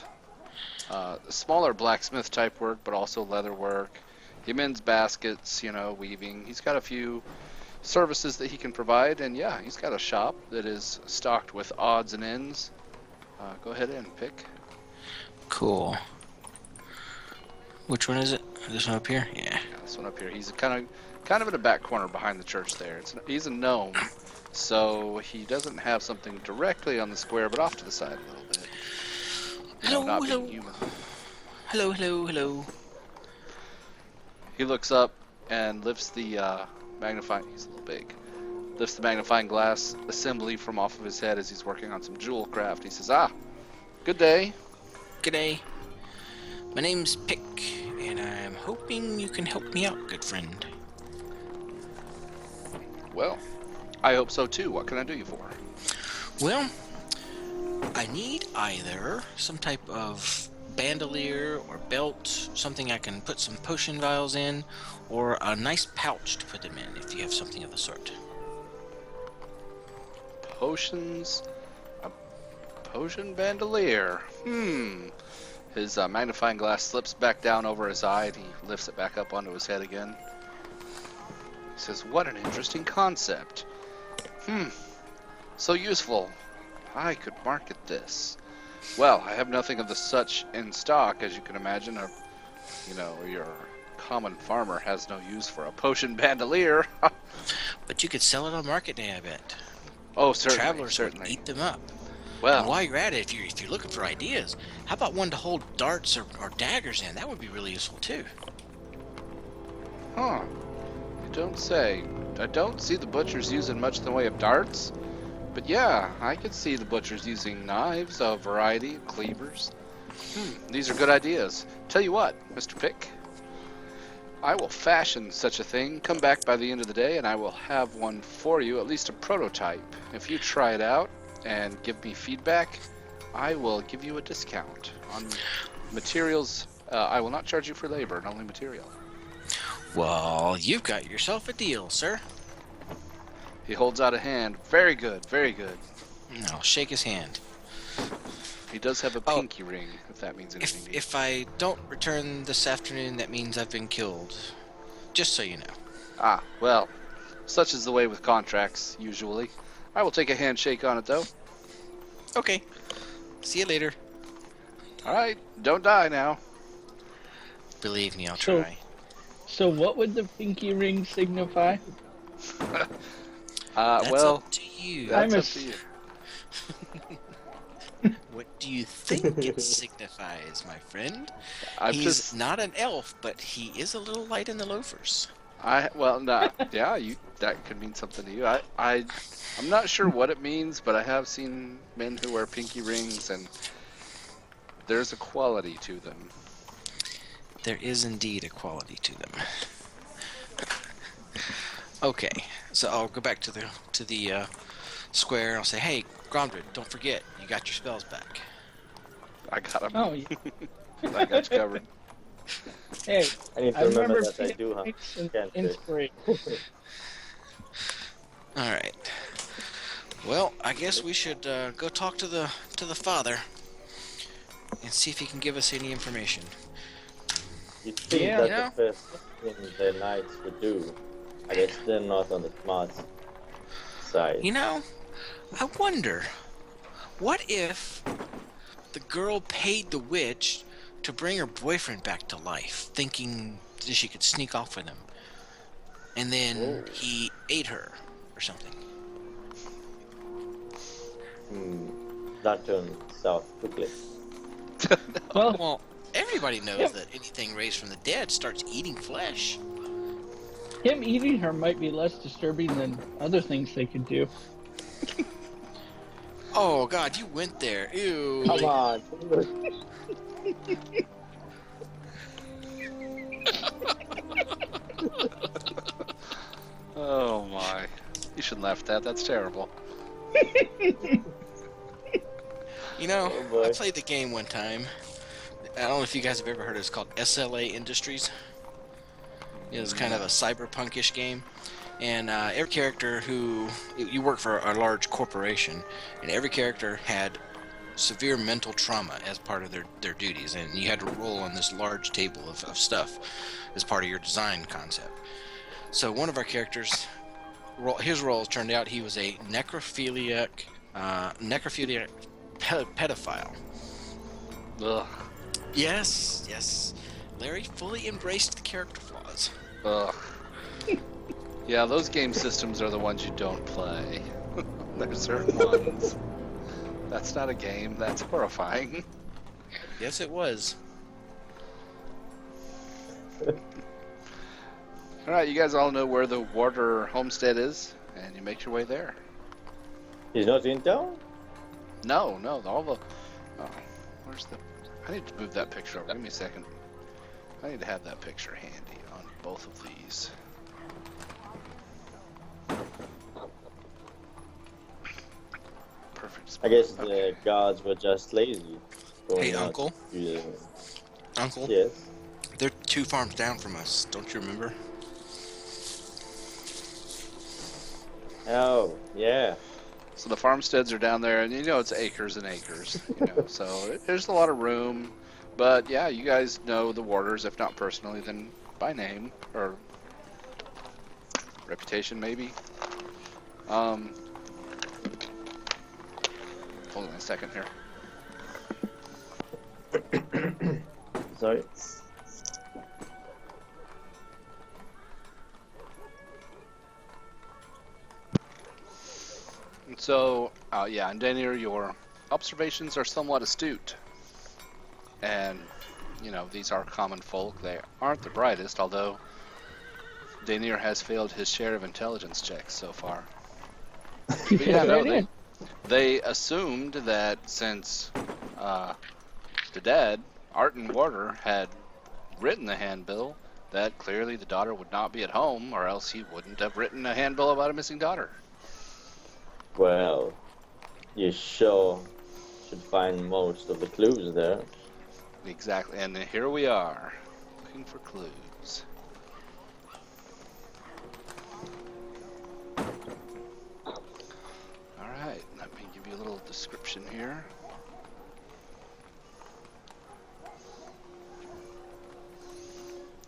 smaller blacksmith type work, but also leather work. He mends baskets, weaving. He's got a few services that he can provide, and yeah, he's got a shop that is stocked with odds and ends. Go ahead and pick. Cool. Which one is it? This one up here? Yeah. Yeah, this one up here. He's kind of in a back corner behind the church there. He's a gnome, so he doesn't have something directly on the square, but off to the side a little bit. Not being human. Hello. He looks up and lifts the magnifying. He's a little big. Lifts the magnifying glass assembly from off of his head as he's working on some jewel craft. He says, good day. G'day. My name's Pick, and I'm hoping you can help me out, good friend. Well, I hope so too. What can I do you for? Well, I need either some type of bandolier or belt, something I can put some potion vials in, or a nice pouch to put them in, if you have something of the sort. Potions? A potion bandolier. His magnifying glass slips back down over his eye and he lifts it back up onto his head again. He says, what an interesting concept. So useful. I could market this. Well, I have nothing of the such in stock, as you can imagine. Your common farmer has no use for a potion bandolier. But you could sell it on market day, I bet. Oh, certainly. Travelers would eat them up. Well, and while you're at it, if you're looking for ideas, how about one to hold darts or daggers in? That would be really useful too. You don't say. I don't see the butchers using much in the way of darts. But yeah, I could see the butchers using knives, a variety of cleavers. These are good ideas. Tell you what, Mr. Pick. I will fashion such a thing. Come back by the end of the day, and I will have one for you, at least a prototype. If you try it out and give me feedback, I will give you a discount on materials. I will not charge you for labor, and only material. Well, you've got yourself a deal, sir. He holds out a hand. Very good, very good. I'll shake his hand. He does have a Oh, pinky ring, if that means anything to you. If I don't return this afternoon, that means I've been killed. Just so you know. Ah, well, such is the way with contracts, usually. I will take a handshake on it, though. Okay. See you later. All right, don't die now. Believe me, I'll So- try. So what would the pinky ring signify? That's Well, up to you. that's I'm up a to you. What do you think it signifies, my friend? I'm He's just, not an elf, but he is a little light in the loafers. yeah, that could mean something to you. I'm not sure what it means, but I have seen men who wear pinky rings, and there's a quality to them. There is indeed a quality to them. Okay, so I'll go back to the square and I'll say, "Hey, Gromdred, don't forget, you got your spells back." I got him. Oh, yeah. I got you covered. Hey, I need to I remember remember that I do have Phoenix and cantrips. inspiration. All right. Well, I guess we should go talk to the father and see if he can give us any information. You think Yeah. that's You know? the first thing the knights would do? I guess they're not on the smart side. You know, I wonder, what if the girl paid the witch to bring her boyfriend back to life, thinking that she could sneak off with him, and then Whoa. he ate her or something? That turned south quickly. Well, Well, everybody knows Yeah. that anything raised from the dead starts eating flesh. him eating her might be less disturbing than other things they could do. Oh God, you went there. Ew. Come on. Oh my! You shouldn't laugh at that. That's terrible. You know, Oh, boy. I played the game one time. I don't know if you guys have ever heard of it. It's called SLA Industries. It was kind of a cyberpunkish game. And every character you work for a large corporation, and every character had severe mental trauma as part of their duties. And you had to roll on this large table of stuff as part of your design concept. So one of our characters, his role turned out he was a necrophiliac pedophile. Ugh. Yes. Larry fully embraced the character flaws. Ugh. Yeah, those game systems are the ones you don't play. There's certain ones. That's not a game. That's horrifying. Yes, it was. All right, you guys all know where the Warder homestead is, and you make your way there. He's not in town? No, all the. Oh, where's the? I need to move that picture over. Give me a second. I need to have that picture handy on both of these. Perfect. I guess Okay. the guards were just lazy. going Hey, out Uncle. to the- Uncle, Yes. they're 2 farms down from us. Don't you remember? Oh, yeah. So the farmsteads are down there, and you know it's acres and acres. You know, so there's a lot of room. But yeah, you guys know the Warders, if not personally, then by name or reputation, maybe. Hold on a second here. Sorry. And so, yeah, and Daniel, your observations are somewhat astute. And, you know, these are common folk. They aren't the brightest, although Daniel has failed his share of intelligence checks so far. But yeah, no, they assumed that since the dead, Art and Warder, had written the handbill, that clearly the daughter would not be at home, or else he wouldn't have written a handbill about a missing daughter. Well, you sure should find most of the clues there. Exactly, and here we are, looking for clues. Alright, let me give you a little description here.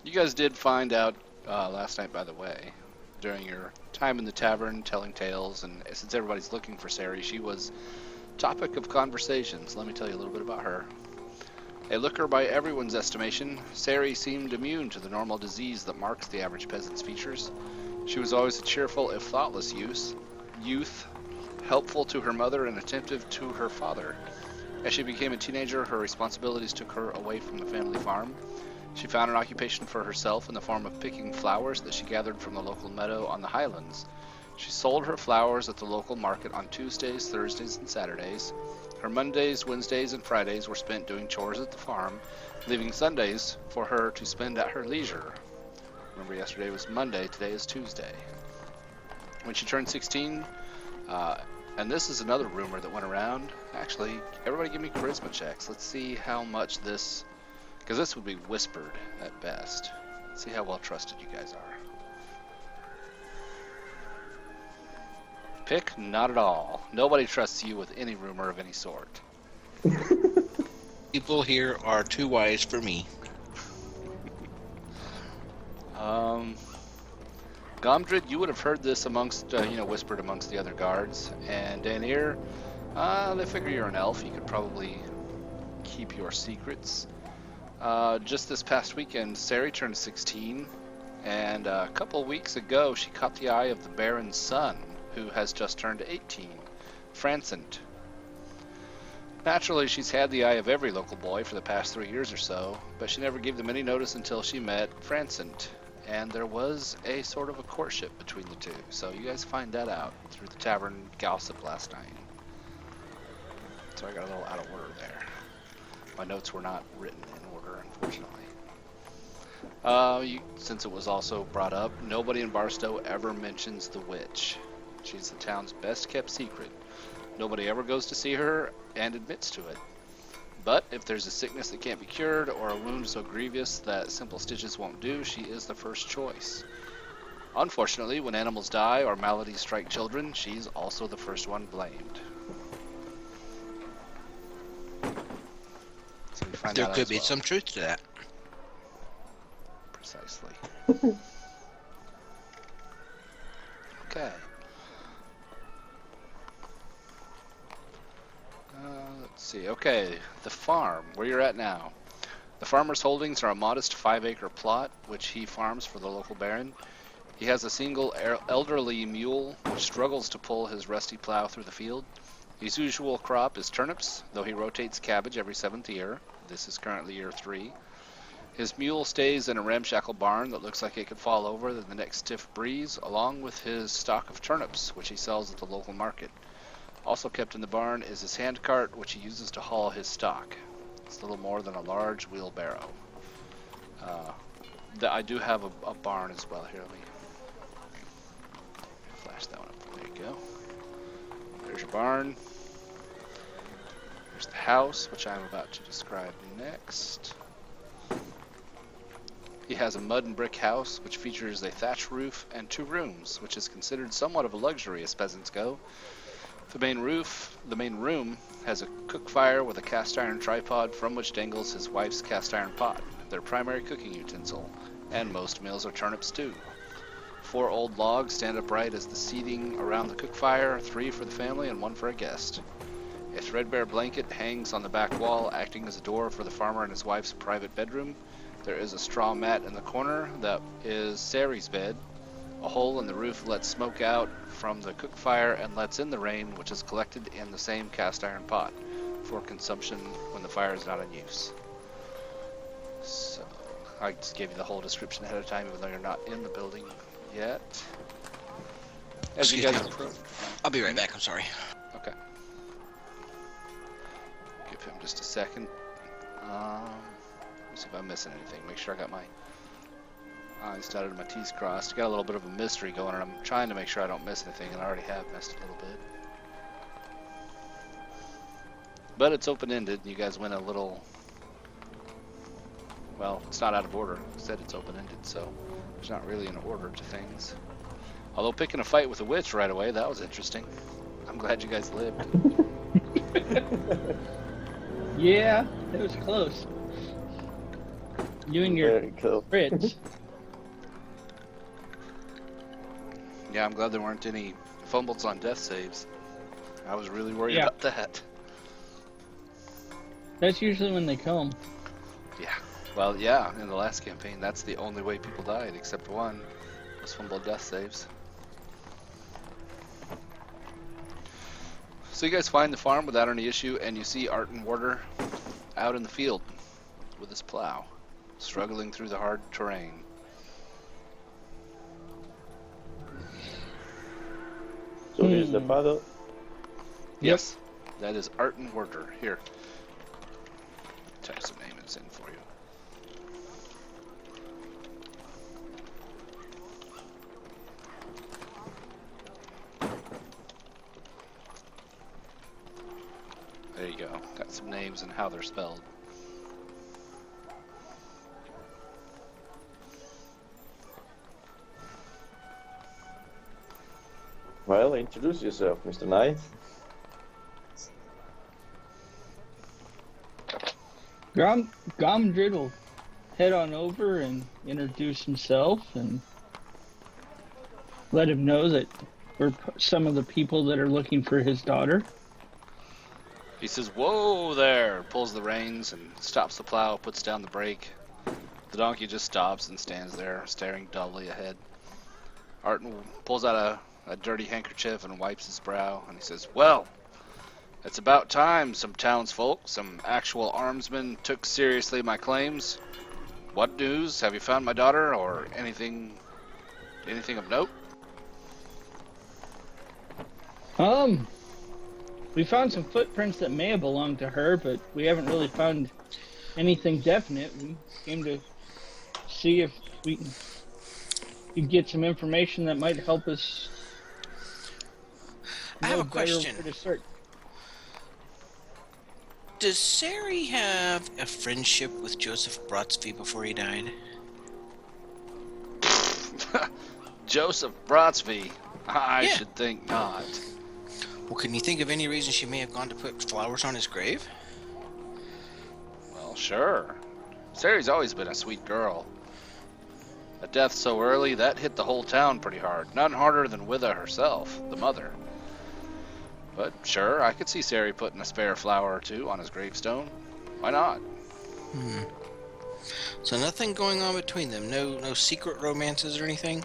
You guys did find out last night, by the way, during your time in the tavern telling tales, and since everybody's looking for Sari, she was topic of conversations. Let me tell you a little bit about her. A looker by everyone's estimation, Sari seemed immune to the normal disease that marks the average peasant's features. She was always a cheerful, if thoughtless youth, helpful to her mother and attentive to her father. As she became a teenager, her responsibilities took her away from the family farm. She found an occupation for herself in the form of picking flowers that she gathered from the local meadow on the Highlands. She sold her flowers at the local market on Tuesdays, Thursdays, and Saturdays. Her Mondays, Wednesdays, and Fridays were spent doing chores at the farm, leaving Sundays for her to spend at her leisure. Remember, yesterday was Monday, today is Tuesday. When she turned 16, and this is another rumor that went around. Actually, everybody give me charisma checks. Let's see how much this, because this would be whispered at best. Let's see how well trusted you guys are. Pick, not at all. Nobody trusts you with any rumor of any sort. People here are too wise for me. Gomdred, you would have heard this amongst, whispered amongst the other guards. And Danir, they figure you're an elf. You could probably keep your secrets. Just this past weekend, Sari turned 16. And a couple weeks ago, she caught the eye of the Baron's son, who has just turned 18, Francent. Naturally, she's had the eye of every local boy for the past 3 years or so, but she never gave them any notice until she met Francent, and there was a sort of a courtship between the two. So you guys find that out through the tavern gossip last night. So I got a little out of order there. My notes were not written in order, unfortunately. Since it was also brought up, nobody in Barstow ever mentions the witch. She's the town's best kept secret. Nobody ever goes to see her and admits to it. But if there's a sickness that can't be cured or a wound so grievous that simple stitches won't do, she is the first choice. Unfortunately, when animals die or maladies strike children, she's also the first one blamed. So we find There out could as be well. some truth to that. Precisely. Okay. Let's see. Okay, the farm, where you're at now. The farmer's holdings are a modest 5-acre plot, which he farms for the local baron. He has a single elderly mule, which struggles to pull his rusty plow through the field. His usual crop is turnips, though he rotates cabbage every 7th year. This is currently year 3. His mule stays in a ramshackle barn that looks like it could fall over in the next stiff breeze, along with his stock of turnips, which he sells at the local market. Also kept in the barn is his hand cart, which he uses to haul his stock. It's a little more than a large wheelbarrow. I do have a barn as well. Here, let me flash that one up. There you go. There's your barn. There's the house, which I'm about to describe next. He has a mud and brick house, which features a thatch roof and 2 rooms, which is considered somewhat of a luxury as peasants go. The main room has a cook fire with a cast iron tripod from which dangles his wife's cast iron pot, their primary cooking utensil, and most meals are turnip stew. 4 old logs stand upright as the seating around the cook fire, 3 for the family and 1 for a guest. A threadbare blanket hangs on the back wall, acting as a door for the farmer and his wife's private bedroom. There is a straw mat in the corner that is Sari's bed. A hole in the roof lets smoke out from the cook fire and lets in the rain, which is collected in the same cast iron pot for consumption when the fire is not in use. So, I just gave you the whole description ahead of time, even though you're not in the building yet. As you Excuse guys me. approach. I'll be right back. I'm sorry. Okay. Give him just a second. Let me see if I'm missing anything. Make sure I got my I's dotted and my T's crossed. Got a little bit of a mystery going, and I'm trying to make sure I don't miss anything, and I already have missed a little bit. But it's open-ended, and you guys went a little... Well, it's not out of order. I said it's open-ended, so there's not really an order to things. Although picking a fight with a witch right away, that was interesting. I'm glad you guys lived. Yeah, it was close. You and your Very cool. Fritz. Yeah, I'm glad there weren't any fumbles on death saves. I was really worried Yeah. about that. That's usually when they come. Yeah. Well, yeah, in the last campaign, that's the only way people died, except one, was fumbled death saves. So you guys find the farm without any issue, and you see Arton Warder out in the field with his plow, struggling through the hard terrain. So here's the father. Yes, that is Arton Warder. Here, type some names in for you. There you go. Got some names and how they're spelled. Well, introduce yourself, Mr. Knight. Gomdrid will head on over and introduce himself and let him know that we're some of the people that are looking for his daughter. He says, "Whoa there!" Pulls the reins and stops the plow, puts down the brake. The donkey just stops and stands there, staring dully ahead. Arton pulls out a dirty handkerchief and wipes his brow, and he says, "Well, it's about time some townsfolk, some actual armsmen, took seriously my claims. What news? Have you found my daughter, or anything of note?" We found some footprints that may have belonged to her, but we haven't really found anything definite. We came to see if we could get some information that might help us. I have know a better question. where to start. Does Sari have a friendship with Joseph Brodsky before he died? Joseph Brodsky. I Yeah. should think not. Well, can you think of any reason she may have gone to put flowers on his grave? Well, sure. Sari's always been a sweet girl. A death so early, that hit the whole town pretty hard. None harder than Witha herself, the mother. But sure, I could see Sari putting a spare flower or two on his gravestone. Why not? So nothing going on between them? No secret romances or anything?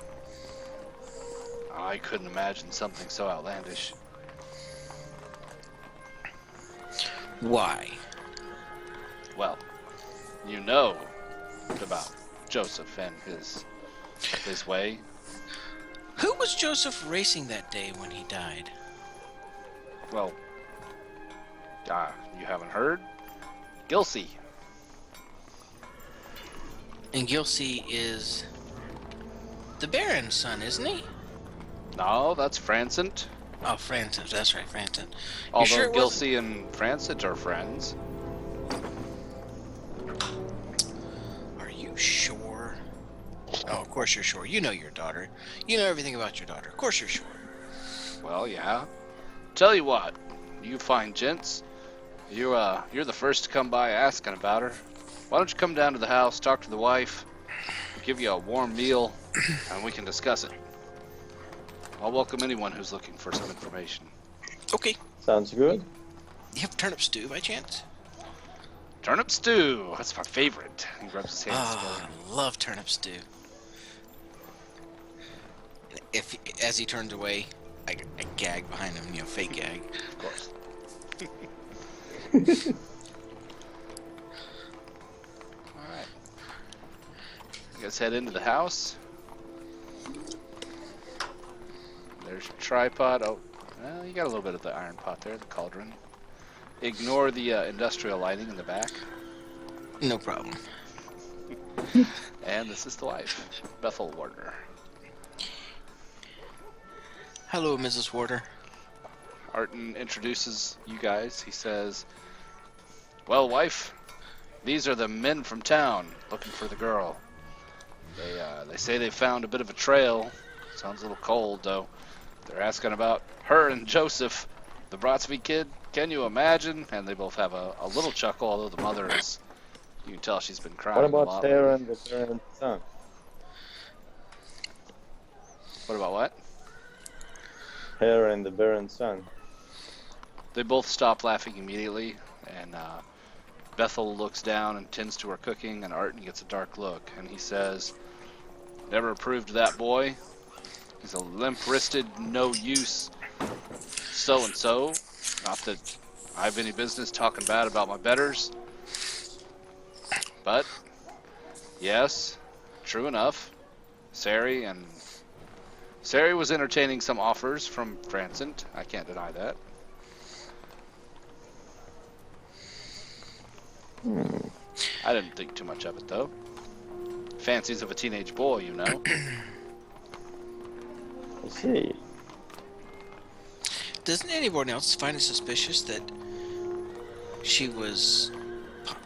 I couldn't imagine something so outlandish. Why? Well, you know about Joseph and his way. Who was Joseph racing that day when he died? Well, you haven't heard? Gilsey. And Gilsey is the Baron's son, isn't he? No, that's Francent. Oh, Francis. That's right, Francis. Although sure it wasn't- Gilsey and Francent are friends. Are you sure? Oh, of course you're sure. You know your daughter. You know everything about your daughter. Of course you're sure. Well, yeah. Tell you what, you fine gents, you're the first to come by asking about her. Why don't you come down to the house, talk to the wife, give you a warm meal, and we can discuss it. I'll welcome anyone who's looking for some information. Okay. Sounds good. You have turnip stew by chance? Turnip stew, that's my favorite. He rubs his hands Oh, together. I love turnip stew. As he turns away, I gag behind him, fake gag. Of course. Alright. You guys head into the house. There's your tripod. Oh, well, you got a little bit of the iron pot there, the cauldron. Ignore the industrial lighting in the back. No problem. And this is the wife, Bethel Warder. Hello, Mrs. Warder. Arton introduces you guys. He says, "Well, wife, these are the men from town looking for the girl. They say they found a bit of a trail. Sounds a little cold, though. They're asking about her and Joseph, the Brodsby kid. Can you imagine?" And they both have a little chuckle, although the mother is, you can tell she's been crying What a about lot Sarah lately. and the parent son? What about what? Her and the Baron's son. They both stop laughing immediately, and Bethel looks down and tends to her cooking, and Arton gets a dark look, and he says, "Never approved of that boy. He's a limp-wristed, no-use so-and-so. Not that I have any business talking bad about my betters. But, yes, true enough, Sari was entertaining some offers from Francent. I can't deny that. I didn't think too much of it, though. Fancies of a teenage boy, you know." I see. Doesn't anyone else find it suspicious that she was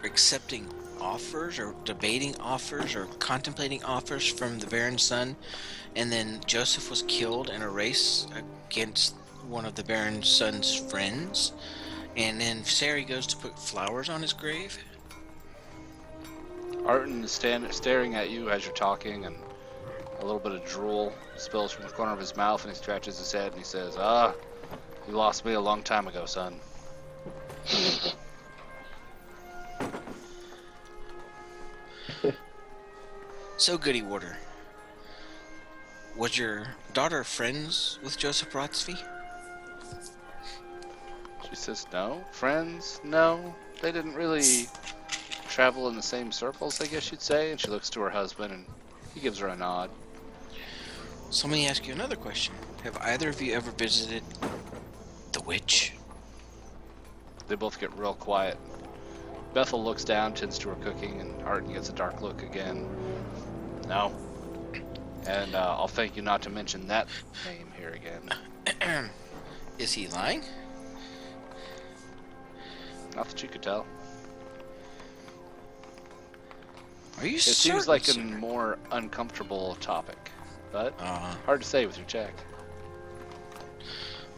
accepting offers or debating offers or contemplating offers from the Baron's son, and then Joseph was killed in a race against one of the Baron's son's friends, and then Sari goes to put flowers on his grave? Arton is staring at you as you're talking, and a little bit of drool spills from the corner of his mouth, and he scratches his head and he says, "You lost me a long time ago, son." So, Goody Warder, was your daughter friends with Joseph Brodsby? She says, "No. Friends? No. They didn't really travel in the same circles, I guess you'd say." And she looks to her husband, and he gives her a nod. So let me ask you another question. Have either of you ever visited the witch? They both get real quiet. Bethel looks down, tends to her cooking, and Arton gets a dark look again. "No. And I'll thank you not to mention that name here again." Is he lying? Not that you could tell. Are you It certain, seems like a sir? more uncomfortable topic, but Uh-huh. hard to say with your check.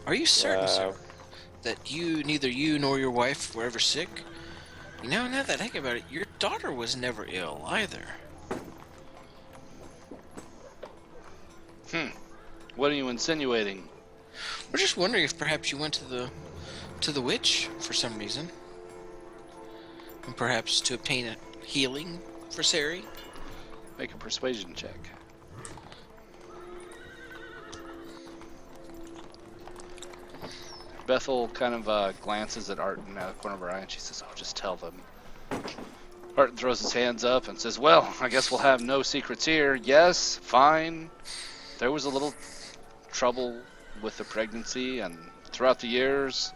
Are you certain, sir, that neither you nor your wife were ever sick? You know, now that I think about it, your daughter was never ill either. What are you insinuating? We're just wondering if perhaps you went to the witch for some reason, and perhaps to obtain a healing for Sari. Make a persuasion check. Bethel kind of glances at Arton out of the corner of her eye, and she says, "Oh, just tell them." Arton throws his hands up and says, "Well, I guess we'll have no secrets here. Yes, fine. There was a little trouble with the pregnancy, and throughout the years,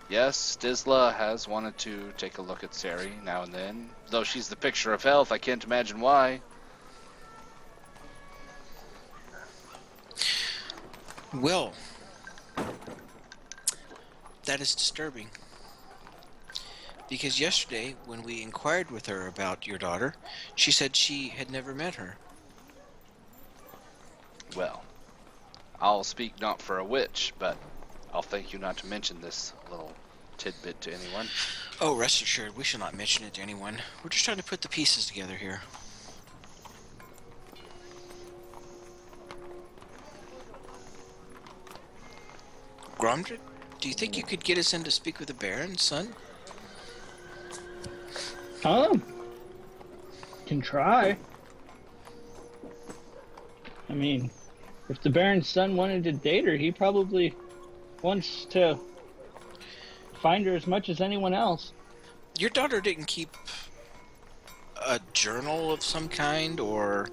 yes, Disla has wanted to take a look at Sari now and then. Though she's the picture of health, I can't imagine why." Well, that is disturbing. Because yesterday, when we inquired with her about your daughter, she said she had never met her. Well, I'll speak not for a witch, but I'll thank you not to mention this little tidbit to anyone. Oh, rest assured, we shall not mention it to anyone. We're just trying to put the pieces together here. Gromdrick, do you think you could get us in to speak with the Baron, son? Can try. I mean, if the Baron's son wanted to date her, he probably wants to find her as much as anyone else. Your daughter didn't keep a journal of some kind, or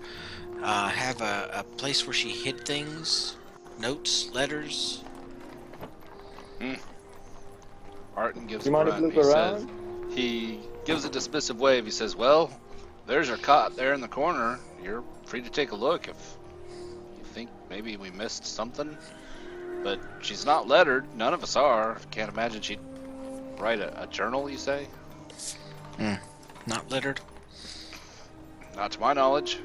have a place where she hid things? Notes, letters? Arton gives You a mind grunt. if we look around? He gives a dismissive wave. He says, "Well, there's her cot there in the corner. You're free to take a look if you think maybe we missed something. But she's not lettered. None of us are. Can't imagine she'd write a journal, you say? Not littered. Not to my knowledge.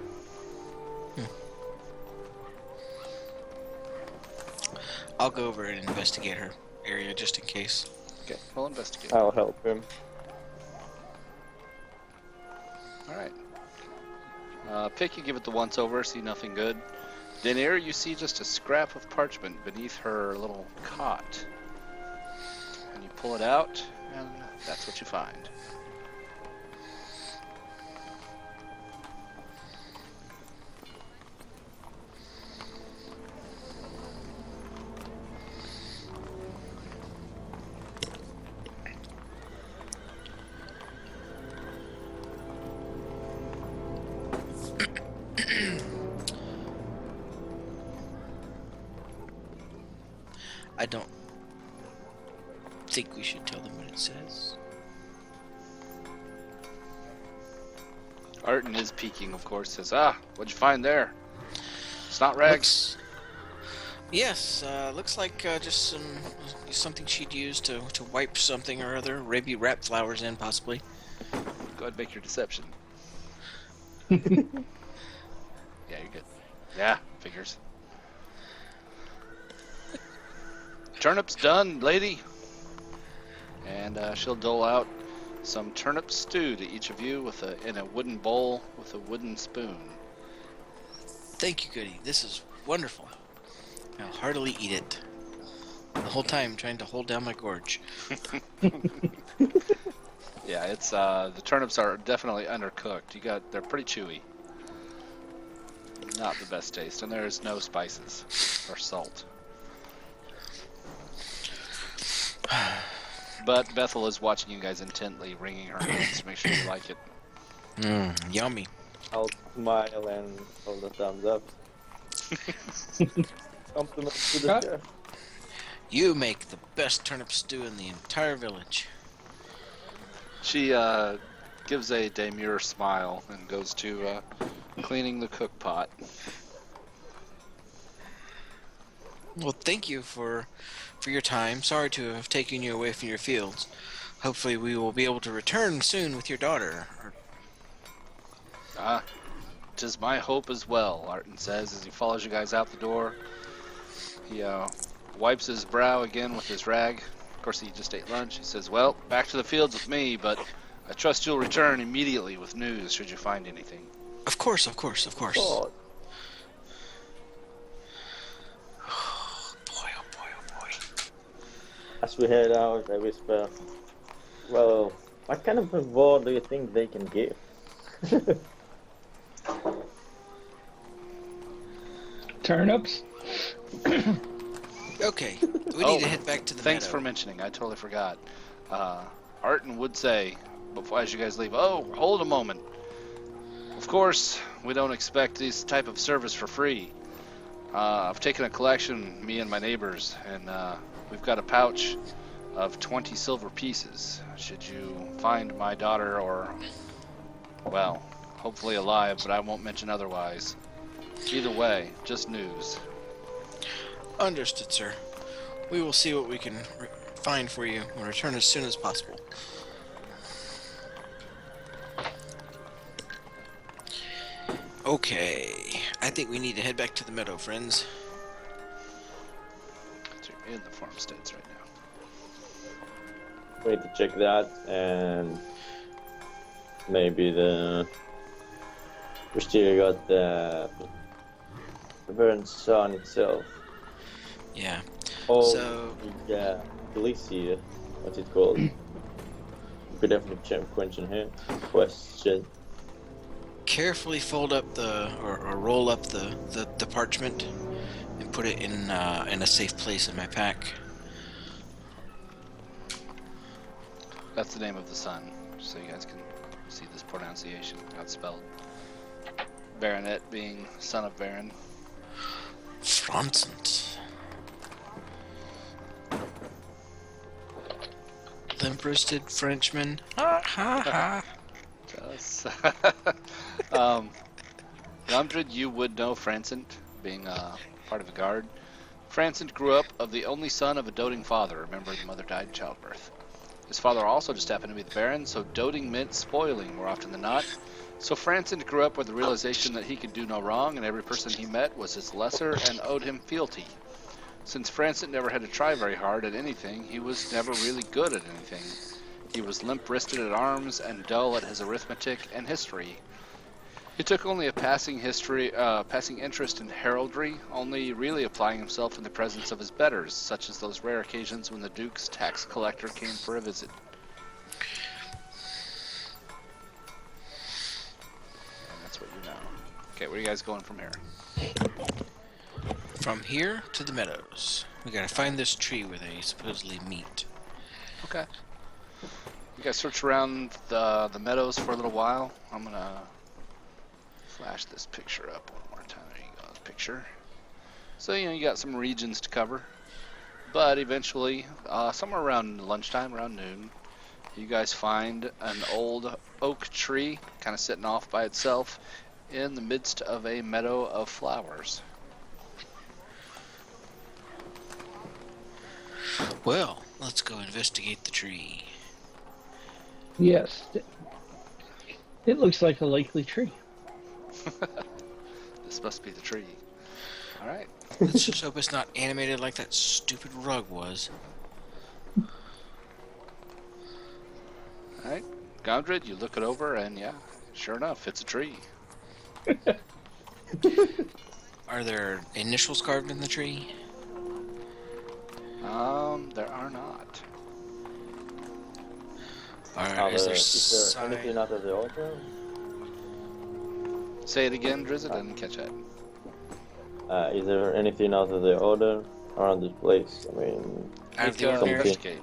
I'll go over and investigate her area just in case. Okay, we'll investigate. I'll help him. Alright. Pick, you give it the once over, see nothing good. Denier, you see just a scrap of parchment beneath her little cot. And you pull it out, and that's what you find. I don't think we should tell them what it says. Arton is peeking, of course, says, what'd you find there? It's not rags. Yes, looks like just something she'd used to wipe something or other. Maybe wrap flowers in, possibly. Go ahead and make your deception. Yeah, you're good. Yeah, figures. Turnips done, lady. And she'll dole out some turnip stew to each of you in a wooden bowl with a wooden spoon. Thank you, Goody. This is wonderful. I'll heartily eat it. The whole time trying to hold down my gorge. Yeah, it's the turnips are definitely undercooked. They're pretty chewy. Not the best taste, and there's no spices or salt. But Bethel is watching you guys intently, wringing her hands to make sure you like it. Yummy. I'll smile and hold a thumbs up. Compliment to the chef. You make the best turnip stew in the entire village. She gives a demure smile and goes to cleaning the cook pot. Well, thank you for your time. Sorry to have taken you away from your fields. Hopefully we will be able to return soon with your daughter. Tis my hope as well, Arton says as he follows you guys out the door. He wipes his brow again with his rag. Of course, he just ate lunch. He says, well, back to the fields with me, but I trust you'll return immediately with news should you find anything. Of course, of course, of course. Oh, as we head out, I whisper, well, what kind of reward do you think they can give? Turnips? Okay, we need to head back to the Thanks meadow. for mentioning. I totally forgot. Arton would say, before as you guys leave, oh, hold a moment. Of course, we don't expect this type of service for free. I've taken a collection, me and my neighbors, and we've got a pouch of 20 silver pieces. Should you find my daughter or, well, hopefully alive, but I won't mention otherwise. Either way, just news. Understood, sir. We will see what we can find for you and return as soon as possible. Okay, I think we need to head back to the meadow, friends. You're in the farmsteads right now. We need to check that, and maybe we still got the Vern's son itself. Yeah. Oh, So- the Galicia, what's it called? We could definitely question here. Question. Carefully fold up or roll up the parchment and put it in a safe place in my pack. That's the name of the son, so you guys can see this pronunciation, how it's spelled. Baronet being son of Baron. Francent. Limp-wristed Frenchman. Ha ha ha. Yes. Gundred, you would know Francint, being part of the guard. Francint grew up of the only son of a doting father. Remember, the mother died in childbirth. His father also just happened to be the Baron, so doting meant spoiling more often than not. So Francint grew up with the realization that he could do no wrong, and every person he met was his lesser and owed him fealty. Since Francint never had to try very hard at anything, he was never really good at anything. He was limp-wristed at arms and dull at his arithmetic and history. He took only a passing interest in heraldry, only really applying himself in the presence of his betters, such as those rare occasions when the Duke's tax collector came for a visit. And that's what you know. Okay, where are you guys going from here? From here to the meadows. We gotta find this tree where they supposedly meet. Okay. You guys search around the meadows for a little while. I'm gonna flash this picture up one more time. There you go, this picture. So, you got some regions to cover. But eventually, somewhere around lunchtime, around noon, you guys find an old oak tree kind of sitting off by itself in the midst of a meadow of flowers. Well, let's go investigate the tree. Yes. It looks like a likely tree. This must be the tree. Alright. Let's just hope it's not animated like that stupid rug was. Alright. Gondred, you look it over and yeah, sure enough, it's a tree. Are there initials carved in the tree? There are not. Is there anything out of the order? Say it again, Drizzt, I didn't catch that. Is there anything out of the order around this place? I mean, Out of the ordinary? Investigate.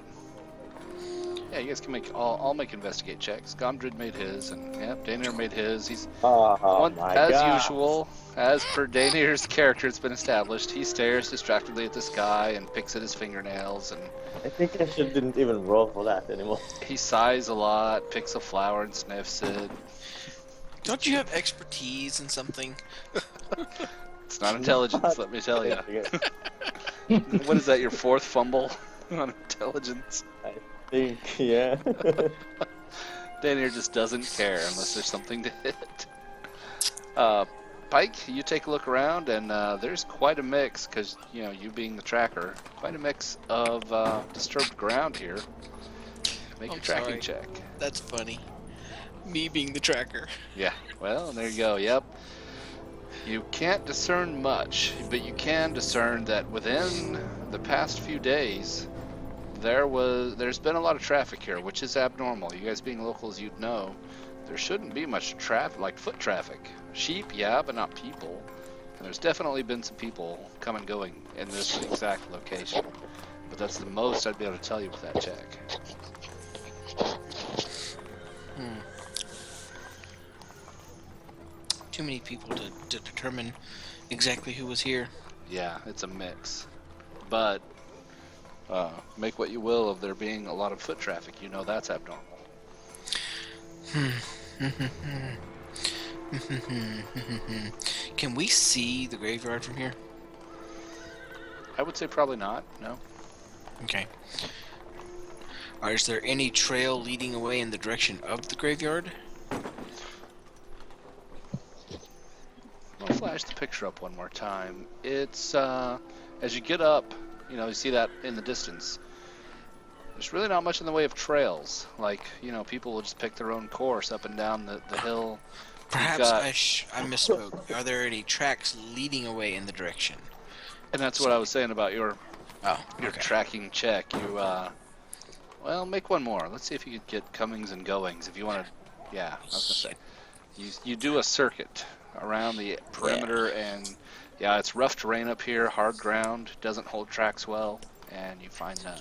Yeah, you guys can make. I'll make investigate checks. Gomdred made his, and yeah, Daenir made his. He's as God. usual, as per Daenir's character, it's been established. He stares distractedly at the sky and picks at his fingernails, and I think I didn't even roll for that anymore. he sighs a lot, picks a flower and sniffs it. Don't you have expertise in something? It's not intelligence, let me tell you. What is that? Your fourth fumble on intelligence? I think, yeah. Daenir just doesn't care unless there's something to hit. Pike, you take a look around, and there's quite a mix, because, you being the tracker, quite a mix of disturbed ground here. Make a tracking check. That's funny. Me being the tracker. Yeah, well, there you go, yep. You can't discern much, but you can discern that within the past few days, there's been a lot of traffic here, which is abnormal. You guys being locals, you'd know. There shouldn't be much traffic, like foot traffic. Sheep, yeah, but not people. And there's definitely been some people come and going in this exact location. But that's the most I'd be able to tell you with that check. Too many people to determine exactly who was here. Yeah, it's a mix. But make what you will of there being a lot of foot traffic. You know that's abnormal. Can we see the graveyard from here? I would say probably not, no. Okay. Is there any trail leading away in the direction of the graveyard? I'll flash the picture up one more time. It's, as you get up, you see that in the distance. There's really not much in the way of trails. Like, people will just pick their own course up and down the hill. Perhaps I misspoke. Are there any tracks leading away in the direction? And that's what I was saying about your Okay. tracking check. You, well, make one more. Let's see if you could get comings and goings. If you want to, yeah, I was going to say. You do a circuit around the perimeter, and yeah, it's rough terrain up here, hard ground, doesn't hold tracks well, and you find none.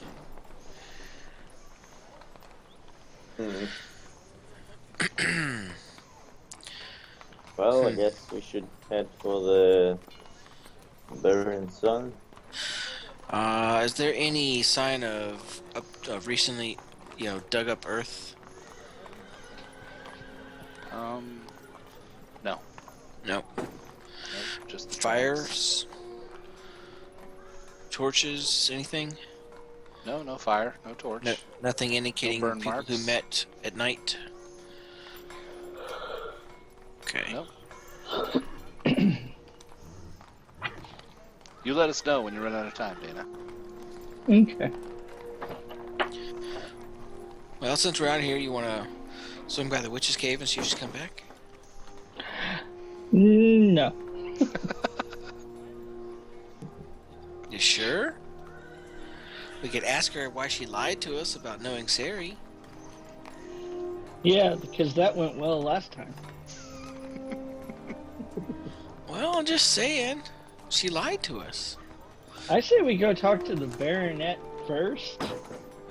Well, I guess we should head for the Baron Sun. Is there any sign of recently, dug up earth? No, Nope. Nope, just the tracks. Fires? Torches? Anything? No fire, no torch. No, nothing indicating burn people who marks. met at night? Okay. Nope. You let us know when you run out of time, Dana. Okay. Well, since we're out here, you want to swing by the witch's cave and see if she's come back? No. You sure? We could ask her why she lied to us about knowing Sari. Yeah, because that went well last time. Well, I'm just saying. She lied to us. I say we go talk to the Baronet first,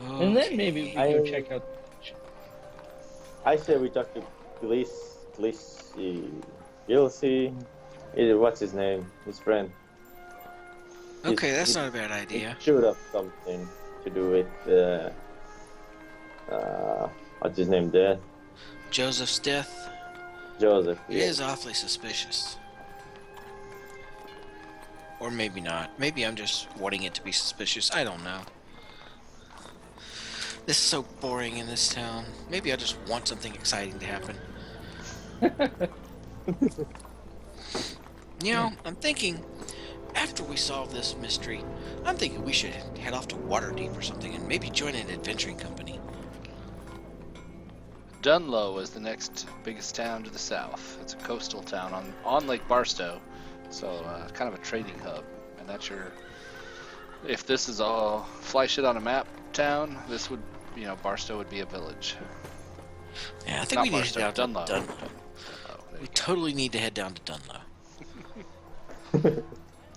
and then maybe we go check out. I say we talk to Gilsey. What's his name? His friend. Okay, that's not a bad idea. It should have something to do with what's his name? Death. Joseph's death. Joseph. It is awfully suspicious. Or maybe not. Maybe I'm just wanting it to be suspicious. I don't know. This is so boring in this town. Maybe I just want something exciting to happen. You know, I'm thinking, after we solve this mystery, I'm thinking we should head off to Waterdeep or something and maybe join an adventuring company. Dunlow is the next biggest town to the south. It's a coastal town on Lake Barstow, so kind of a trading hub. And that's your... If this is all fly shit on a map town, this would, Barstow would be a village. Yeah, I think Not we need Barstow, to head down Dunlow. to Dunlow. There We you go. totally need to head down to Dunlow.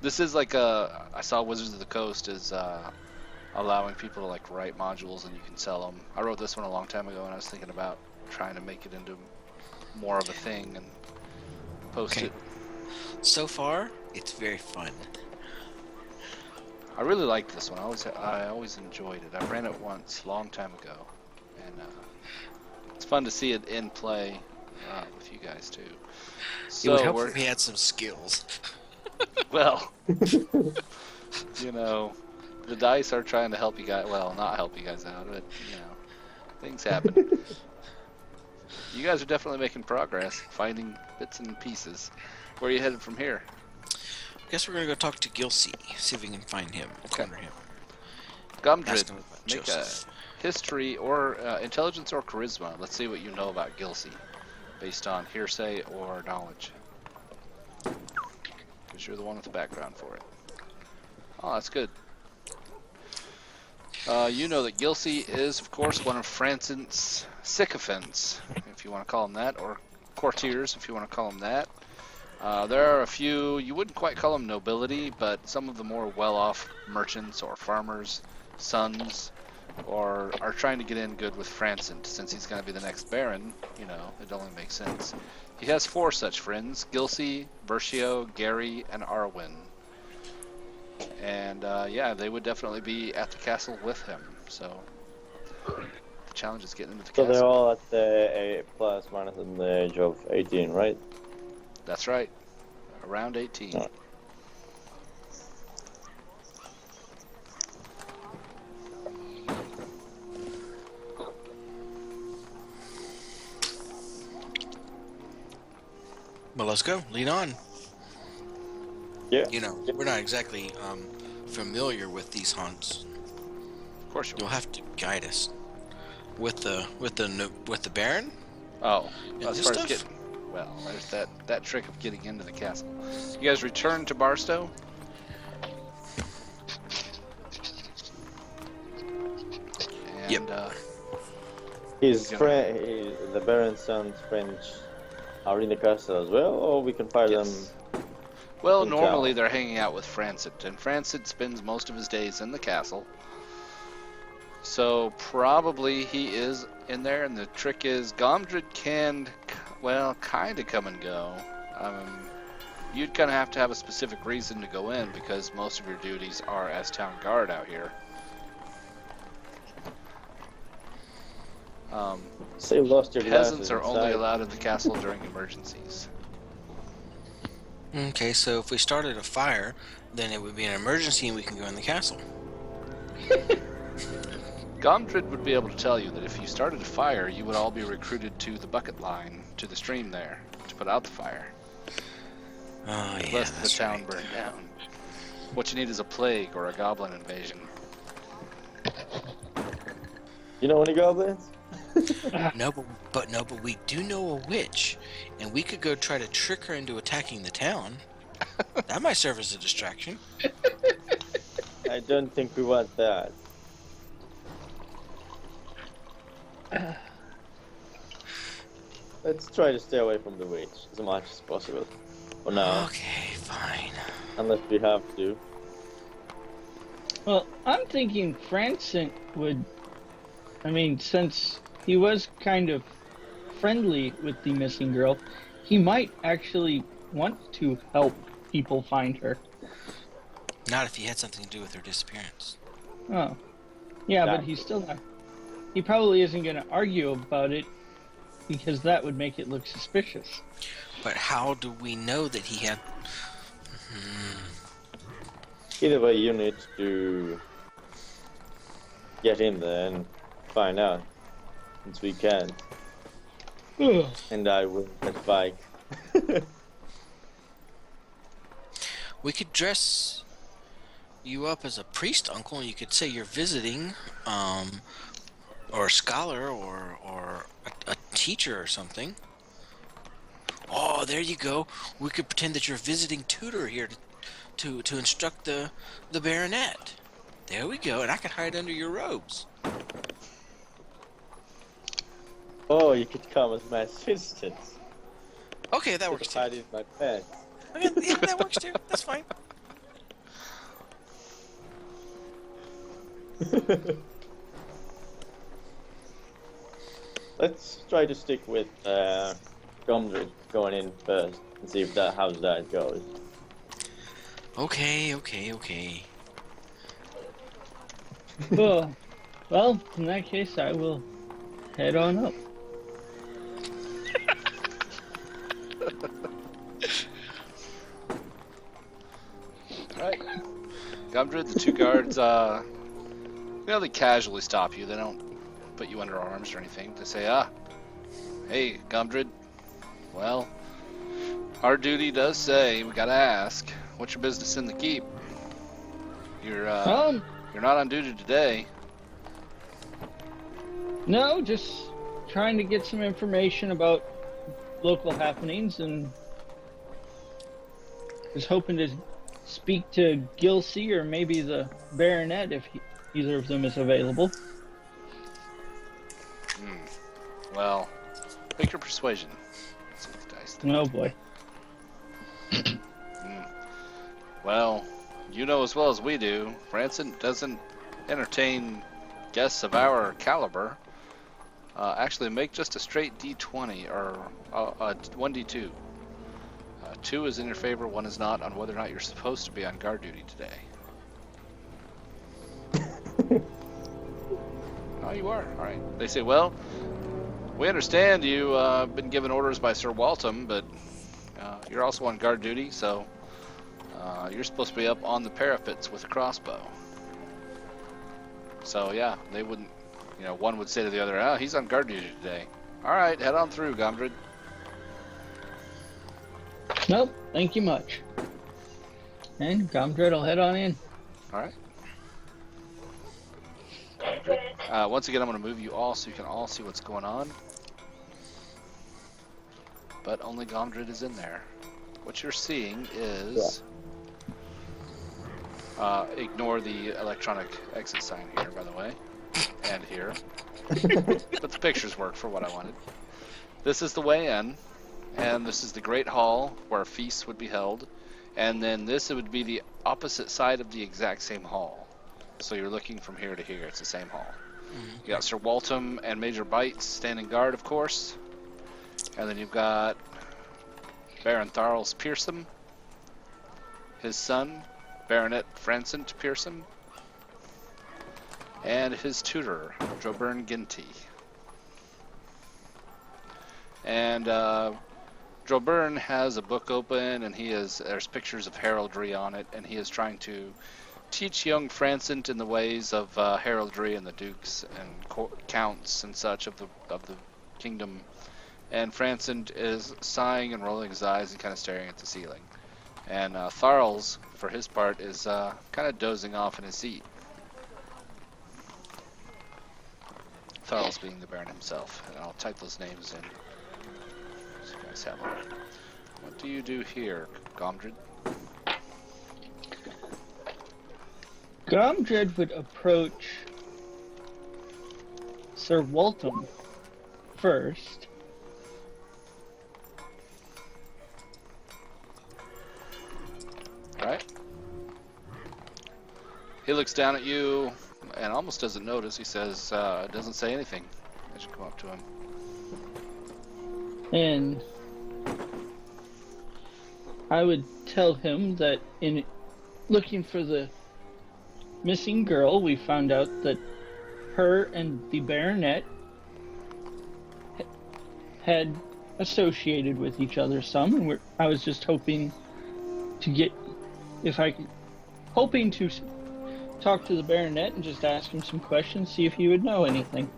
This is like I saw Wizards of the Coast is allowing people to like write modules and you can sell them. I wrote this one a long time ago and I was thinking about trying to make it into more of a thing and post Okay. it. So far, it's very fun. I really liked this one. I always enjoyed it. I ran it once, long time ago, and it's fun to see it in play with you guys too. It would So help we're if we had some skills. well, the dice are trying to help you guys. Well, not help you guys out, but things happen. You guys are definitely making progress, finding bits and pieces. Where are you headed from here? I guess we're gonna go talk to Gilsey, see if we can find him, corner him. Ask Gumdred, him about make Joseph. a history or intelligence or charisma. Let's see what you know about Gilsey, based on hearsay or knowledge. Because you're the one with the background for it. Oh, that's good. You know that Gilsey is, of course, one of France's sycophants, if you want to call them that, or courtiers, if you want to call them that. There are a few, you wouldn't quite call them nobility, but some of the more well-off merchants or farmers' sons or are trying to get in good with Francent. Since he's going to be the next Baron, it only makes sense. He has 4 such friends: Gilsey, Versio, Gary, and Arwen. And they would definitely be at the castle with him. So the challenge is getting into the So castle. they're all at the plus minus in the age of 18, right? That's right. Around 18. Alright. Well, let's go. Lead on. Yeah. We're not exactly familiar with these haunts. Of course you You'll will. have to guide us with the Baron. Oh, And as this far as stuff? getting... Well, there's that trick of getting into the castle. You guys return to Barstow? And, Yep. His Yeah. friend, the Baron's son's friends are in the castle as well, or we can find Yes. them. Well, in normally town. they're hanging out with Francent, and Francent spends most of his days in the castle. So probably he is in there, and the trick is Gomdred can, kind of come and go. You'd kind of have to have a specific reason to go in, because most of your duties are as town guard out here. So you lost your Peasants glasses are only inside. allowed in the castle during emergencies. Okay, so if we started a fire, then it would be an emergency and we can go in the castle. Gomdred would be able to tell you that if you started a fire, you would all be recruited to the bucket line, to the stream there, to put out the fire. Oh, yeah, Lest the that's town right. burn down. What you need is a plague or a goblin invasion. You know any goblins? No, but we do know a witch, and we could go try to trick her into attacking the town. That might serve as a distraction. I don't think we want that. Let's try to stay away from the witch as much as possible. For now, Okay, fine. unless we have to. Well, I'm thinking Franson would. I mean, since he was kind of friendly with the missing girl, he might actually want to help people find her. Not if he had something to do with her disappearance. Oh. Yeah, but That- he's still not. He probably isn't going to argue about it because that would make it look suspicious. But how do we know that he had... Either way, you need to get in there and find out. Since we can't. Ugh. And I will get bike. We could dress you up as a priest, Uncle, and you could say you're visiting, or a scholar, or a teacher or something. Oh, there you go. We could pretend that you're a visiting tutor here to instruct the baronet. There we go, and I could hide under your robes. Oh, you could come as my assistant. Okay, that works Just too. hide in my pants. Okay, yeah, that works too. That's fine. Let's try to stick with Gomdred going in first and see if how that goes. Okay. Ugh. Well, in that case, I will head on up. Alright. Gomdred, the two guards, they casually stop you. They don't put you under arms or anything. They say, hey, Gomdred, well, our duty does say we gotta ask, what's your business in the keep? You're not on duty today. No, just trying to get some information about local happenings and was hoping to speak to Gilsey or maybe the Baronet if either of them is available. Well, make your persuasion. Let's see what the dice think. Oh boy. Well, you know as well as we do, Franson doesn't entertain guests of our caliber. Actually, make just a straight D20 or 1D2. 2 is in your favor, 1 is not, on whether or not you're supposed to be on guard duty today. Oh, you are. All right. They say, well, we understand you've been given orders by Sir Waltham, but you're also on guard duty, so you're supposed to be up on the parapets with a crossbow. So, yeah, they wouldn't, one would say to the other, he's on guard duty today. All right, head on through, Gomdred. Nope, thank you much. And Gomdred will head on in. All right. Once again, I'm going to move you all so you can all see what's going on. But only Gomdred is in there. What you're seeing is... ignore the electronic exit sign here, by the way. And here. But the pictures work for what I wanted. This is the way in. And this is the Great Hall where feasts would be held. And then this would be the opposite side of the exact same hall. So you're looking from here to here. It's the same hall. You got Sir Waltham and Major Bites standing guard, of course. And then you've got Baron Tharls Pearson, his son, Baronet Franson Pearson, and his tutor, Joburn Ginty. And Drobern has a book open, and there's pictures of heraldry on it, and he is trying to teach young Francent in the ways of heraldry and the dukes and counts and such of the kingdom. And Francent is sighing and rolling his eyes and kind of staring at the ceiling. And Tharls, for his part, is kind of dozing off in his seat. Tharls being the Baron himself, and I'll type those names in. So you guys have them. What do you do here, Gomdred? Gomdred would approach Sir Waltham first. Right? He looks down at you and almost doesn't notice. He says, doesn't say anything as you come up to him. And I would tell him that in looking for the missing girl, we found out that her and the Baronet had associated with each other some, and I was just hoping to get, hoping to talk to the Baronet and just ask him some questions, see if he would know anything.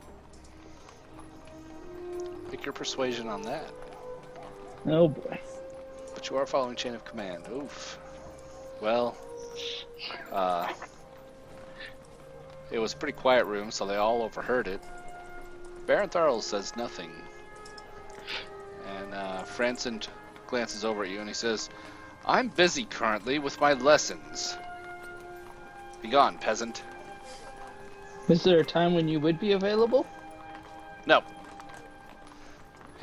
Pick your persuasion on that. Oh boy. But you are following chain of command. Oof. Well, it was a pretty quiet room, so they all overheard it. Baron Tharls says nothing. And Francent glances over at you and he says, I'm busy currently with my lessons. Begone, peasant. Is there a time when you would be available? No.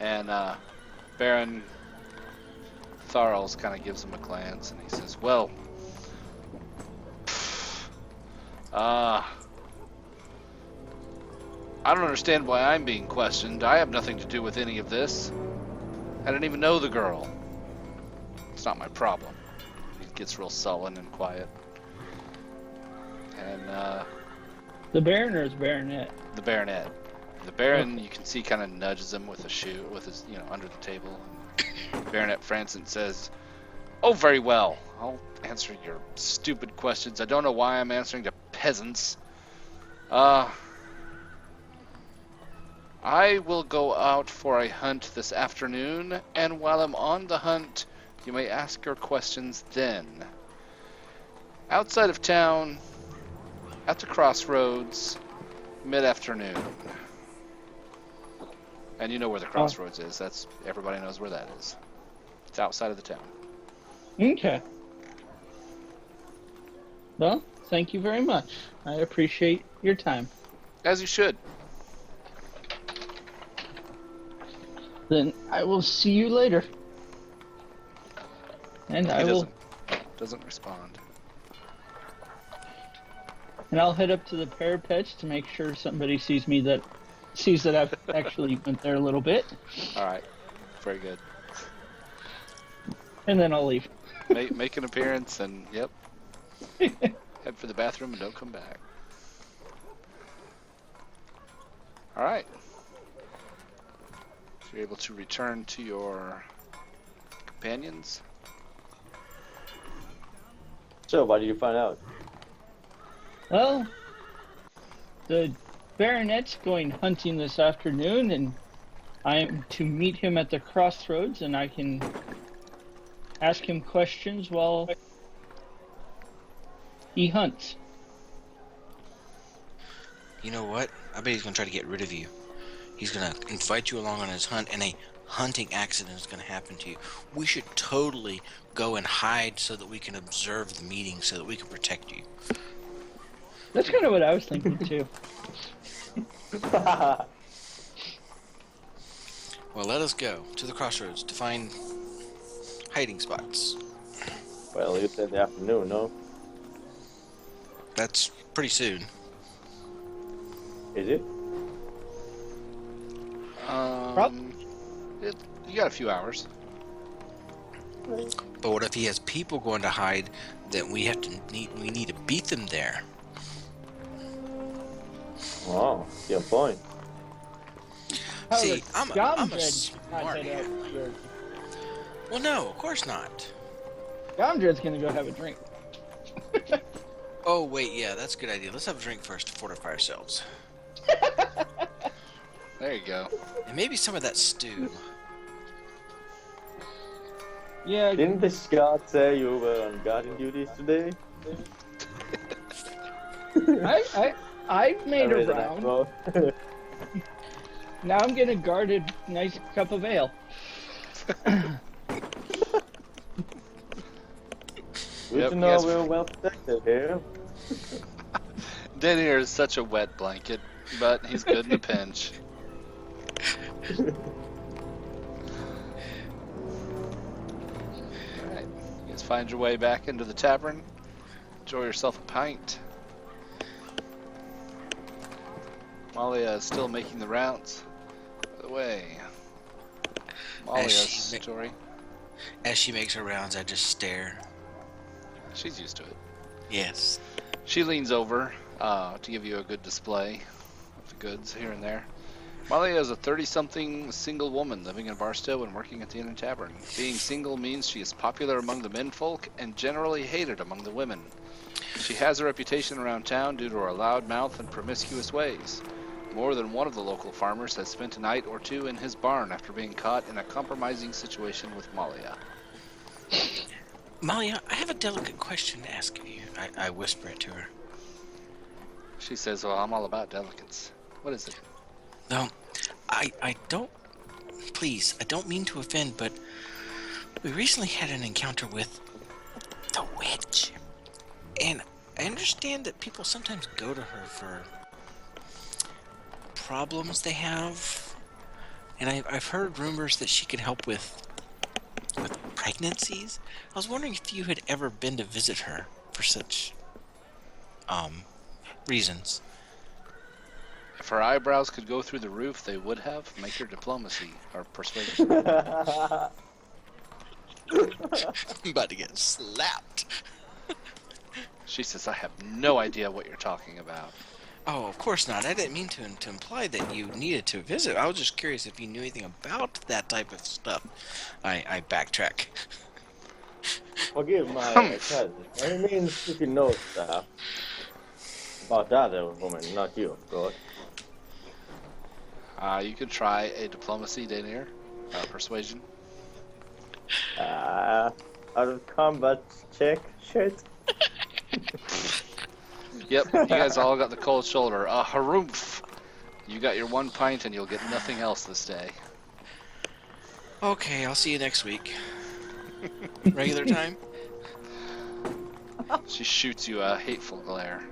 And Baron Tharls kind of gives him a glance and he says, well, I don't understand why I'm being questioned. I have nothing to do with any of this. I didn't even know the girl. It's not my problem. He gets real sullen and quiet. And The Baron or his Baronet? the Baronet. The Baron, you can see, kind of nudges him with a shoe, with his, under the table. And Baronet Francent says, "Oh, very well. I'll answer your stupid questions. I don't know why I'm answering to peasants. I will go out for a hunt this afternoon, and while I'm on the hunt, you may ask your questions then. Outside of town, at the crossroads, mid-afternoon." And you know where the crossroads is. That's, everybody knows where that is. It's outside of the town. Okay. Well, thank you very much. I appreciate your time. As you should. Then I will see you later. And He doesn't respond. And I'll head up to the parapets to make sure somebody sees that I've actually went there a little bit. All right. Very good. And then I'll leave. Make an appearance and, yep. Head for the bathroom and don't come back. All right. So you're able to return to your companions. So, what did you find out? Well, the Baronet's going hunting this afternoon, and I am to meet him at the crossroads, and I can ask him questions while he hunts. You know what? I bet he's gonna try to get rid of you. He's gonna invite you along on his hunt, and a hunting accident is gonna happen to you. We should totally go and hide so that we can observe the meeting, so that we can protect you. That's kind of what I was thinking too. Well, let us go to the crossroads to find hiding spots. Well, you said the afternoon, no? That's pretty soon. Is it? You got a few hours. But what if he has people going to hide? Then we need to beat them there. Oh, your point. See, I'm a Gomdred smart not head man. out Well, no, of course not. Gondred's gonna go have a drink. Oh, wait, yeah, that's a good idea. Let's have a drink first to fortify ourselves. There you go. And maybe some of that stew. Yeah, Didn't the Scott say you were on guarding duties today? I've made a read that round. quote. Now I'm gonna guard a nice cup of ale. Good Yep, to you know guys- we're well protected here. Denier is such a wet blanket, but he's good in a pinch. Alright, you guys find your way back into the tavern. Enjoy yourself a pint. Malia is still making the rounds. By the way, Malia's she ma- story. As she makes her rounds, I just stare. She's used to it. Yes. She leans over to give you a good display of the goods here and there. Malia is a 30-something single woman living in Barstow and working at the Inn and Tavern. Being single means she is popular among the menfolk and generally hated among the women. She has a reputation around town due to her loud mouth and promiscuous ways. More than one of the local farmers has spent a night or two in his barn after being caught in a compromising situation with Malia. Malia, I have a delicate question to ask of you. I whisper it to her. She says, well, I'm all about delicates. What is it? No, I don't... Please, I don't mean to offend, but we recently had an encounter with the witch. And I understand that people sometimes go to her for problems they have. And I've heard rumors that she can help with pregnancies. I was wondering if you had ever been to visit her for such reasons. If her eyebrows could go through the roof, they would have. Make her diplomacy or persuasion. I'm about to get slapped. She says, I have no idea what you're talking about. Oh, of course not. I didn't mean to imply that you needed to visit. I was just curious if you knew anything about that type of stuff. I backtrack. Forgive my cousin. It means if you know stuff about the other woman, not you, of course. You could try a diplomacy, Danier. Persuasion. Out of combat check, shit. Yep, you guys all got the cold shoulder. Harumph! You got your 1 pint and you'll get nothing else this day. Okay, I'll see you next week. Regular time? She shoots you a hateful glare.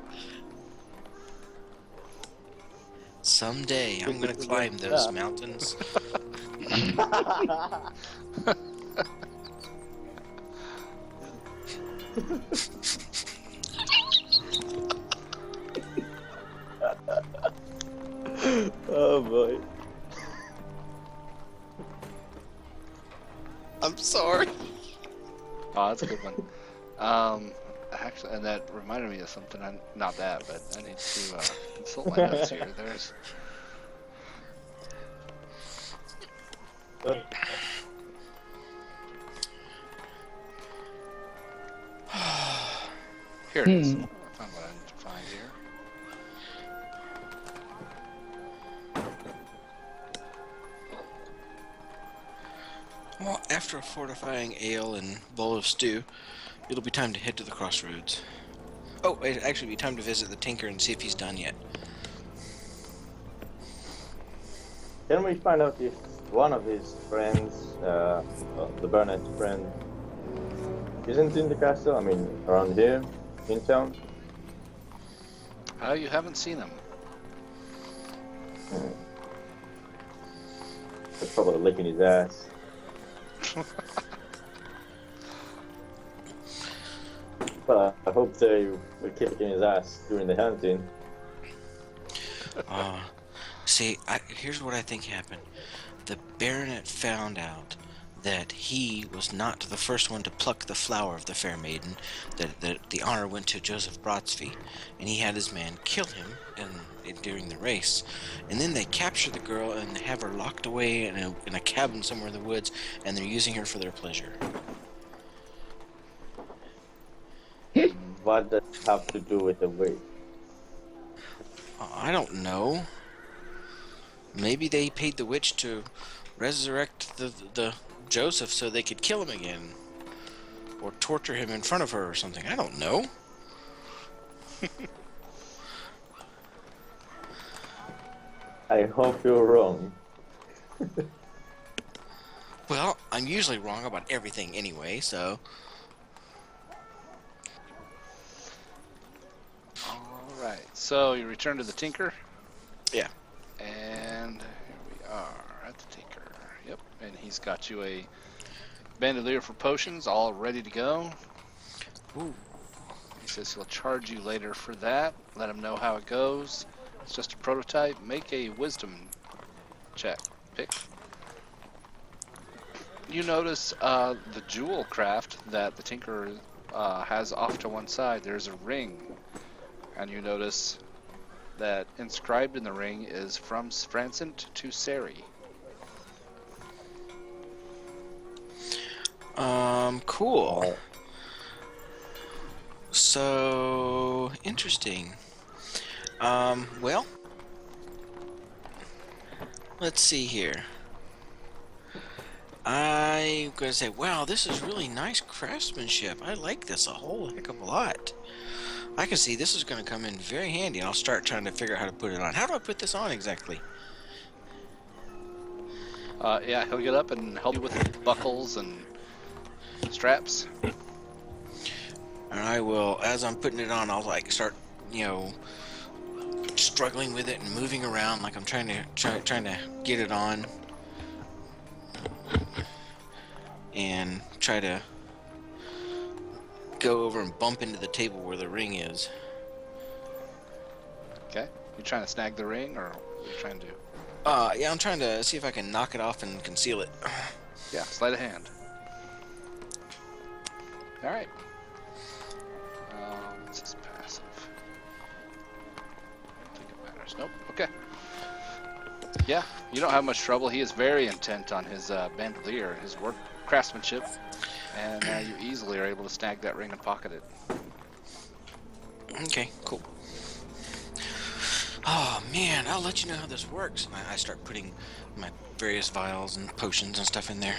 Someday I'm gonna climb those mountains. Oh boy. I'm sorry. Oh, that's a good one. Actually, and that reminded me of something. Not that, but I need to consult my notes here. There's. Here it is. I found what I need to find here. Well, after a fortifying ale and bowl of stew, it'll be time to head to the crossroads. Oh, it'll actually be time to visit the tinker and see if he's done yet. Can we find out if one of his friends, the Burnett friend, isn't in the castle? I mean, around here, in town? You haven't seen him. They're probably licking his ass. But I hope they were kicking his ass during the hunting. See, here's what I think happened. The baronet found out that he was not the first one to pluck the flower of the fair maiden, that the honor went to Joseph Brodsky, and he had his man kill him during the race. And then they capture the girl and have her locked away in a cabin somewhere in the woods, and they're using her for their pleasure. What does it have to do with the witch? I don't know. Maybe they paid the witch to resurrect the Joseph so they could kill him again. Or torture him in front of her or something. I don't know. I hope you're wrong. Well, I'm usually wrong about everything anyway, so... Alright, so you return to the Tinker. Yeah. And here we are at the Tinker. Yep, and he's got you a bandolier for potions all ready to go. Ooh. He says he'll charge you later for that. Let him know how it goes. It's just a prototype. Make a wisdom check. Pick. You notice the jewel craft that the Tinker has off to one side. There's a ring. And you notice that inscribed in the ring is from Francent to Sari. Cool. So, interesting. Well, let's see here. I'm gonna say, wow, this is really nice craftsmanship. I like this a whole heck of a lot. I can see this is gonna come in very handy, and I'll start trying to figure out how to put it on. How do I put this on exactly? Yeah, he'll get up and help you with buckles and straps. And I will, as I'm putting it on, I'll like start, struggling with it and moving around like I'm trying to get it on, and try to go over and bump into the table where the ring is. Okay. You trying to snag the ring, or what are you trying to do? Yeah, I'm trying to see if I can knock it off and conceal it. Yeah, sleight of hand. Alright. What's his passive? I don't think it matters. Nope. Okay. Yeah, you don't have much trouble. He is very intent on his bandolier, his work craftsmanship, and you easily are able to snag that ring and pocket it. Okay, cool. Oh man, I'll let you know how this works. And I start putting my various vials and potions and stuff in there.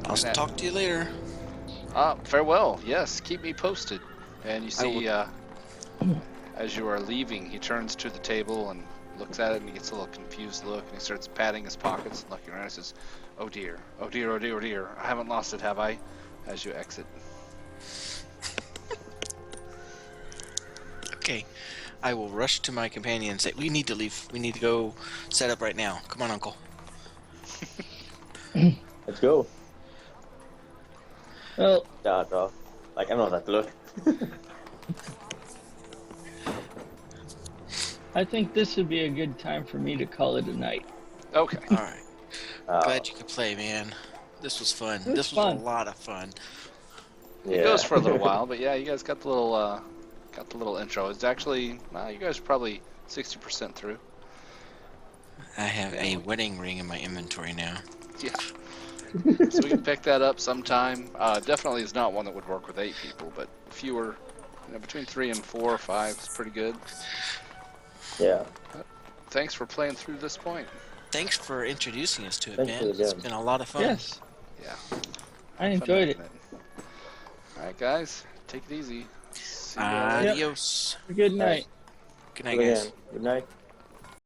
I'll talk to you later. Farewell. Yes, keep me posted. And you see, as you are leaving, he turns to the table and looks at it, and he gets a little confused look, and he starts patting his pockets and looking around and says, "Oh dear, oh dear, oh dear, oh dear. I haven't lost it, have I?" As you exit. Okay. I will rush to my companion and say, we need to leave. We need to go set up right now. Come on, Uncle. Let's go. Well, Start off. Like, I know that look. I think this would be a good time for me to call it a night. Okay. All right. Glad you could play, man. This was fun. This was fun. a lot of fun. Yeah. It goes for a little while, but yeah, you guys got the little intro. It's actually, you guys are probably 60% through. I have a wedding ring in my inventory now. Yeah. So we can pick that up sometime. Definitely is not one that would work with 8 people, but fewer, between 3 and 4 or 5 is pretty good. Yeah. Thanks for playing through this point. Thanks for introducing us to it, Thank man. you It's again. been a lot of fun. Yes, Yeah. I enjoyed it. Alright, guys. Take it easy. See you guys. Adios. Good night. Good night, guys. Good night.